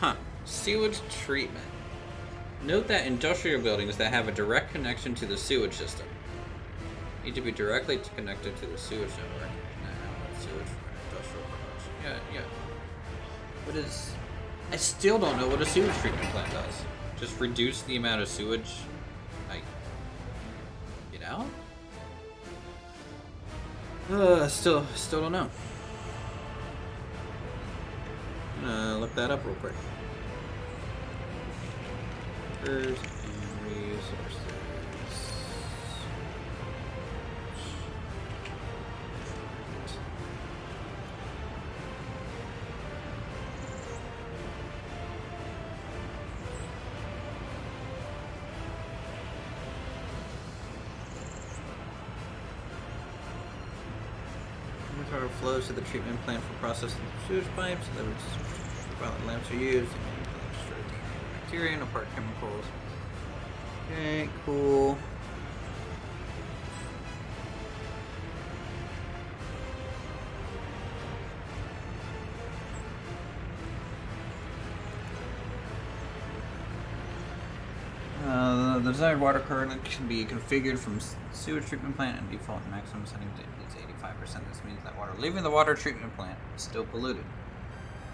Huh. Sewage treatment. Note that industrial buildings that have a direct connection to the sewage system need to be directly connected to the sewage network. Sewage for industrial production. Yeah. What is... I still don't know what a sewage treatment plant does. Just reduce the amount of sewage I get out? Still don't know. I'm gonna look that up real quick. Workers and resources. Water flows to the treatment plant for processing sewage pipes. That was violet lamps are used. Bacteria and apart chemicals. Okay, cool. The desired water current can be configured from sewage treatment plant and default maximum setting is 85%. This means that water leaving the water treatment plant is still polluted.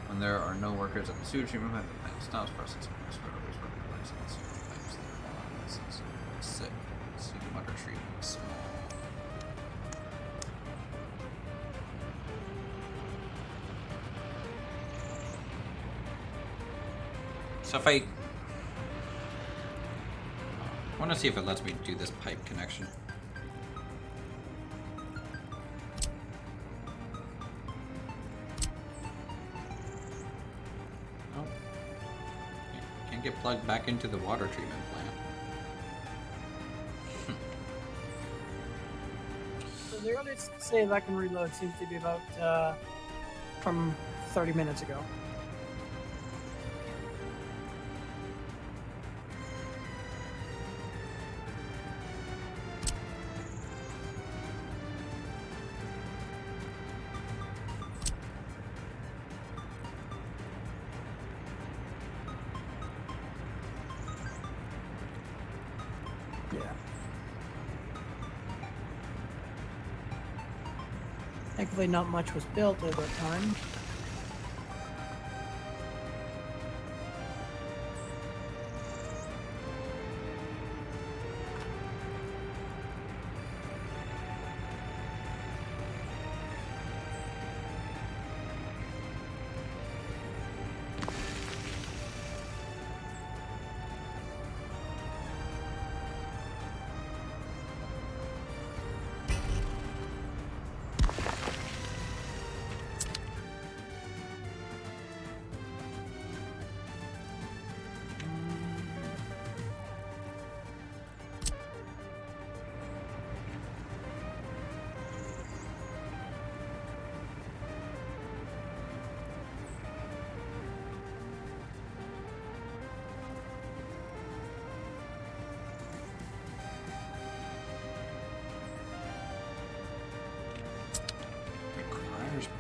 When there are no workers at the sewage treatment plant, the plant stops processing waste water pipes and sewage pipes that are sick. Sewage water treatment is small. So if I want to see if it lets me do this pipe connection. Oh. Can't get plugged back into the water treatment plant. So the earliest save I can reload seems to be about from 30 minutes ago. Thankfully, not much was built over time.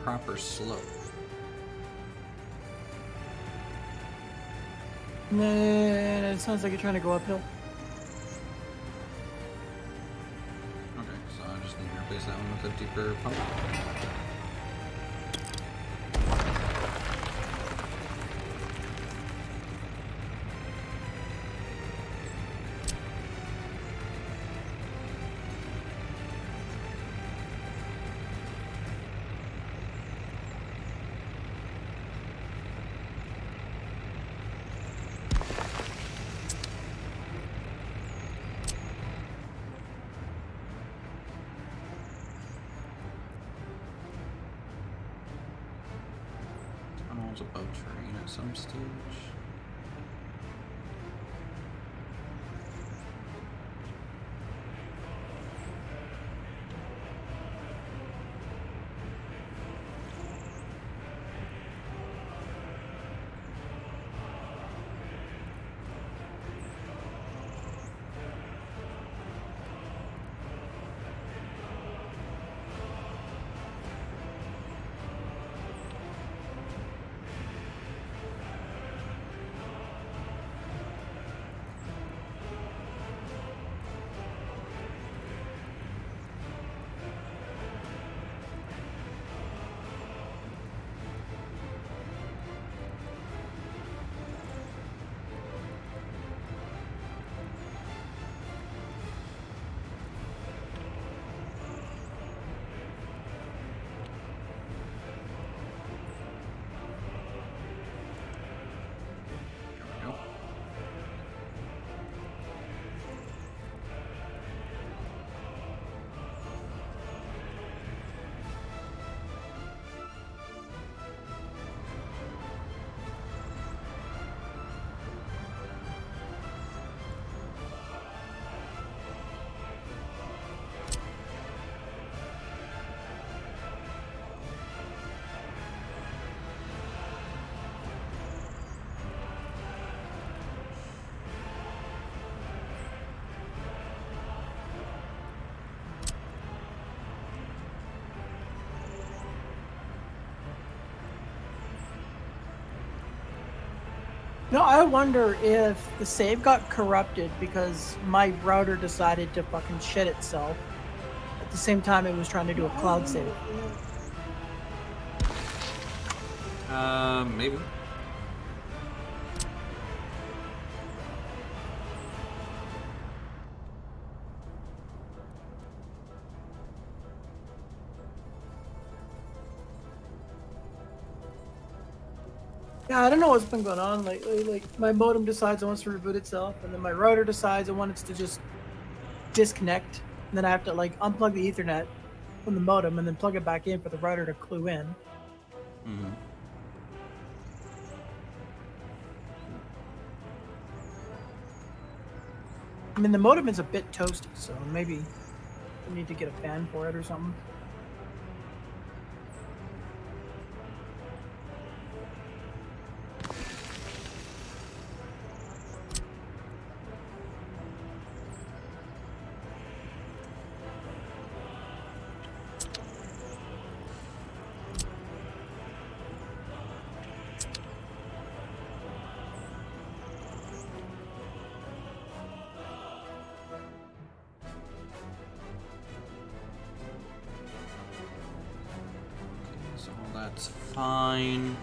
Proper slope. Nah, it sounds like you're trying to go uphill. Okay, so I just need to replace that one with a deeper pump. Tunnels above terrain at some stage. No, I wonder if the save got corrupted because my router decided to fucking shit itself at the same time it was trying to do a cloud save. Maybe. Yeah, I don't know what's been going on lately. Like, my modem decides it wants to reboot itself, and then my router decides it wants to just disconnect. And then I have to, like, unplug the Ethernet from the modem and then plug it back in for the router to clue in. Mm-hmm. I mean, the modem is a bit toasty, so maybe I need to get a fan for it or something. So that's fine.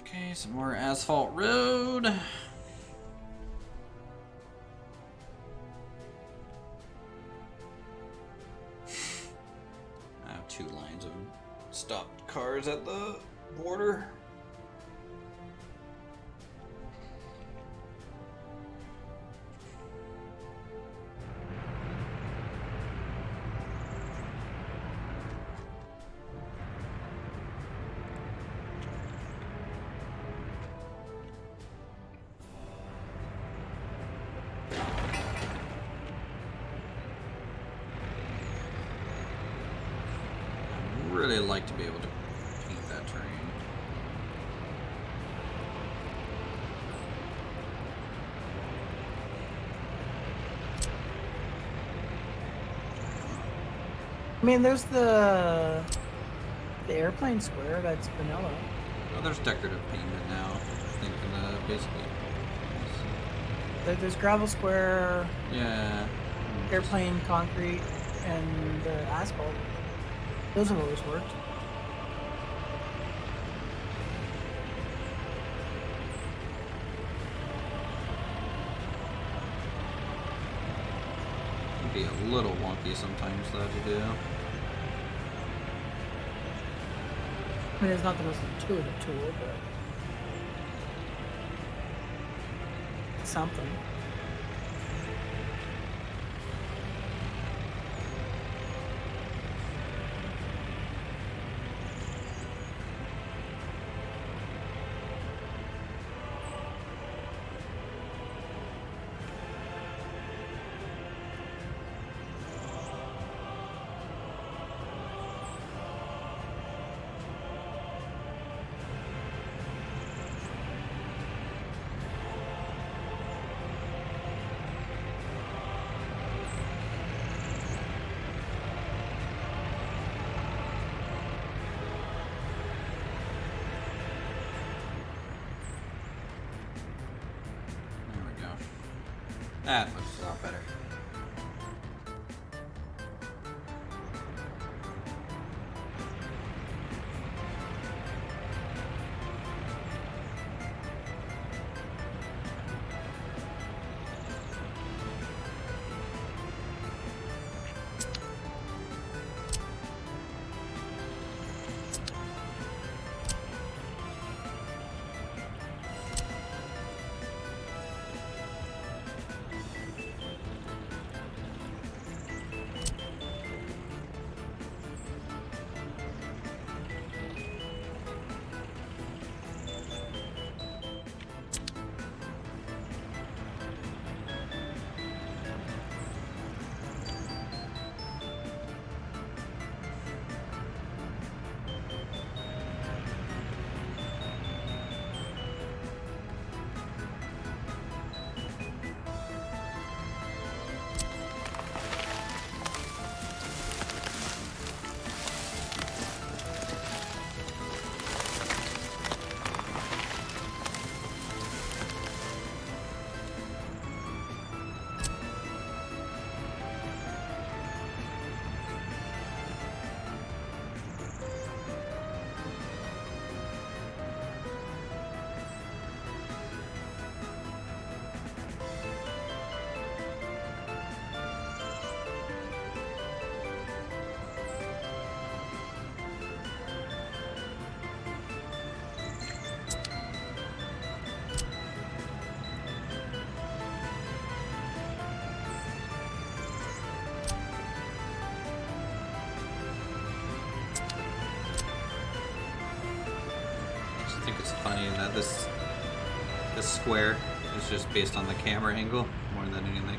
Okay, some more asphalt road. guards at the border. Really like to be able to paint that terrain. I mean, there's the airplane square. That's vanilla. Well, there's decorative pavement now. I think basically. There's gravel square. Yeah. Airplane concrete and asphalt. Those have always worked. Can be a little wonky sometimes though to do. I mean, it's not the most intuitive tool, but it's something. That looks a lot better. I think it's funny that this square is just based on the camera angle more than anything.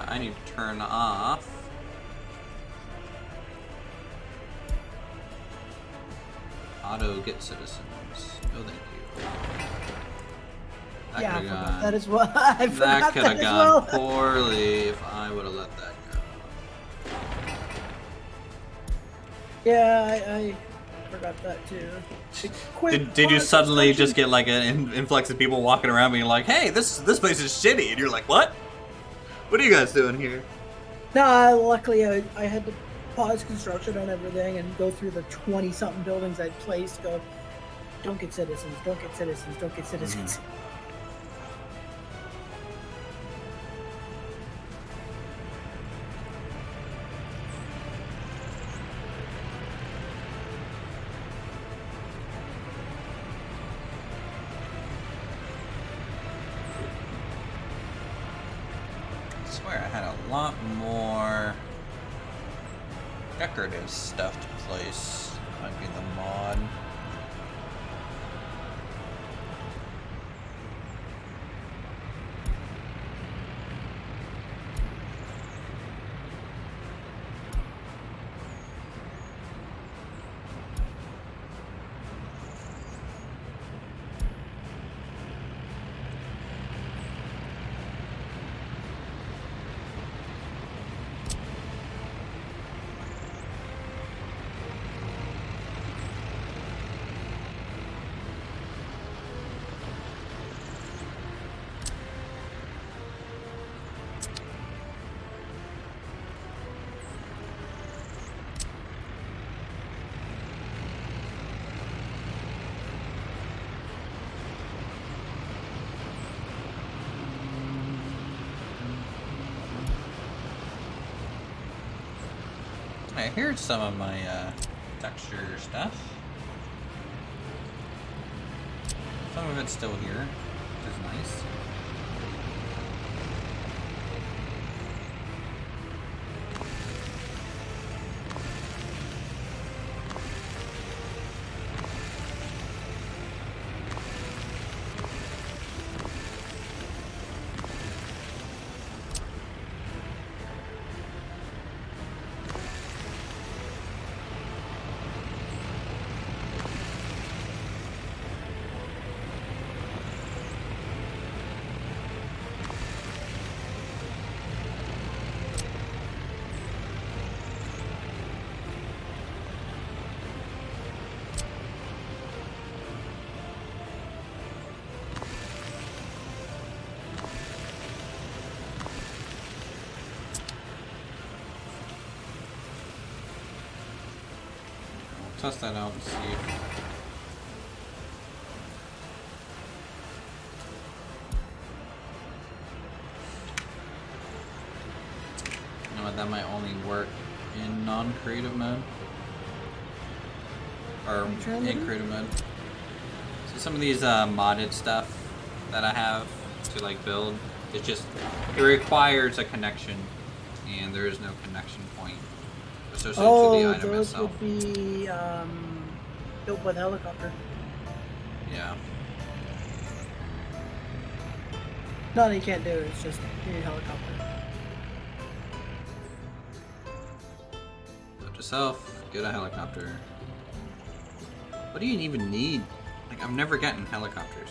I need to turn off. Auto get citizens. Oh, thank you. That Yeah, I could've forgot gone- that as well. I That forgot could that have as gone well. poorly if I would have let that go. Yeah, I forgot that too. Did you suddenly just get like an influx of people walking around being like, "Hey, this place is shitty," and you're like, "What? What are you guys doing here?" No, luckily I had to pause construction on everything and go through the 20-something buildings I'd placed. Go, don't get citizens, don't get citizens, don't get citizens. I swear I had a lot more decorative stuff to place. Might be the mod. Okay, here's some of my texture stuff. Some of it's still here, which is nice. Test that out and see if... You know what, that might only work in non-creative mode. Or in creative mode. So some of these modded stuff that I have to like build, it requires a connection, and there is no connection point associated to the item those itself. would be built with helicopter. Yeah. No, you can't do it. It's just you need helicopter. Note to self, get a helicopter. What do you even need? Like, I've never gotten helicopters.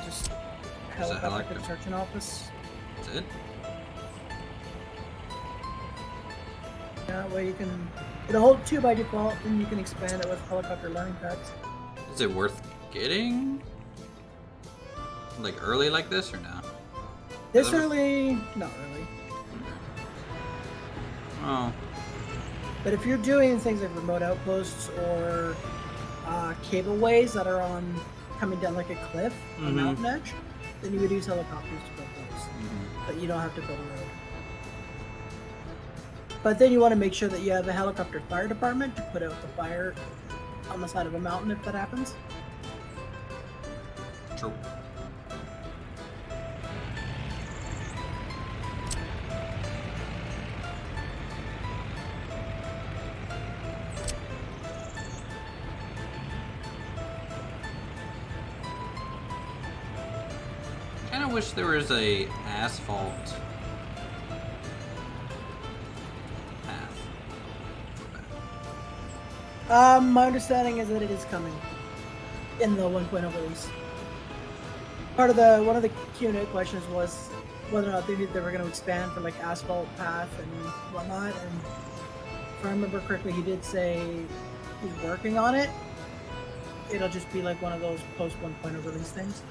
Just a helicopter helicopter. construction office. That's it? Yeah, where you can. It'll hold 2 by default, and you can expand it with helicopter learning pads. Is it worth getting? Like early like this or no? This Is it- early, not really. Oh. But if you're doing things like remote outposts or cableways that are on coming down like a cliff, a mountain edge, then you would use helicopters to build those. But you don't have to build a road. But then you want to make sure that you have a helicopter fire department to put out the fire on the side of a mountain if that happens. True. of wish there was a asphalt path. My understanding is that it is coming in the 1.0 release. One of the Q&A questions was whether or not they were going to expand for like asphalt path and whatnot. And if I remember correctly, he did say he's working on it. It'll just be like one of those post 1.0 release things.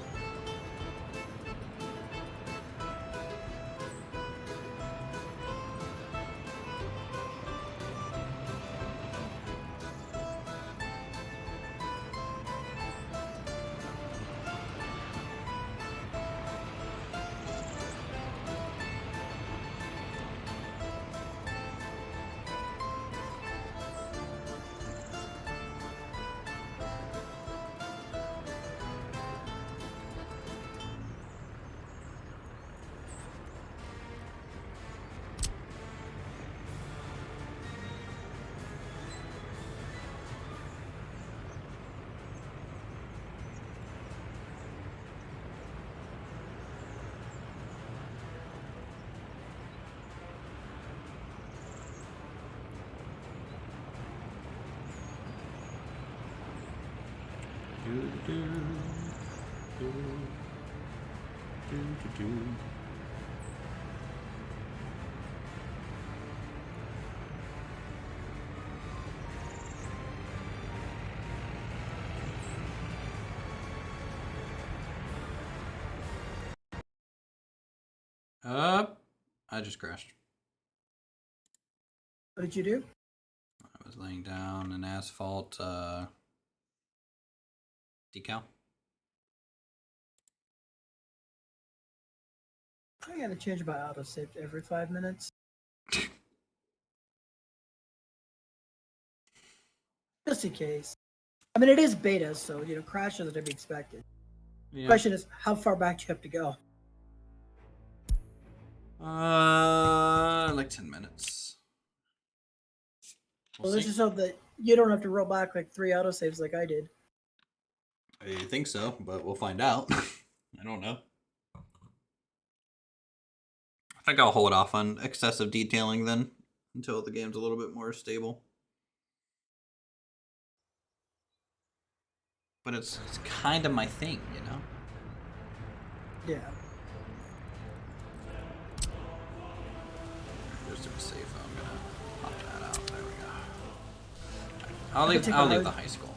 I just crashed. What did you do? I was laying down an asphalt decal. I gotta change my autosave every 5 minutes. Just in case. I mean, it is beta, so, crashes are to be expected. Yeah. The question is, how far back do you have to go? Like 10 minutes. Well, let's just hope that you don't have to roll back like 3 autosaves like I did. I think so, but we'll find out. I don't know. I think I'll hold off on excessive detailing then until the game's a little bit more stable. But it's kind of my thing, Yeah. Just to be safe, I'm gonna pop that out. There we go. I'll leave the high school.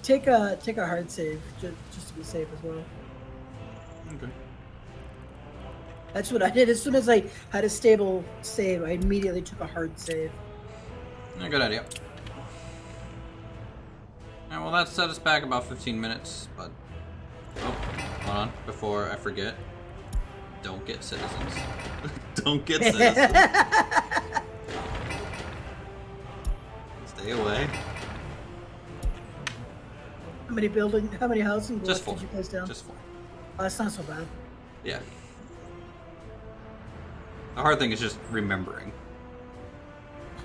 Take a hard save just to be safe as well. Okay. That's what I did. As soon as I had a stable save, I immediately took a hard save. Yeah, good idea. Alright, well that set us back about 15 minutes, but... Oh, hold on, before I forget. Don't get citizens. Don't get citizens. Stay away. How many housing blocks Just 4. did you place down? Just 4. Oh, that's not so bad. Yeah. The hard thing is just remembering.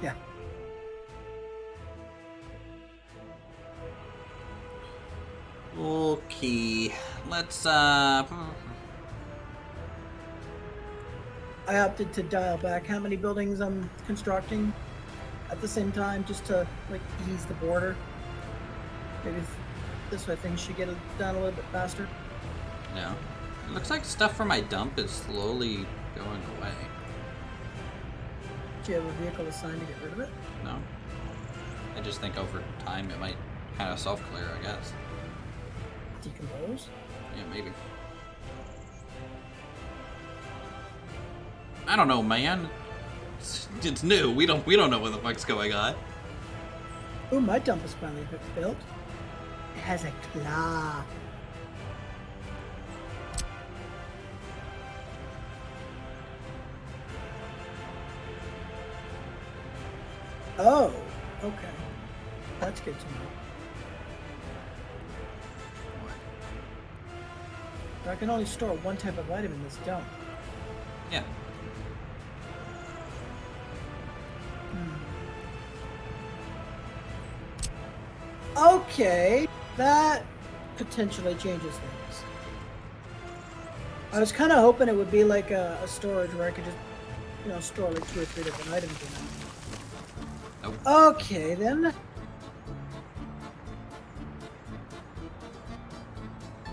Yeah. Okay. Let's I opted to dial back how many buildings I'm constructing at the same time, just to like ease the border. Maybe this way things should get done a little bit faster. Yeah. It looks like stuff from my dump is slowly going away. Do you have a vehicle assigned to get rid of it? No. I just think over time it might kind of self-clear, I guess. Decompose? Yeah, maybe. I don't know, man. It's new. We don't know what the fuck's going on. Ooh, my dump is finally built. It has a claw. Oh, okay. That's good to know. But I can only store one type of item in this dump. Yeah. Okay, that potentially changes things. I was kind of hoping it would be like a storage where I could just, you know, store like 2 or 3 different items in it. Nope. Okay, then.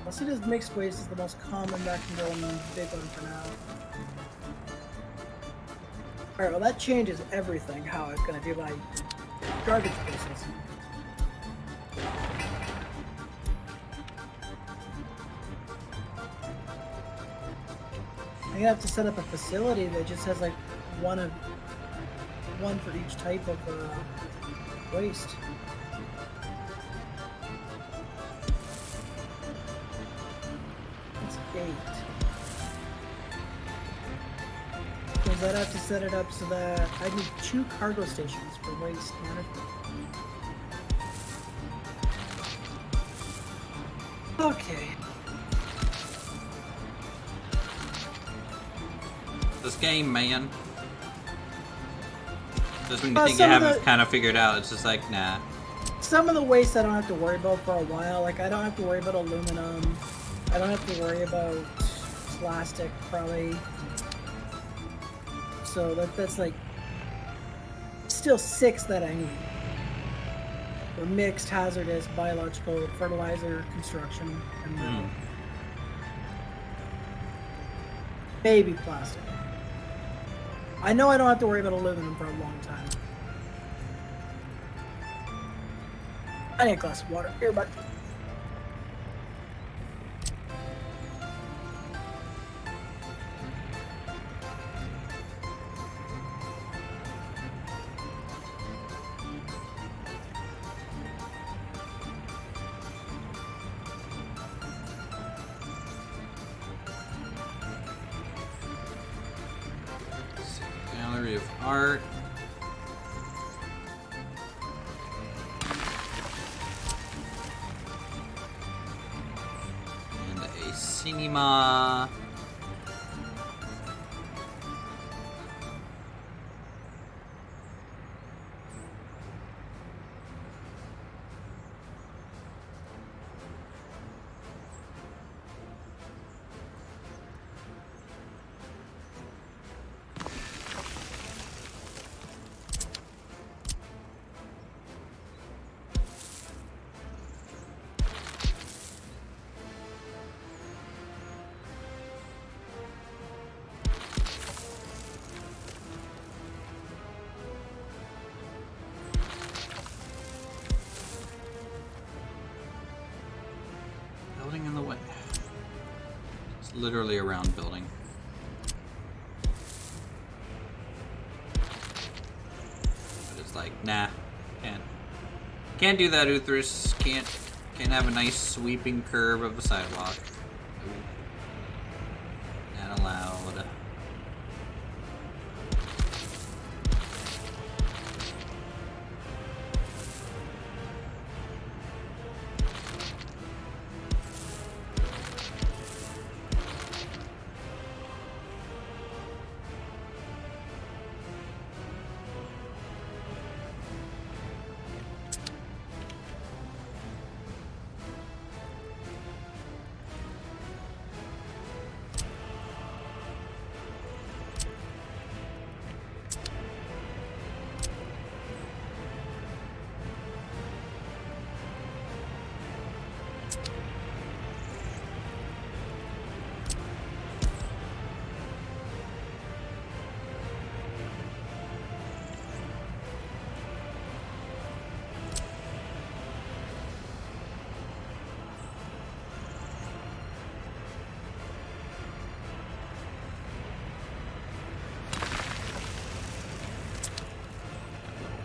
I'll see this mixed waste is the most common that can go in the big one for now. Alright, well that changes everything, how I'm gonna do my garbage business. I'm gonna have to set up a facility that just has like one for each type of waste. It's 8. Because I'd have to set it up so that I need 2 cargo stations for waste management. Okay. This game, man. Just when you think you some of have it the- kind of figured out, it's just like, nah. Some of the waste I don't have to worry about for a while. Like, I don't have to worry about aluminum. I don't have to worry about plastic, probably. So that's like still 6 that I need. For mixed, hazardous, biological, fertilizer, construction, and metal. Maybe plastic. I know I don't have to worry about aluminum for a long time. I need a glass of water. Here, bud. Gallery of Art. And a cinema. Building in the way. It's literally a round building. But it's like, nah, can't do that, Uthris. Can't have a nice sweeping curve of a sidewalk. Not allowed.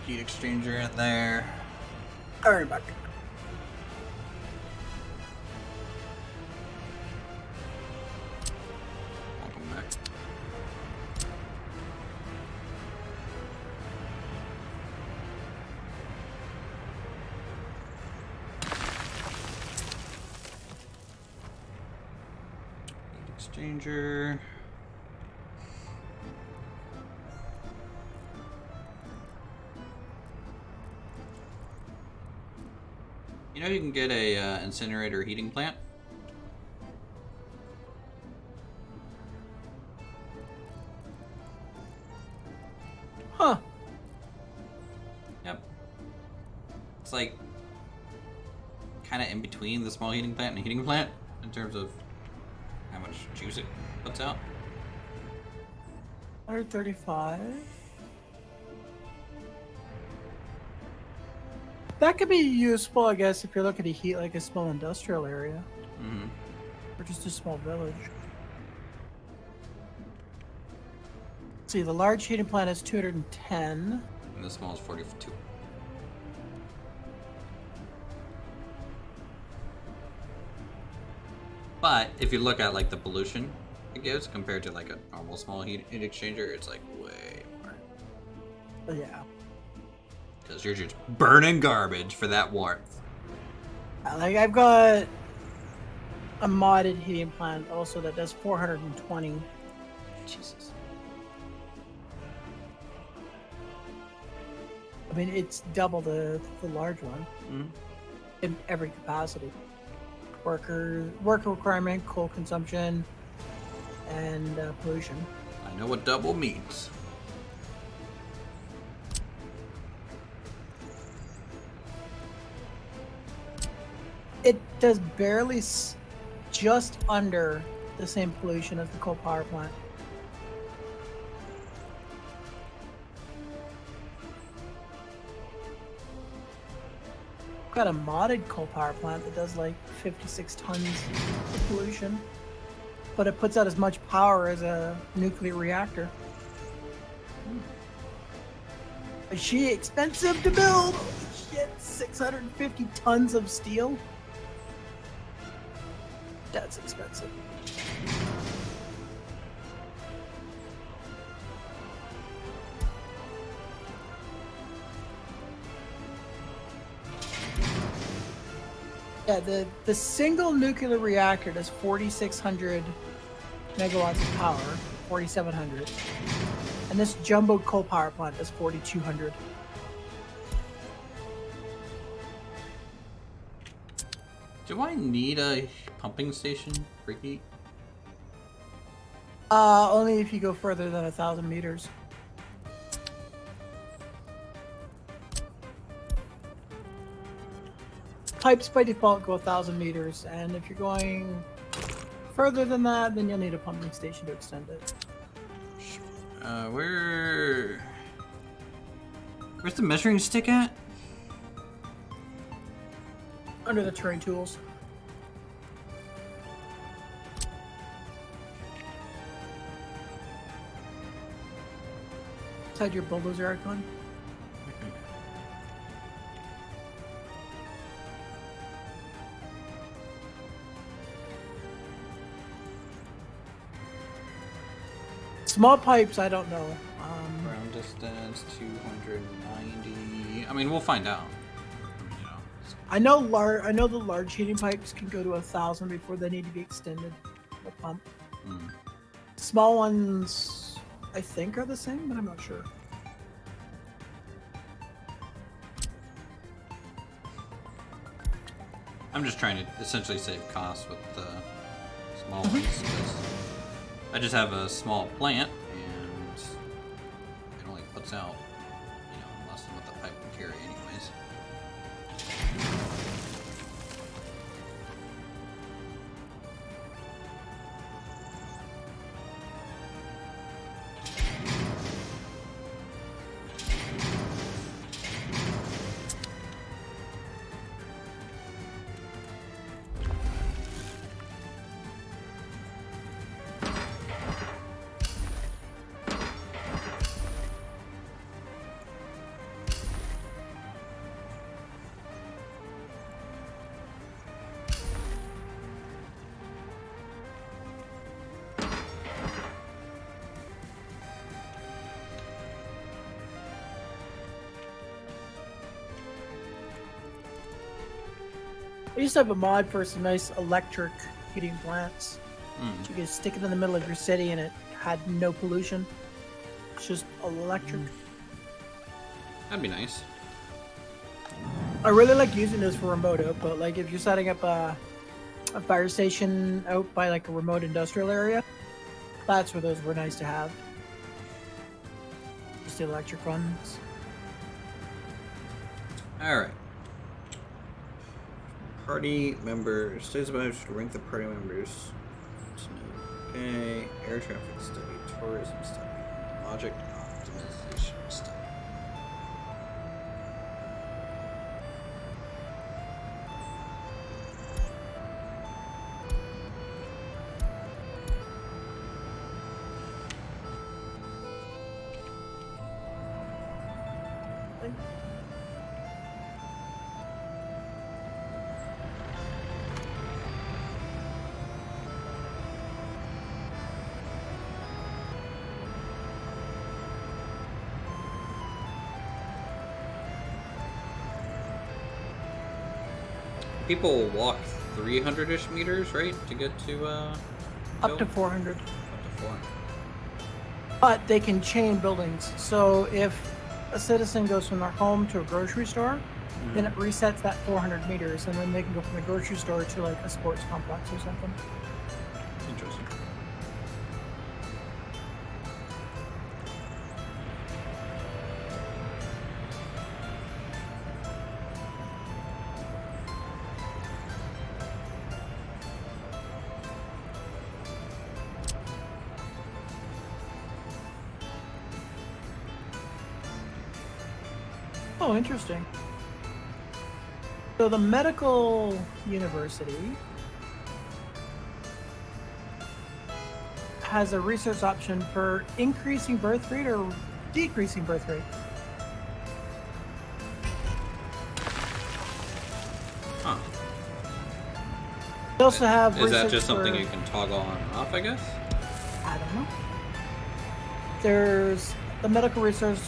Heat exchanger in there. Alright, back. Welcome back. Heat exchanger. You know you can get a incinerator heating plant? It's like kind of in between the small heating plant and the heating plant in terms of how much juice it puts out. 135. That could be useful, I guess, if you're looking to heat like a small industrial area. Mm-hmm. Or just a small village. See, the large heating plant is 210. And the small is 42. But if you look at like the pollution it gives compared to like a normal small heat exchanger, it's like way more. Yeah. Because you're just burning garbage for that warmth. Like, I've got a modded heating plant also that does 420. Jesus. I mean, it's double the large one in every capacity. Worker requirement, coal consumption, and pollution. I know what double means. It does barely just under the same pollution as the coal power plant. Got a modded coal power plant that does like 56 tons of pollution, but it puts out as much power as a nuclear reactor. Is she expensive to build? Holy shit, 650 tons of steel? That's expensive. Yeah, the single nuclear reactor does 4,600 megawatts of power, 4,700. And this jumbo coal power plant does 4,200. Do I need a pumping station for heat? Only if you go further than 1,000 meters. Pipes by default go 1,000 meters, and if you're going further than that, then you'll need a pumping station to extend it. Where's the measuring stick at? Under the terrain tools. Inside your bulldozer icon. Small pipes, I don't know. Ground distance 290. I mean, we'll find out. You know, I know the large heating pipes can go to 1,000 before they need to be extended. The pump. Small ones, I think, are the same, but I'm not sure. I'm just trying to essentially save costs with the small ones. 'Cause I just have a small plant, and it only puts out, you know, less than what the pipe can carry, anyways. I used to have a mod for some nice electric heating plants. So you could stick it in the middle of your city and it had no pollution. It's just electric. That'd be nice. I really like using those for remote output. Like if you're setting up a fire station out by like a remote industrial area, that's where those were nice to have. Just the electric ones. Alright. Party member studies about how to rank the party members. Okay, air traffic study, tourism study, project optimization study. People will walk 300-ish meters, right, to get to Up to 400. Up to 400. But they can chain buildings. So if a citizen goes from their home to a grocery store, then it resets that 400 meters, and then they can go from the grocery store to like a sports complex or something. Interesting. Oh, interesting. So the medical university has a research option for increasing birth rate or decreasing birth rate. Huh. They also have Is that research just something for- you can toggle on and off, I guess? I don't know. There's the medical research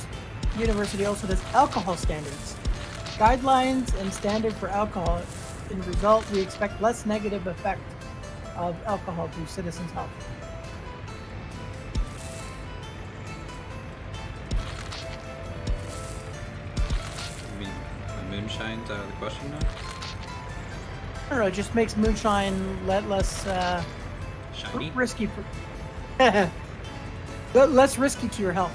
university also does alcohol standards, guidelines, and standard for alcohol. In result, we expect less negative effect of alcohol to citizens' health. I mean, the moonshine's out of the question now? I don't know. It just makes moonshine less Shiny? risky for less risky to your health.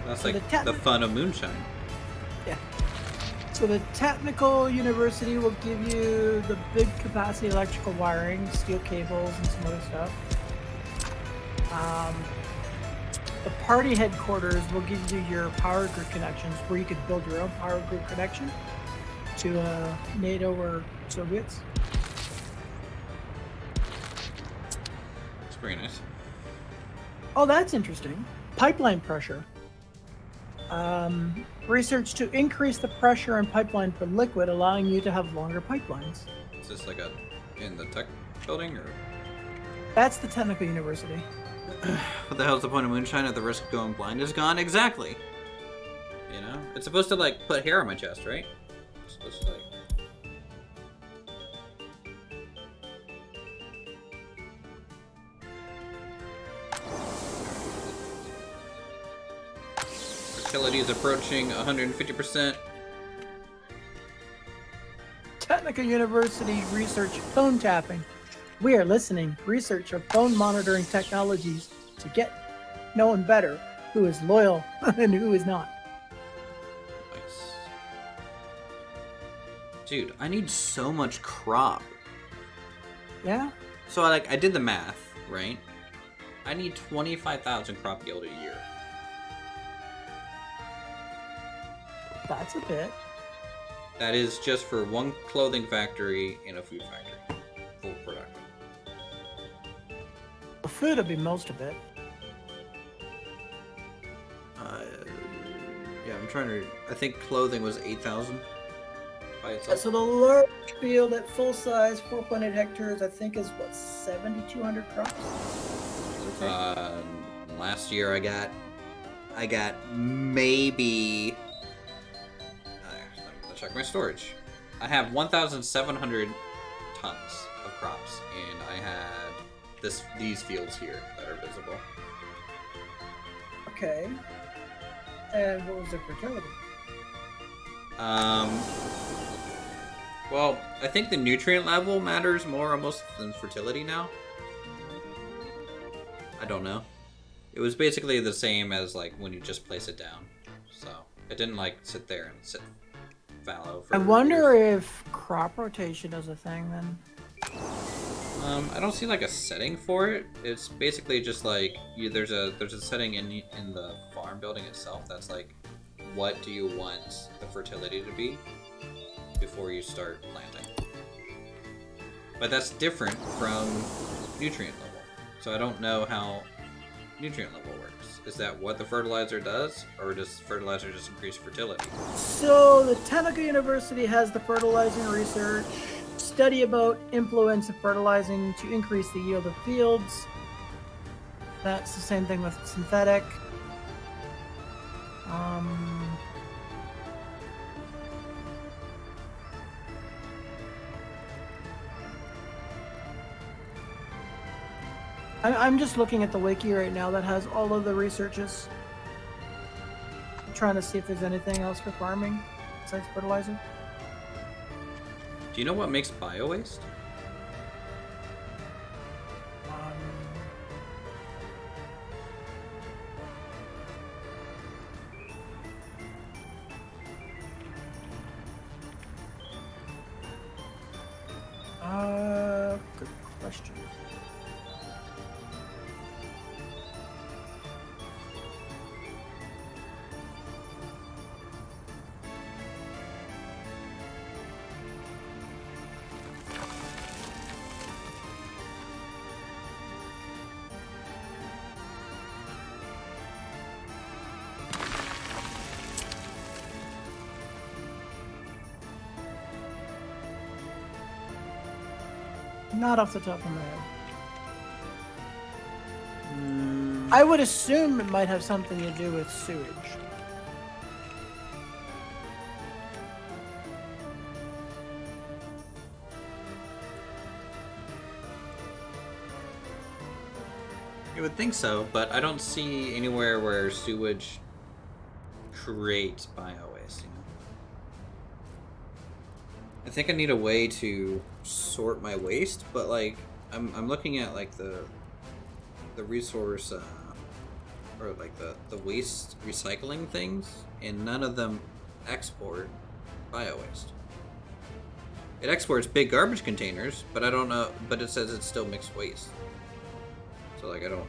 That's So like the the fun of moonshine. Yeah. So the technical university will give you the big capacity electrical wiring, steel cables, and some other stuff. The party headquarters will give you your power grid connections, where you could build your own power grid connection to NATO or Soviets. It's pretty nice. Oh, that's interesting. Pipeline pressure. Research to increase the pressure in pipeline for liquid, allowing you to have longer pipelines. Is this like in the tech building, or That's the technical university. what the hell's the point of moonshine if the risk of going blind is gone? Exactly. You know, it's supposed to like put hair on my chest, right? It's supposed to like. Fertility is approaching 150%. Technical University research phone tapping. We are listening. Research of phone monitoring technologies to get known better who is loyal and who is not. Nice. Dude, I need so much crop. Yeah? So I did the math, right? I need 25,000 crop yield a year. That's a bit. That is just for one clothing factory and a food factory. Full production. The food would be most of it. Yeah, I'm trying to. I think clothing was 8,000 by itself. So the large field at full size, 4.8 hectares, I think is what, 7,200 crops? Last year I got maybe. Let's check my storage. I have 1,700 tons of crops, and I had these fields here that are visible. Okay. And what was the fertility? Well, I think the nutrient level matters more almost than fertility now. I don't know. It was basically the same as like when you just place it down. So it didn't like sit there and sit fallow. For I wonder years. if crop rotation is a thing then. I don't see like a setting for it. It's basically just like there's a setting in the farm building itself that's like, what do you want the fertility to be before you start planting? But that's different from nutrient level. So I don't know how nutrient level works. Is that what the fertilizer does, or does fertilizer just increase fertility? So the Technical University has the fertilizing research study about influence of fertilizing to increase the yield of fields. That's the same thing with synthetic. I'm just looking at the wiki right now that has all of the researches. I'm trying to see if there's anything else for farming besides fertilizer. Do you know what makes bio-waste? Good question. Not off the top of my head. I would assume it might have something to do with sewage. You would think so, but I don't see anywhere where sewage creates bio-waste, you know? I think I need a way to sort my waste, but like I'm looking at like the resource or like the waste recycling things, and none of them export bio-waste. It exports big garbage containers, but I don't know, but it says it's still mixed waste. So like I don't.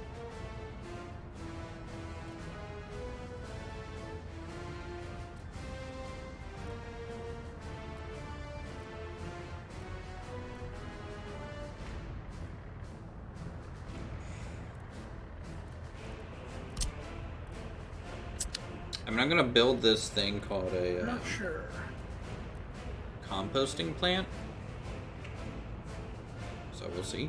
I mean, I'm gonna build this thing called a Not sure. composting plant. So we'll see.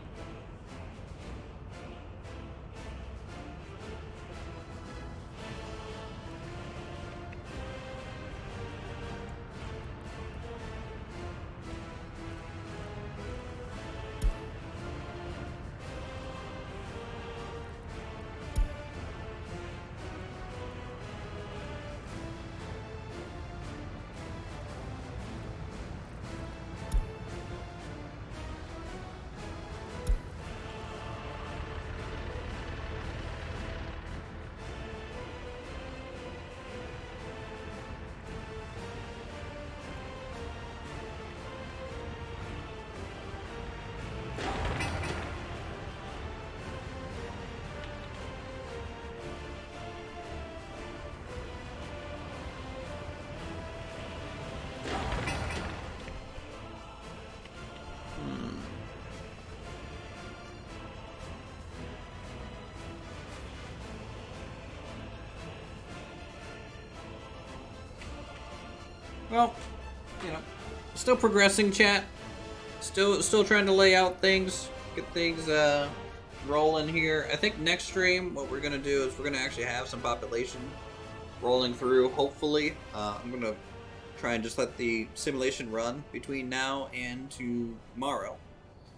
Well, you know, still progressing, chat. Still trying to lay out things, get things rolling here. I think next stream, what we're gonna do is we're gonna actually have some population rolling through. Hopefully, I'm gonna try and just let the simulation run between now and tomorrow,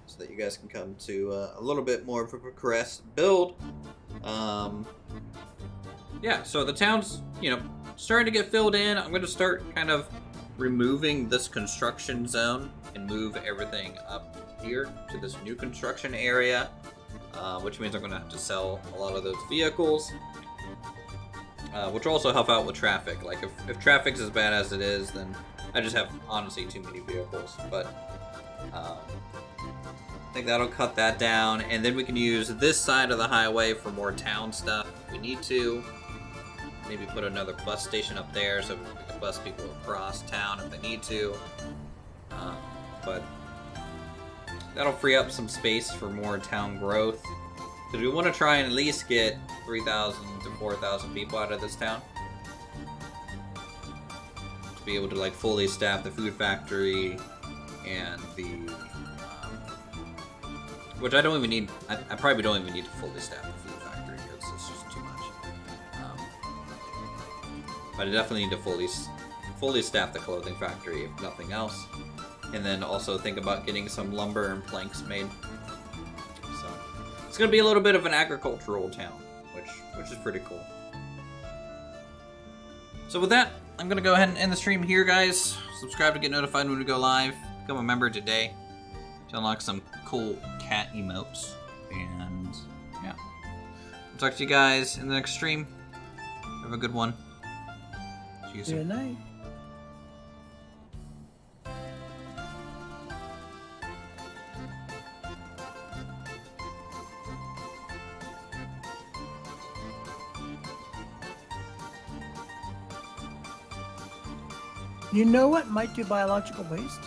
so that you guys can come to a little bit more of a progressed build. Yeah, so the town's, you know, starting to get filled in. I'm going to start kind of removing this construction zone and move everything up here to this new construction area, which means I'm going to have to sell a lot of those vehicles, which will also help out with traffic. Like if traffic's as bad as it is, then I just have, honestly, too many vehicles, but I think that'll cut that down, and then we can use this side of the highway for more town stuff if we need to. Maybe put another bus station up there so we can bus people across town if they need to. But that'll free up some space for more town growth. Because we want to try and at least get 3,000 to 4,000 people out of this town. To be able to like fully staff the food factory and the... which I don't even need... I probably don't even need to fully staff the food factory because it's just too much. But I definitely need to fully staff the clothing factory, if nothing else. And then also think about getting some lumber and planks made. So it's gonna be a little bit of an agricultural town, which is pretty cool. So with that, I'm gonna go ahead and end the stream here, guys. Subscribe to get notified when we go live. Become a member today to unlock some cool cat emotes. And yeah, I'll talk to you guys in the next stream. Have a good one. See you soon. Good night. You know what might do biological waste?